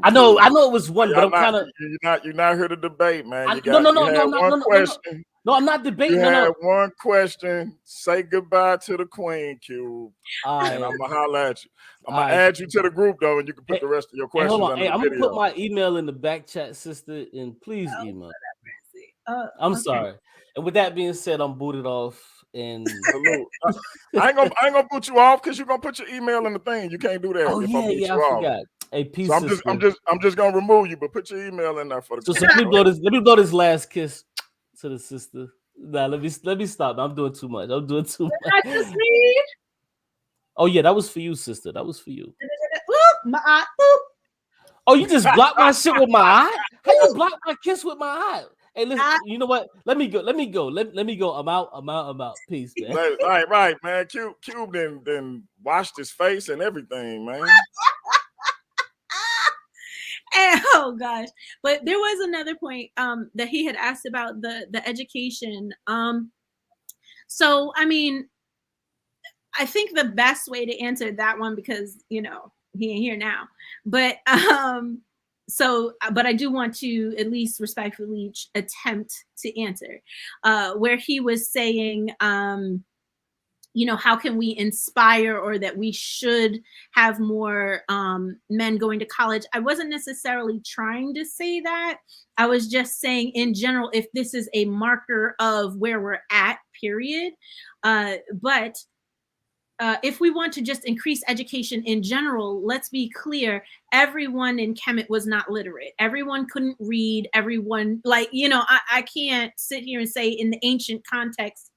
I know it was one, but I'm kind of. You're not here to debate, man. No. No, I'm not debating. You No, had one question. Say goodbye to the queen, Cube. And I'm gonna holler at you. I'm gonna add you to the group though, and you can put the rest of your questions hold on. under the I'm video. gonna put my email in the back chat, sister, and please email. I'm sorry. And with that being said, I'm booted off. And salute. I ain't gonna boot you off because you're gonna put your email in the thing. You can't do that. Oh if yeah, I boot yeah, you I off. forgot. Hey, peace. So I'm just gonna remove you, but put your email in there for the. So let me blow this. Let me blow this last kiss to the sister. Nah, let me stop. I'm doing too much. I'm doing too much. I just read. Oh yeah, that was for you, sister. That was for you. Oop, my eye. Oop. Oh, you just blocked my shit with my eye? How you block my kiss with my eye? Hey, listen, you know what? Let me go. Let me go. Let me go. I'm out. Peace, man. Right, man. Cube then washed his face and everything, man. And, oh gosh. But there was another point that he had asked about the education. So I mean, I think the best way to answer that one, because he ain't here now, but but I do want to at least respectfully attempt to answer where he was saying how can we inspire, or that we should have more men going to college. I wasn't necessarily trying to say that. I was just saying in general, if this is a marker of where we're at, period. But if we want to just increase education in general, let's be clear, everyone in Kemet was not literate. Everyone couldn't read. Everyone, I can't sit here and say in the ancient context,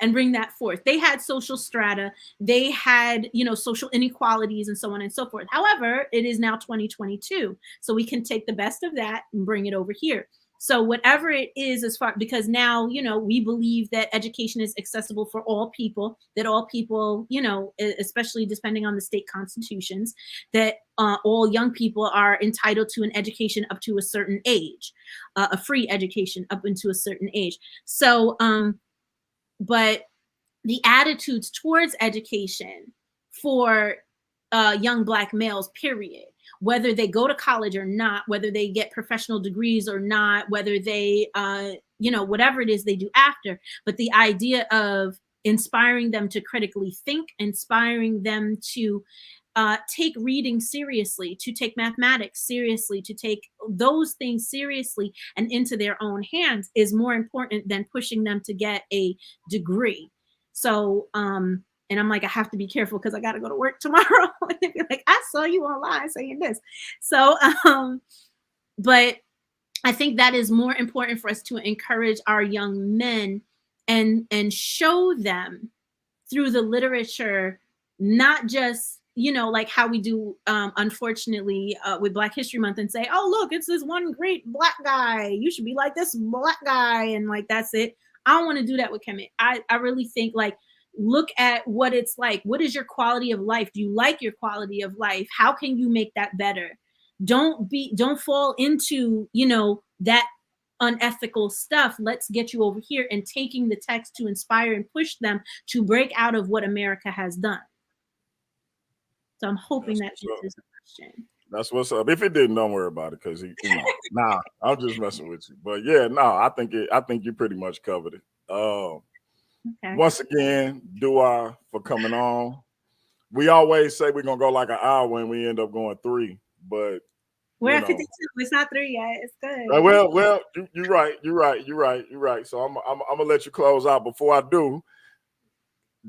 and bring that forth. They had social strata, they had, social inequalities and so on and so forth. However, it is now 2022. So we can take the best of that and bring it over here. So whatever it is, because now, we believe that education is accessible for all people, that all people, especially depending on the state constitutions, that all young people are entitled to an education up to a certain age, a free education up into a certain age. So, but the attitudes towards education for young Black males, period, whether they go to college or not, whether they get professional degrees or not, whether they, whatever it is they do after, but the idea of inspiring them to critically think, inspiring them to take reading seriously, to take mathematics seriously, to take those things seriously and into their own hands is more important than pushing them to get a degree. So, and I'm like, I have to be careful because I got to go to work tomorrow. And they'd be like, I saw you online saying this. So, but I think that is more important for us to encourage our young men and show them through the literature, not just, like how we do, unfortunately, with Black History Month and say, oh, look, it's this one great Black guy. You should be like this Black guy. And like, that's it. I don't want to do that with Kemet. I really think look at what it's like. What is your quality of life? Do you like your quality of life? How can you make that better? Don't fall into, that unethical stuff. Let's get you over here and taking the text to inspire and push them to break out of what America has done. So I'm hoping that answers the question. That's what's up. If it didn't, don't worry about it, because nah, I'm just messing with you. But yeah, no, I think you pretty much covered it. Okay. Once again, dua for coming on. We always say we're gonna go like an hour and we end up going 3, but we're at 52. It's not 3 yet. It's good. Well, you're right. So I'm gonna let you close out. Before I do,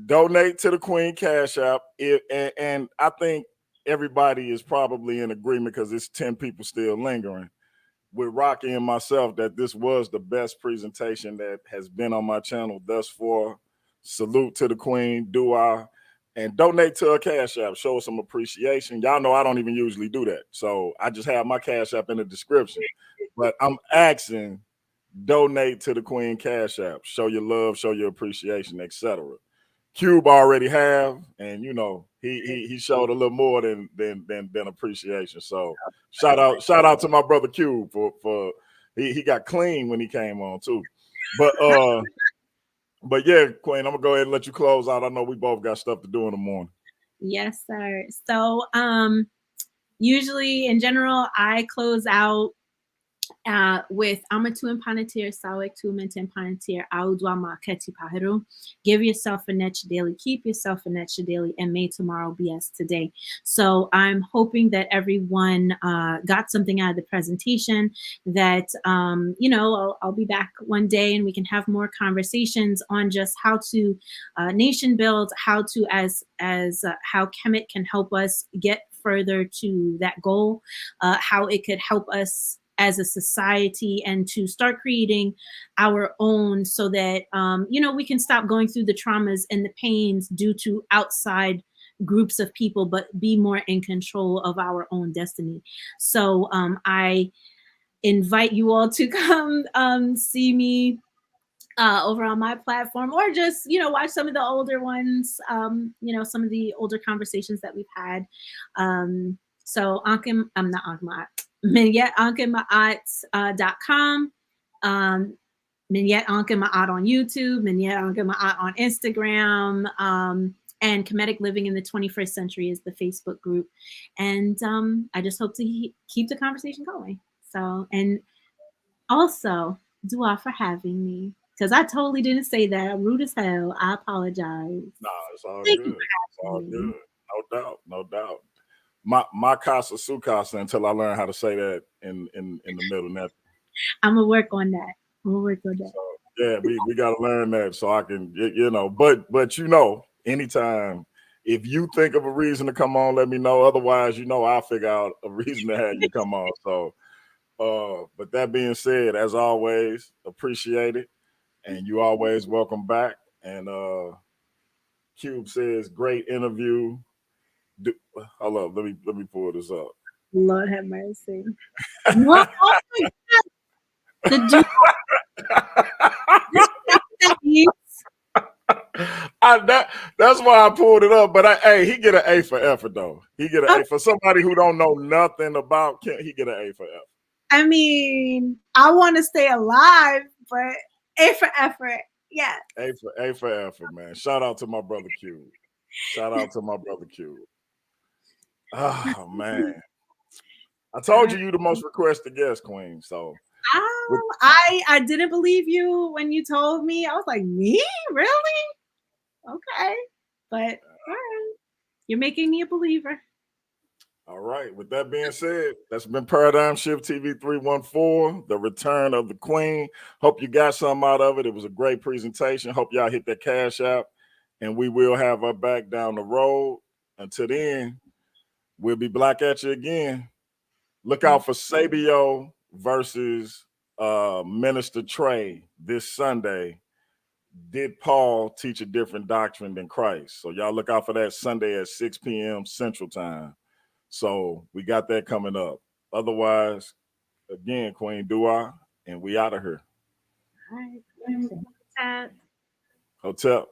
donate to the Queen Cash App, and I think everybody is probably in agreement because it's 10 people still lingering with Rocky and myself that this was the best presentation that has been on my channel thus far. Salute to the Queen, dua, and donate to her Cash App. Show us some appreciation. Y'all know I don't even usually do that, so I just have my Cash App in the description. But I'm asking, donate to the Queen Cash App. Show your love, show your appreciation, etc. Cube already have, and he showed a little more than appreciation. So shout out to my brother Cube for he got clean when he came on too. But yeah, Queen, I'm gonna go ahead and let you close out. I know we both got stuff to do in the morning. Yes, sir. So usually in general, I close out with Amatu and Panatir, Sawek to Menta and Panatir, Audwa Maketi Pahiru. Give yourself a netch daily, keep yourself a netch daily, and may tomorrow be as today. So I'm hoping that everyone got something out of the presentation, that, I'll be back one day and we can have more conversations on just how to nation build, how to, how Kemet can help us get further to that goal, how it could help us as a society, and to start creating our own, so that we can stop going through the traumas and the pains due to outside groups of people, but be more in control of our own destiny. So I invite you all to come see me over on my platform, or just watch some of the older ones, some of the older conversations that we've had. So Ankh, I'm not Ankh, Menyet, AnkhMaat.com, Menyet AnkhMaat on YouTube, Menyet AnkhMaat on Instagram, and Kemetic Living in the 21st Century is the Facebook group. And I just hope to keep the conversation going. So, and also, Dua for having me, because I totally didn't say that. I'm rude as hell. I apologize. No, it's all good. It's all good. No doubt. My casa su casa until I learn how to say that in the middle. I'm gonna work on that. So, yeah, we gotta learn that so I can, but anytime if you think of a reason to come on, let me know. Otherwise, I'll figure out a reason to have you come on. So but that being said, as always, appreciate it. And you always welcome back. And Cube says, great interview. Hold up, let me pull this up. Lord have mercy. What? Oh my God. The dude. That's why I pulled it up. But he get an A for effort though. He get an A for somebody who don't know nothing about Kim. He get an A for effort. I mean, I want to stay alive, but A for effort. Yeah. A for effort, man. Shout out to my brother Q. Oh man. I told you the most requested guest, Queen. So I didn't believe you when you told me. I was like, me? Really? Okay. But all right. You're making me a believer. All right. With that being said, that's been Paradigm Shift TV 314, the return of the Queen. Hope you got something out of it. It was a great presentation. Hope y'all hit that cash app, and we will have her back down the road. Until then, we'll be back at you again. Look out for Sabio versus Minister Trey this Sunday. Did Paul teach a different doctrine than Christ? So y'all look out for that Sunday at 6 p.m. Central Time. So we got that coming up. Otherwise, again, Queen Dua, and we out of here. All right. Hotel.